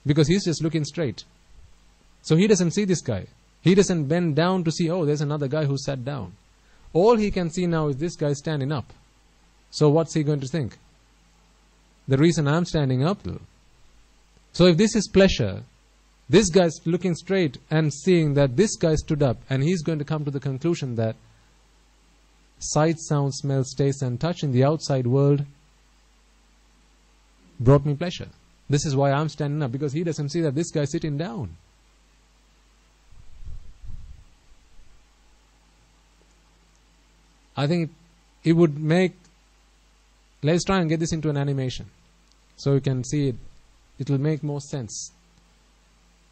because he's just looking straight. So he doesn't see this guy. He doesn't bend down to see, oh, there's another guy who sat down. All he can see now is this guy standing up. So what's he going to think? The reason I'm standing up. So if this is pleasure, this guy's looking straight and seeing that this guy stood up, and he's going to come to the conclusion that sight, sound, smell, taste and touch in the outside world brought me pleasure. This is why I'm standing up, because he doesn't see that this guy's sitting down. I think it would make... Let's try and get this into an animation so you can see it. It will make more sense.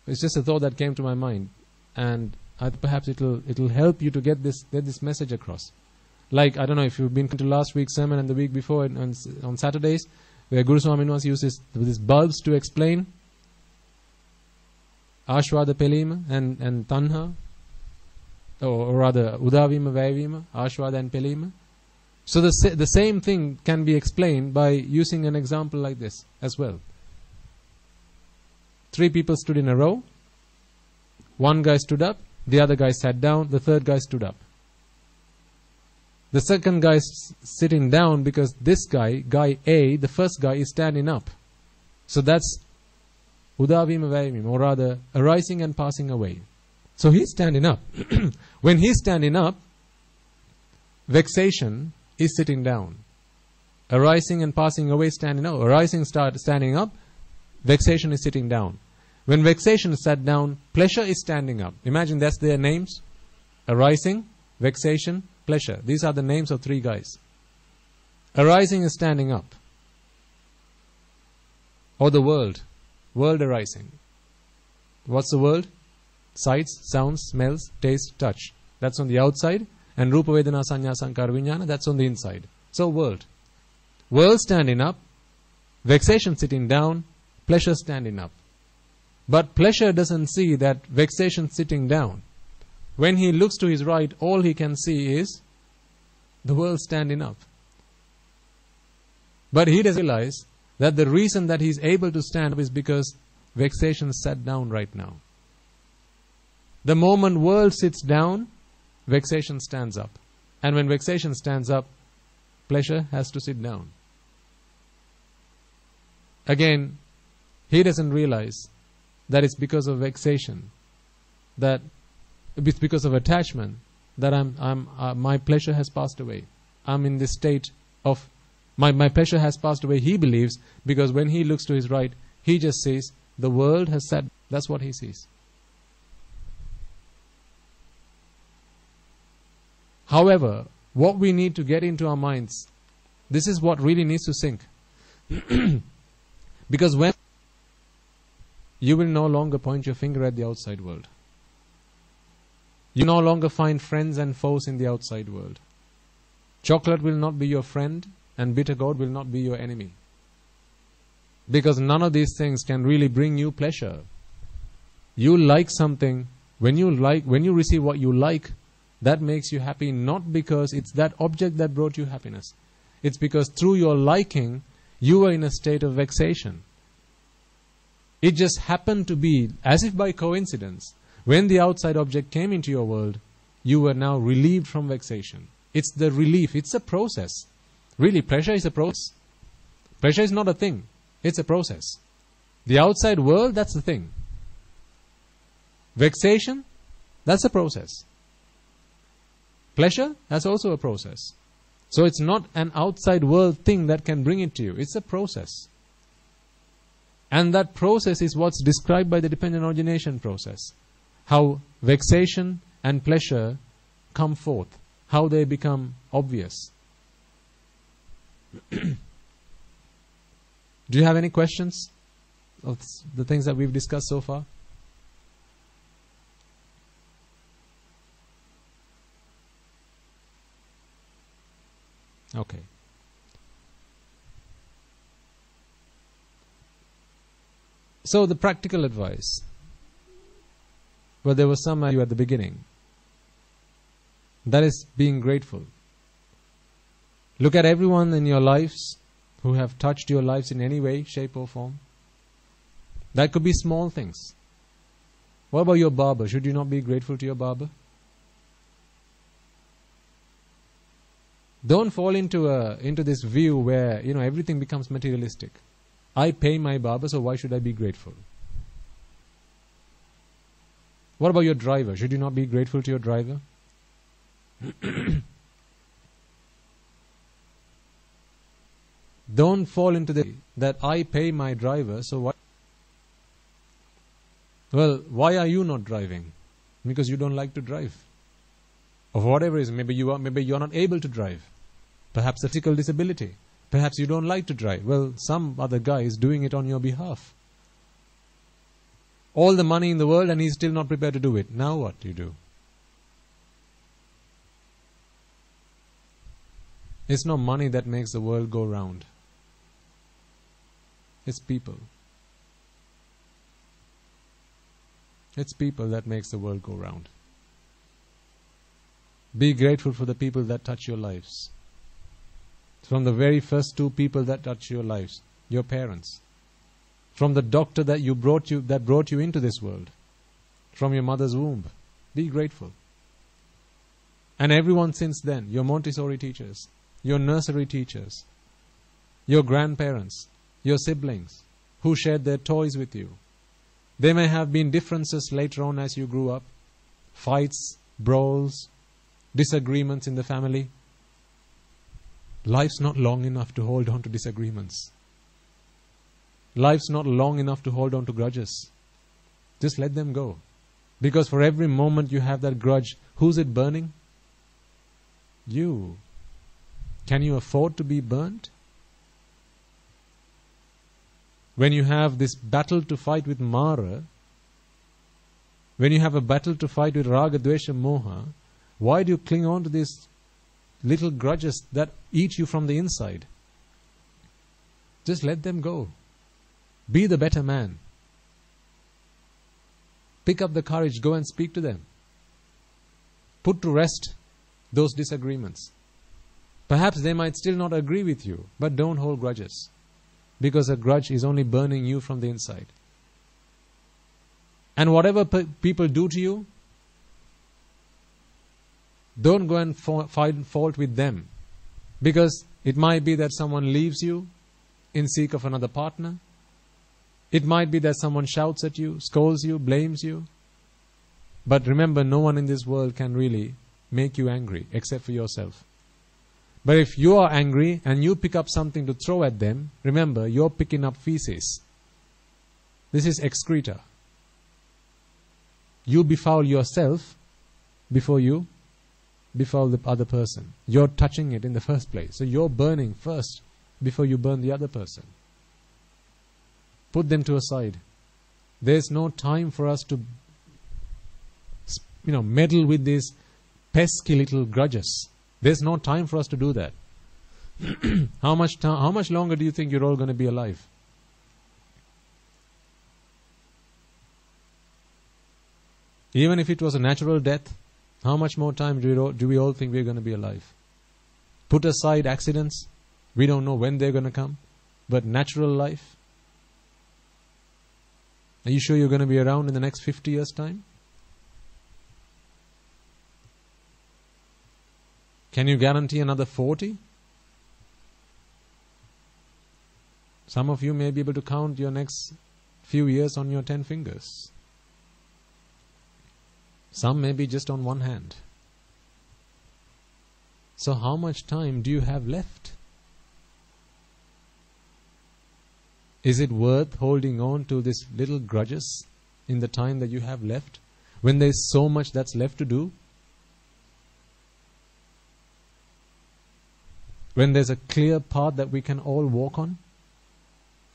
It's just a thought that came to my mind, and perhaps it'll help you to get this message across. Like, I don't know if you've been to last week's sermon and the week before on Saturdays, where Guru Swami was uses these bulbs to explain Ashwada Pelima and Tanha, or rather Udavima Vaivima, Ashwada and Pelima. So the same thing can be explained by using an example like this as well. 3 people stood in a row. One guy stood up, the other guy sat down, the third guy stood up. The second guy is sitting down because this guy A, the first guy, is standing up. So that's Udavima Vaivima, or rather arising and passing away. So he's standing up. When he's standing up, vexation is sitting down. Arising and passing away, standing up. Arising, standing up. Vexation is sitting down. When vexation is sat down, pleasure is standing up. Imagine that's their names. Arising, vexation, pleasure. These are the names of 3 guys. Arising is standing up. Or the world. World arising. What's the world? Sights, sounds, smells, taste, touch. That's on the outside. And Rupa Vedana Sanya Sankara Vijnana, that's on the inside. So world. World standing up. Vexation sitting down. Pleasure standing up. But pleasure doesn't see that vexation sitting down. When he looks to his right, all he can see is the world standing up. But he doesn't realize that the reason that he's able to stand up is because vexation sat down right now. The moment world sits down, vexation stands up. And when vexation stands up, pleasure has to sit down. Again, he doesn't realize that it's because of vexation, that it's because of attachment that my pleasure has passed away. I'm in this state of My pleasure has passed away, he believes, because when he looks to his right, he just says, the world has said, that's what he sees. However, what we need to get into our minds, this is what really needs to sink. Because when you will no longer point your finger at the outside world. You no longer find friends and foes in the outside world. Chocolate will not be your friend, and bitter gourd will not be your enemy. Because none of these things can really bring you pleasure. You like something, when you receive what you like, that makes you happy, not because it's that object that brought you happiness. It's because through your liking, you were in a state of vexation. It just happened to be, as if by coincidence, when the outside object came into your world, you were now relieved from vexation. It's the relief, it's a process. Really, pleasure is a process. Pleasure is not a thing, it's a process. The outside world, that's the thing. Vexation, that's a process. Pleasure, that's also a process. So it's not an outside world thing that can bring it to you. It's a process. And that process is what's described by the dependent origination process. How vexation and pleasure come forth. How they become obvious. Do you have any questions of the things that we've discussed so far? Okay. So the practical advice. Well, there was some you at the beginning. That is being grateful. Look at everyone in your lives who have touched your lives in any way, shape or form. That could be small things. What about your barber? Should you not be grateful to your barber? Don't fall into this view where everything becomes materialistic. I pay my barber, so why should I be grateful? What about your driver? Should you not be grateful to your driver? Don't fall into that I pay my driver, so why? Well, why are you not driving? Because you don't like to drive. Or whatever it is, maybe you are not able to drive. Perhaps a physical disability. Perhaps you don't like to drive. Well, some other guy is doing it on your behalf. All the money in the world and he's still not prepared to do it. Now what do you do? It's not money that makes the world go round. It's people. It's people that makes the world go round. Be grateful for the people that touch your lives. From the very first two people that touch your lives, your parents. From the doctor that brought you into this world. From your mother's womb. Be grateful. And everyone since then, your Montessori teachers, your nursery teachers, your grandparents, your siblings, who shared their toys with you. There may have been differences later on as you grew up. Fights, brawls, disagreements in the family. Life's not long enough to hold on to disagreements. Life's not long enough to hold on to grudges. Just let them go. Because for every moment you have that grudge, who's it burning? You. Can you afford to be burnt? When you have this battle to fight with Mara, when you have a battle to fight with Raga, Dvesha, Moha, why do you cling on to these little grudges that eat you from the inside? Just let them go. Be the better man. Pick up the courage, go and speak to them. Put to rest those disagreements. Perhaps they might still not agree with you, but don't hold grudges. Because a grudge is only burning you from the inside. And whatever people do to you, don't go and find fault with them. Because it might be that someone leaves you in seek of another partner. It might be that someone shouts at you, scolds you, blames you. But remember, no one in this world can really make you angry except for yourself. But if you are angry and you pick up something to throw at them, remember, you're picking up feces. This is excreta. You befoul yourself before you befoul the other person. You're touching it in the first place. So you're burning first before you burn the other person. Put them to a side. There's no time for us to meddle with these pesky little grudges. There's no time for us to do that. How much longer do you think you're all going to be alive? Even if it was a natural death, how much more time do we all think we're going to be alive? Put aside accidents. We don't know when they're going to come. But natural life? Are you sure you're going to be around in the next 50 years' time? Can you guarantee another 40? Some of you may be able to count your next few years on your 10 fingers. Some may be just on one hand. So how much time do you have left? Is it worth holding on to these little grudges in the time that you have left, when there's so much that's left to do? When there's a clear path that we can all walk on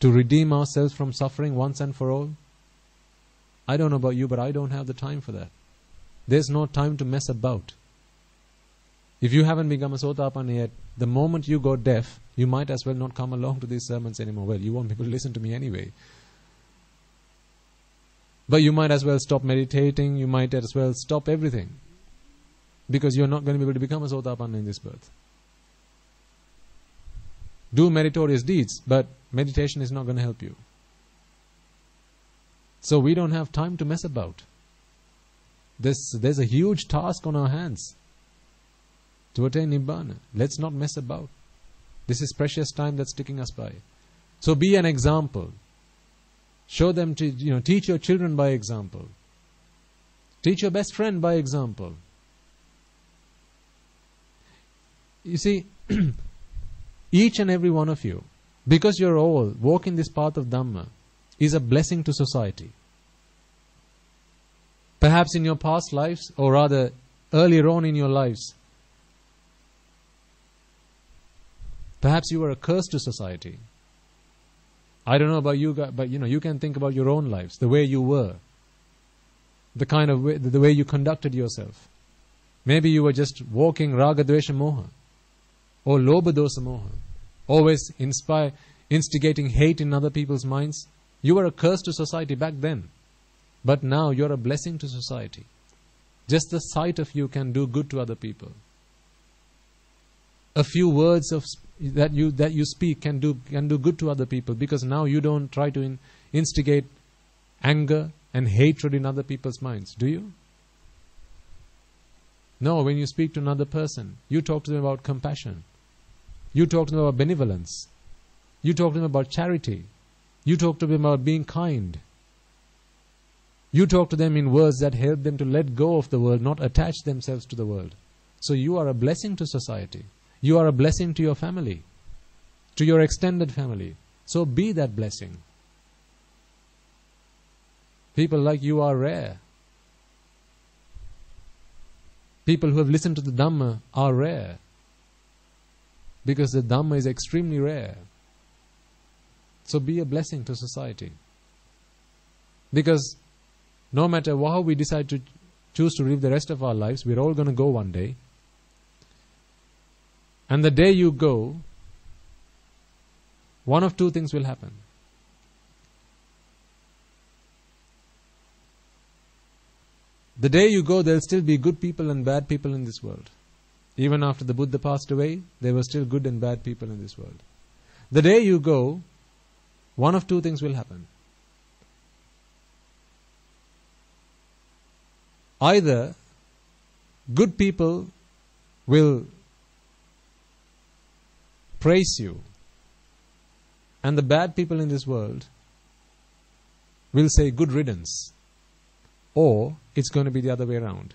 to redeem ourselves from suffering once and for all? I don't know about you, but I don't have the time for that. There's no time to mess about. If you haven't become a Sotapanna yet, the moment you go deaf, you might as well not come along to these sermons anymore. Well, you won't be able to listen to me anyway. But you might as well stop meditating, you might as well stop everything. Because you're not going to be able to become a Sotapanna in this birth. Do meritorious deeds, but meditation is not going to help you. So we don't have time to mess about. There's a huge task on our hands to attain Nibbana. Let's not mess about. This is precious time that's ticking us by. So be an example. Show them to, teach your children by example. Teach your best friend by example. You see, each and every one of you, because you're all walking this path of Dhamma, is a blessing to society. Perhaps in your past lives, or rather earlier on in your lives, perhaps you were a curse to society. I don't know about you guys, but you can think about your own lives, the way you were, the way you conducted yourself. Maybe you were just walking raga, dvesha, moha, or lobha, dosa, moha, always instigating hate in other people's minds. You were a curse to society back then, but now you're a blessing to society. Just the sight of you can do good to other people. A few words that you speak can do good to other people, because now you don't try to instigate anger and hatred in other people's minds, do you? No, when you speak to another person, you talk to them about compassion. You talk to them about benevolence. You talk to them about charity. You talk to them about being kind. You talk to them in words that help them to let go of the world, not attach themselves to the world. So you are a blessing to society. You are a blessing to your family, to your extended family. So be that blessing. People like you are rare. People who have listened to the Dhamma are rare, because the Dhamma is extremely rare. So be a blessing to society. Because no matter how we decide to choose to live the rest of our lives, we're all going to go one day. And the day you go, one of two things will happen. The day you go, there will still be good people and bad people in this world. Even after the Buddha passed away, there were still good and bad people in this world. The day you go, one of two things will happen. Either good people will praise you, and the bad people in this world will say good riddance, or it's going to be the other way around.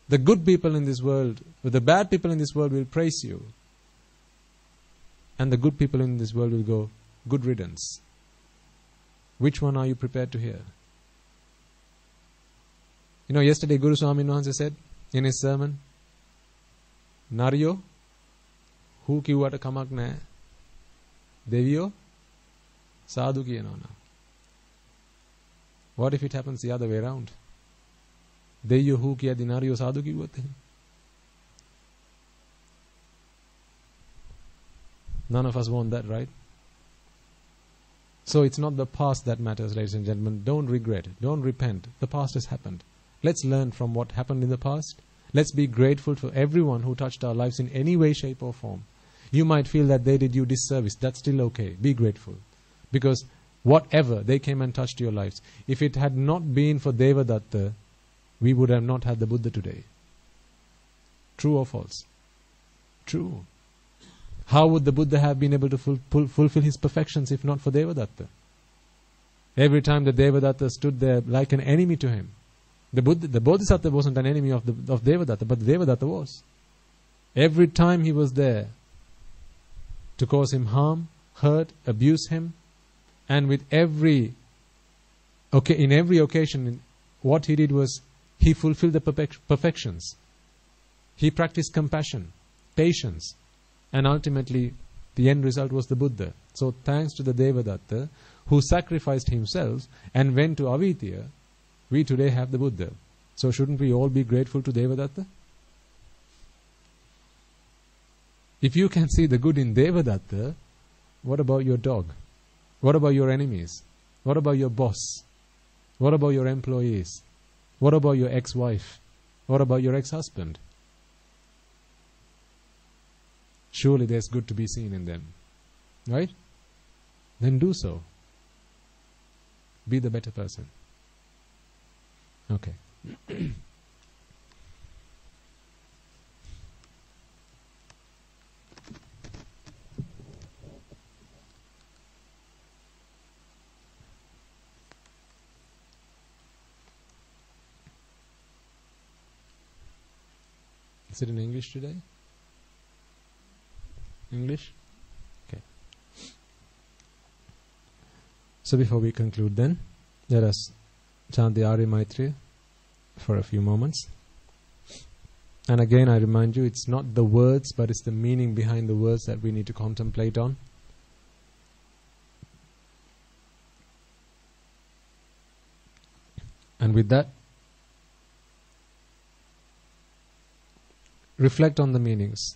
The good people in this world, the bad people in this world will praise you, and the good people in this world will go, good riddance. Which one are you prepared to hear? You know, yesterday Guru Swamin Wahanse said in his sermon, Nariyo, who kiwata kamak naha, Deviyo, sadhu kiyanona. What if it happens the other way around? Deviyo who kiya dinariyo sadhu kiwate. None of us want that, right? So it's not the past that matters, ladies and gentlemen. Don't regret. Don't repent. The past has happened. Let's learn from what happened in the past. Let's be grateful for everyone who touched our lives in any way, shape or form. You might feel that they did you disservice. That's still okay. Be grateful. Because whatever, they came and touched your lives. If it had not been for Devadatta, we would have not had the Buddha today. True or false? True. How would the Buddha have been able to fulfill his perfections if not for Devadatta? Every time the Devadatta stood there like an enemy to him. The Bodhisattva wasn't an enemy of Devadatta, but Devadatta was. Every time he was there to cause him harm, hurt, abuse him, and in every occasion, what he did was he fulfilled the perfections. He practiced compassion, patience, and ultimately the end result was the Buddha. So thanks to the Devadatta who sacrificed himself and went to Avidya, we today have the Buddha. So shouldn't we all be grateful to Devadatta? If you can see the good in Devadatta, what about your dog? What about your enemies? What about your boss? What about your employees? What about your ex-wife? What about your ex-husband? Surely there's good to be seen in them. Right? Then do so. Be the better person. Okay. Is it in English today? English? Okay. So before we conclude then, let us chant the Arya Maitri for a few moments. And again I remind you, it's not the words, but it's the meaning behind the words that we need to contemplate on. And with that, reflect on the meanings.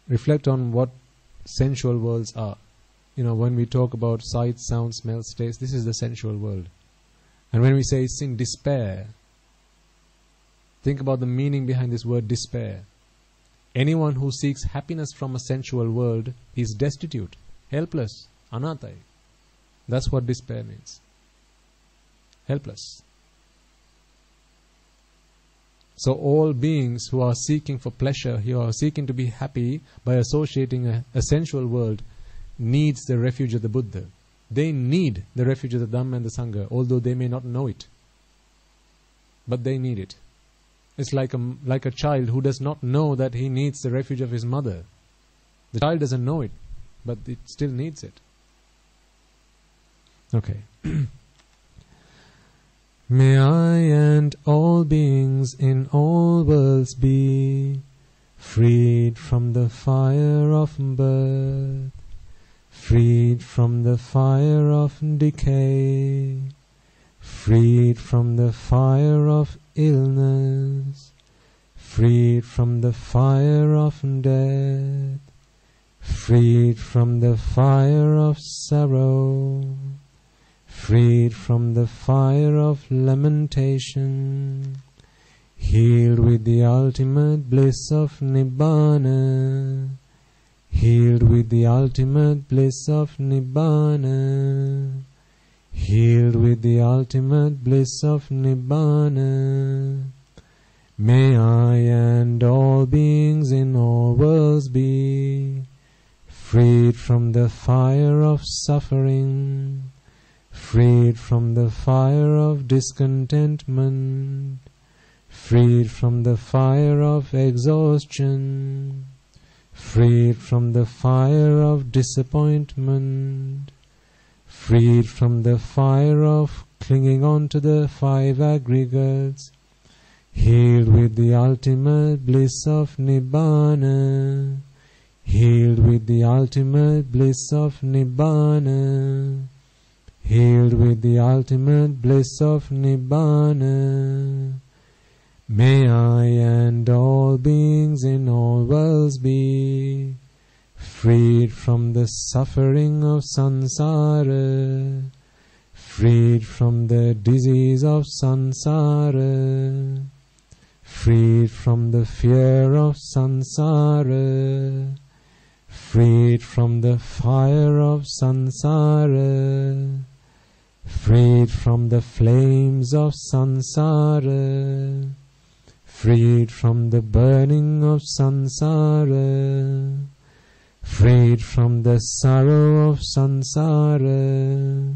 Reflect on what sensual worlds are. You know, when we talk about sight, sound, smell, taste, this is the sensual world. And when we say sin, despair, think about the meaning behind this word despair. Anyone who seeks happiness from a sensual world is destitute, helpless, anatai. That's what despair means. Helpless. So all beings who are seeking for pleasure, who are seeking to be happy by associating a sensual world, needs the refuge of the Buddha. They need the refuge of the Dhamma and the Sangha, although they may not know it. But they need it. It's like a child who does not know that he needs the refuge of his mother. The child doesn't know it, but it still needs it. Okay. May I and all beings in all worlds be freed from the fire of birth, freed from the fire of decay, freed from the fire of illness, freed from the fire of death, freed from the fire of sorrow, freed from the fire of lamentation, healed with the ultimate bliss of Nibbana, healed with the ultimate bliss of Nibbana, healed with the ultimate bliss of Nibbana. May I and all beings in all worlds be freed from the fire of suffering, freed from the fire of discontentment, freed from the fire of exhaustion, freed from the fire of disappointment, freed from the fire of clinging on to the five aggregates, healed with the ultimate bliss of Nibbana, healed with the ultimate bliss of Nibbana, healed with the ultimate bliss of Nibbana. May I and all beings in all worlds be freed from the suffering of samsara, freed from the disease of samsara, freed from the fear of samsara, freed from the fire of samsara, freed from the flames of samsara, freed from the burning of samsara, freed from the sorrow of samsara,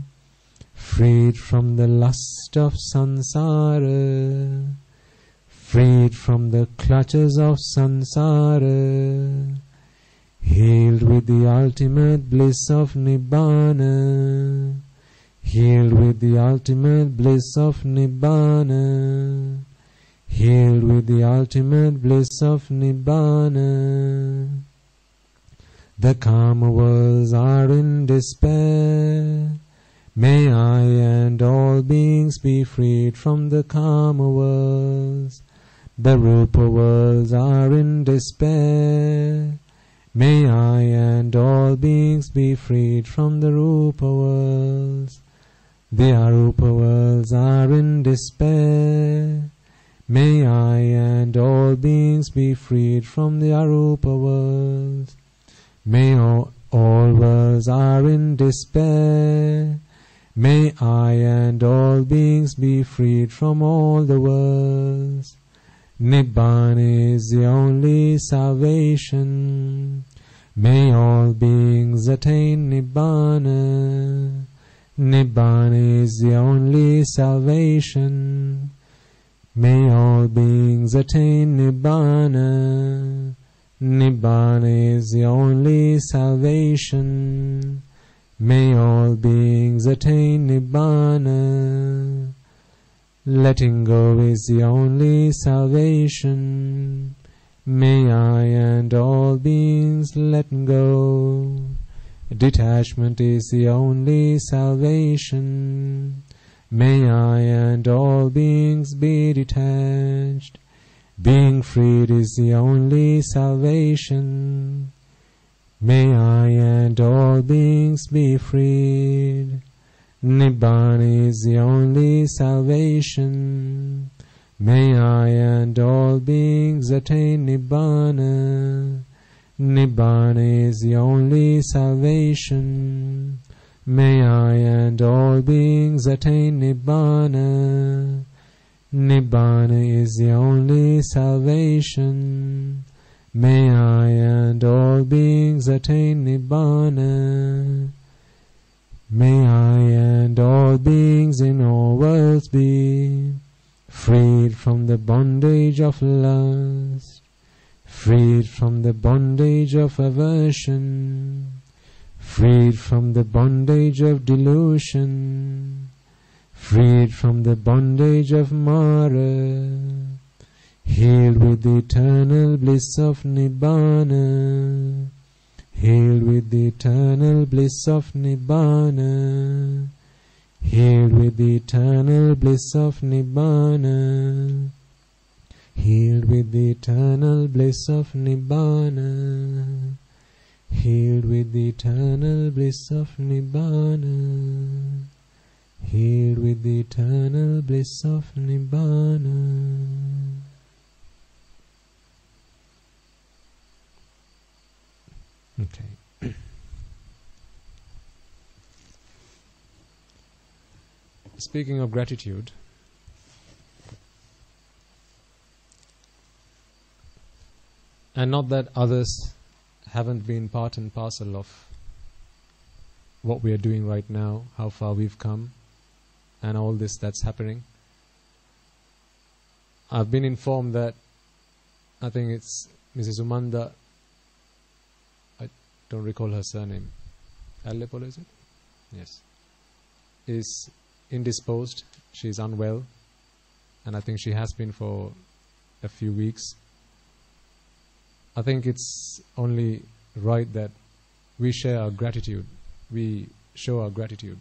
freed from the lust of samsara, freed from the clutches of samsara, healed with the ultimate bliss of Nibbana, healed with the ultimate bliss of Nibbana, healed with the ultimate bliss of Nibbana. The karma worlds are in despair. May I and all beings be freed from the karma worlds. The rupa worlds are in despair. May I and all beings be freed from the rupa worlds. The arupa worlds are in despair. May I and all beings be freed from the arupa worlds. May all worlds are in despair. May I and all beings be freed from all the worlds. Nibbana is the only salvation. May all beings attain Nibbana. Nibbana is the only salvation. May all beings attain Nibbana. Nibbana is the only salvation. May all beings attain Nibbana. Letting go is the only salvation. May I and all beings let go. Detachment is the only salvation. May I and all beings be detached. Being freed is the only salvation. May I and all beings be freed. Nibbana is the only salvation. May I and all beings attain Nibbana. Nibbana is the only salvation. May I and all beings attain Nibbana. Nibbana is the only salvation. May I and all beings attain Nibbana. May I and all beings in all worlds be freed from the bondage of lust, freed from the bondage of aversion, freed from the bondage of delusion, freed from the bondage of Mara, healed with the eternal bliss of Nibbana, healed with the eternal bliss of Nibbana, healed with the eternal bliss of Nibbana, healed with the eternal bliss of Nibbana, healed with the eternal bliss of Nibbana, healed with the eternal bliss of Nibbana. Okay. Speaking of gratitude, and not that others haven't been part and parcel of what we are doing right now, how far we've come, and all this that's happening. I've been informed that, I think it's Mrs. Umanda don't recall her surname, Allepole, is it? Yes. Is indisposed, she is unwell, and I think she has been for a few weeks. I think it's only right that we share our gratitude, we show our gratitude.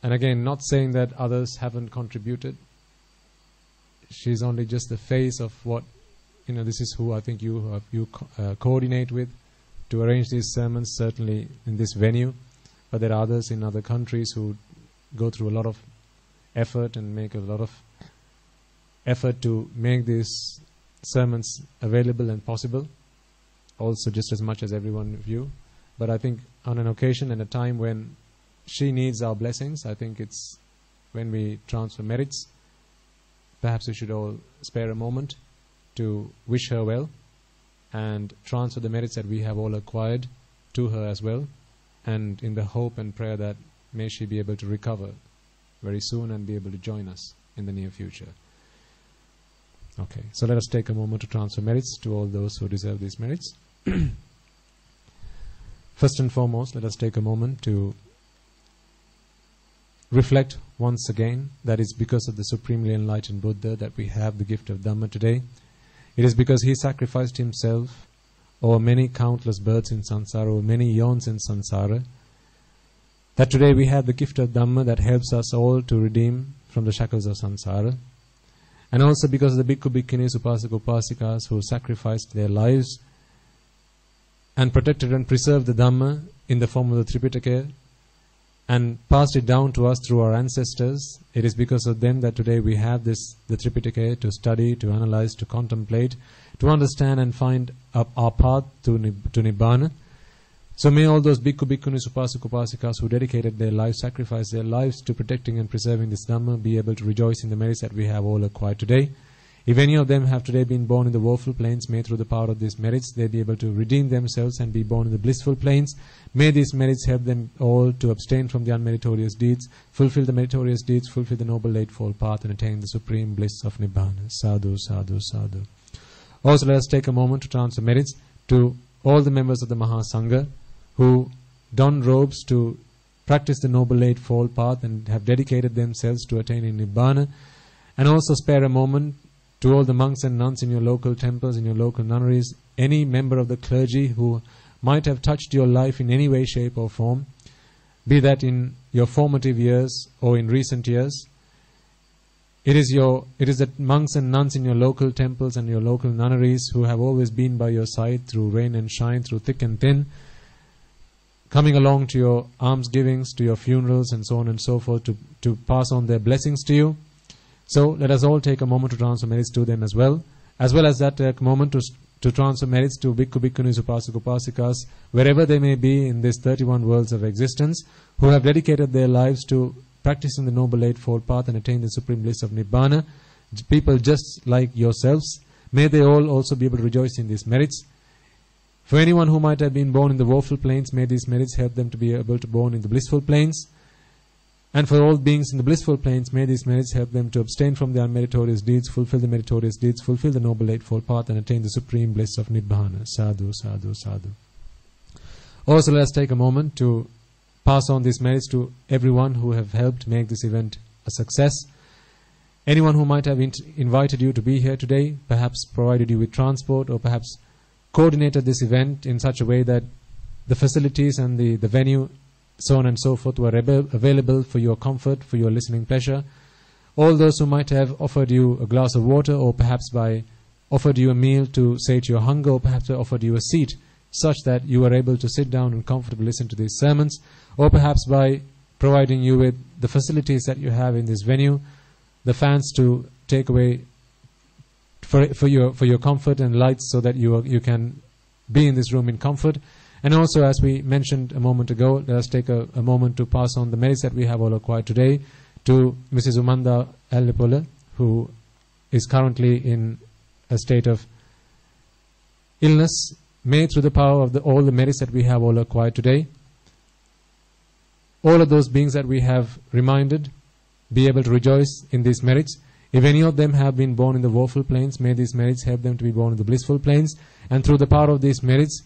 And again, not saying that others haven't contributed. She's only just the face of what, this is who I think you coordinate with to arrange these sermons, certainly in this venue. But there are others in other countries who go through a lot of effort and make a lot of effort to make these sermons available and possible, also just as much as every one of you. But I think on an occasion and a time when she needs our blessings, I think it's when we transfer merits, perhaps we should all spare a moment to wish her well and transfer the merits that we have all acquired to her as well, and in the hope and prayer that may she be able to recover very soon and be able to join us in the near future. Okay, so let us take a moment to transfer merits to all those who deserve these merits. First and foremost, let us take a moment to reflect once again that it's because of the supremely enlightened Buddha that we have the gift of Dhamma today. It is because he sacrificed himself over many countless births in samsara, over many yawns in samsara, that today we have the gift of Dhamma that helps us all to redeem from the shackles of samsara. And also because of the bhikkhu, bhikkhunis, upasaka, upasikas who sacrificed their lives and protected and preserved the Dhamma in the form of the Tripitaka and passed it down to us through our ancestors. It is because of them that today we have the Tripitaka to study, to analyze, to contemplate, to understand and find our path to Nibbana. So may all those bhikkhu, bhikkhunis, upasaka, upasikas who dedicated their lives, sacrificed their lives to protecting and preserving this Dhamma be able to rejoice in the merits that we have all acquired today. If any of them have today been born in the woeful planes, may through the power of these merits they be able to redeem themselves and be born in the blissful planes. May these merits help them all to abstain from the unmeritorious deeds, fulfill the meritorious deeds, fulfill the noble eightfold path, and attain the supreme bliss of Nibbana. Sadhu, sadhu, sadhu. Also let us take a moment to transfer merits to all the members of the Mahasangha who don robes to practice the noble eightfold path and have dedicated themselves to attaining Nibbana. And also spare a moment to all the monks and nuns in your local temples, in your local nunneries, any member of the clergy who might have touched your life in any way, shape or form, be that in your formative years or in recent years. It is the monks and nuns in your local temples and your local nunneries who have always been by your side through rain and shine, through thick and thin, coming along to your almsgivings, to your funerals and so on and so forth to pass on their blessings to you. So let us all take a moment to transfer merits to them as well as that take a moment to transfer merits to bhikkhu, bhikkhunis, upasaka, upasikas, wherever they may be in these 31 worlds of existence, who have dedicated their lives to practicing the noble eightfold path and attain the supreme bliss of Nibbana. People just like yourselves, may they all also be able to rejoice in these merits. For anyone who might have been born in the woeful planes, may these merits help them to be able to born in the blissful planes. And for all beings in the blissful planes, may these merits help them to abstain from the unmeritorious deeds, fulfill the meritorious deeds, fulfill the noble eightfold path, and attain the supreme bliss of Nibbana. Sadhu, sadhu, sadhu. Also, let us take a moment to pass on these merits to everyone who have helped make this event a success. Anyone who might have invited you to be here today, perhaps provided you with transport, or perhaps coordinated this event in such a way that the facilities and the venue, so on and so forth, were available for your comfort, for your listening pleasure. All those who might have offered you a glass of water, or perhaps offered you a meal to sate your hunger, or perhaps offered you a seat such that you were able to sit down and comfortably listen to these sermons, or perhaps by providing you with the facilities that you have in this venue, the fans to take away for your comfort and lights so that you can be in this room in comfort. And also, as we mentioned a moment ago, let us take a moment to pass on the merits that we have all acquired today to Mrs. Umanda Allepole, who is currently in a state of illness. May through the power of all the merits that we have all acquired today, all of those beings that we have reminded be able to rejoice in these merits. If any of them have been born in the woeful planes, may these merits help them to be born in the blissful planes. And through the power of these merits,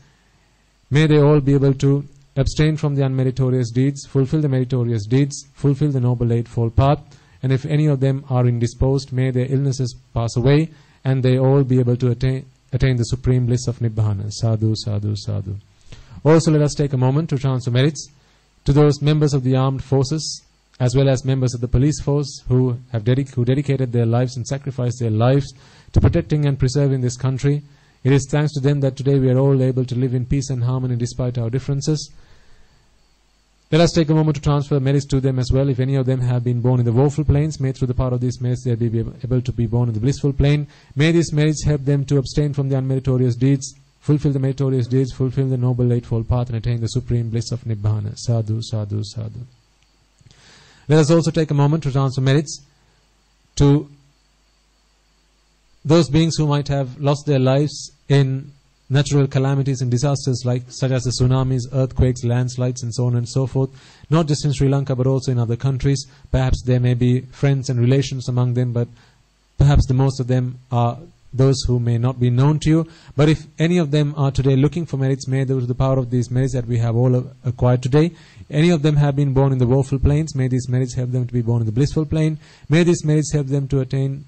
may they all be able to abstain from the unmeritorious deeds, fulfill the meritorious deeds, fulfill the noble eightfold path. And if any of them are indisposed, may their illnesses pass away, and they all be able to attain the supreme bliss of Nibbana. Sadhu, sadhu, sadhu. Also, let us take a moment to transfer merits to those members of the armed forces, as well as members of the police force who dedicated their lives and sacrificed their lives to protecting and preserving this country. It is thanks to them that today we are all able to live in peace and harmony despite our differences. Let us take a moment to transfer merits to them as well. If any of them have been born in the woeful planes, may through the power of these merits they be able to be born in the blissful plane. May these merits help them to abstain from the unmeritorious deeds, fulfill the meritorious deeds, fulfill the noble eightfold path, and attain the supreme bliss of Nibbana. Sadhu, sadhu, sadhu. Let us also take a moment to transfer merits to those beings who might have lost their lives in natural calamities and disasters such as the tsunamis, earthquakes, landslides, and so on and so forth, not just in Sri Lanka but also in other countries. Perhaps there may be friends and relations among them, but perhaps the most of them are those who may not be known to you. But if any of them are today looking for merits, may through the power of these merits that we have all acquired today, any of them have been born in the woeful planes, may these merits help them to be born in the blissful plane. May these merits help them to abstain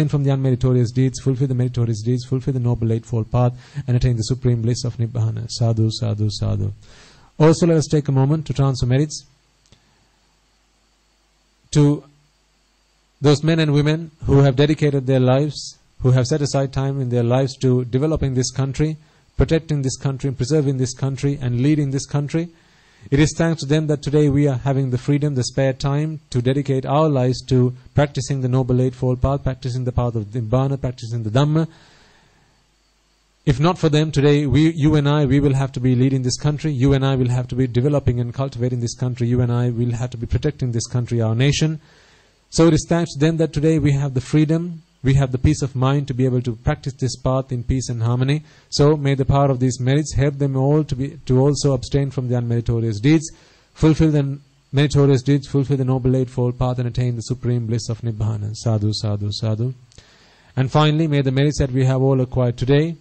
from the unmeritorious deeds, fulfill the meritorious deeds, fulfill the noble eightfold path, and attain the supreme bliss of Nibbana. Sadhu, sadhu, sadhu. Also, let us take a moment to transfer merits to those men and women who have dedicated their lives, who have set aside time in their lives to developing this country, protecting this country, preserving this country, and leading this country. It is thanks to them that today we are having the freedom, the spare time to dedicate our lives to practicing the Noble Eightfold Path, practicing the path of Nibbana, practicing the Dhamma. If not for them, today you and I will have to be leading this country. You and I will have to be developing and cultivating this country. You and I will have to be protecting this country, our nation. So it is thanks to them that today we have the freedom, we have the peace of mind to be able to practice this path in peace and harmony. So may the power of these merits help them all to also abstain from the unmeritorious deeds, fulfill the meritorious deeds, fulfill the Noble Eightfold Path, and attain the supreme bliss of Nibbana. Sadhu, sadhu, sadhu. And finally, may the merits that we have all acquired today,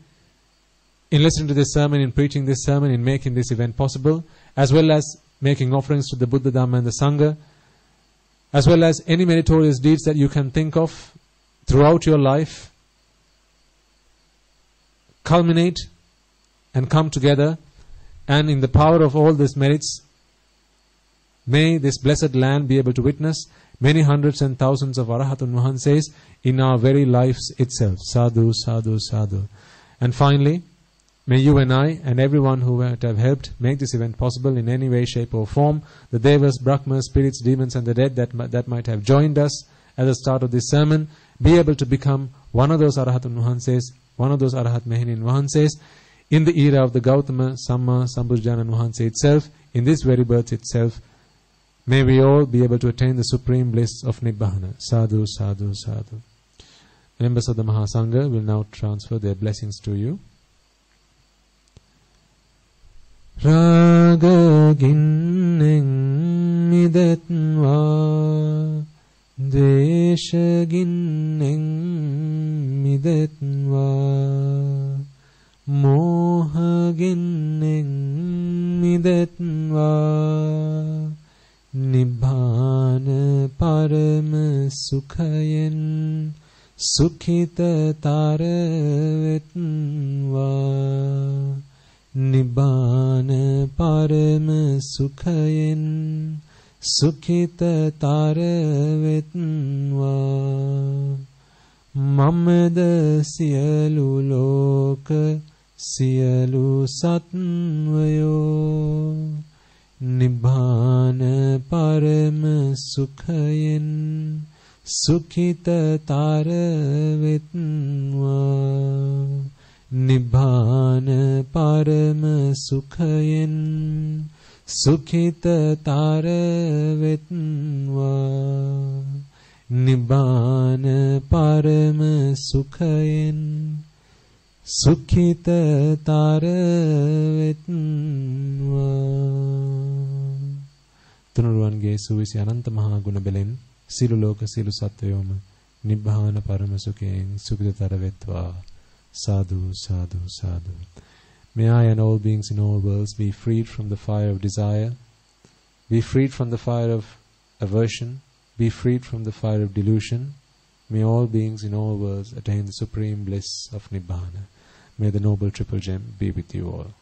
in listening to this sermon, in preaching this sermon, in making this event possible, as well as making offerings to the Buddha, Dhamma, and the Sangha, as well as any meritorious deeds that you can think of throughout your life, culminate and come together, and in the power of all these merits, may this blessed land be able to witness many hundreds and thousands of Arahatun Wahanses in our very lives itself. Sadhu, sadhu, sadhu. And finally, may you and I and everyone who might have helped make this event possible in any way, shape or form, the Devas, Brahmas, spirits, demons and the dead that might have joined us at the start of this sermon, be able to become one of those Arahatun Wahanses, one of those Arahat Mehinin Wahanses, in the era of the Gautama, Samma, Sambhujana Wahanse itself, in this very birth itself. May we all be able to attain the supreme bliss of Nibbana. Sadhu, sadhu, sadhu. Members of the Mahasangha will now transfer their blessings to you. Raga ginneng midetva, Desha ginneng midetva, Moha ginneng midetva, Nibbana parama sukhayen sukhita taravetva, Nibbana parama sukhayen sukhita taravetva, Mamada siyalu loka siyalu satvayo, Nibbana parama sukhayen sukhita taravetva, Nibbana parama sukhayen sukhita taravetva, Nibbana parama sukhayen sukhita taravetva. තුනුරුවන්ගේ සුවිසි අනන්ත මහා ගුණ බැලෙන් සියලු ලෝක සියලු සත්වයෝම Nibbana Paramasukeng Sukhitatara Vetva. Sadhu, sadhu, sadhu. May I and all beings in all worlds be freed from the fire of desire, be freed from the fire of aversion, be freed from the fire of delusion. May all beings in all worlds attain the supreme bliss of Nibbana. May the Noble Triple Gem be with you all.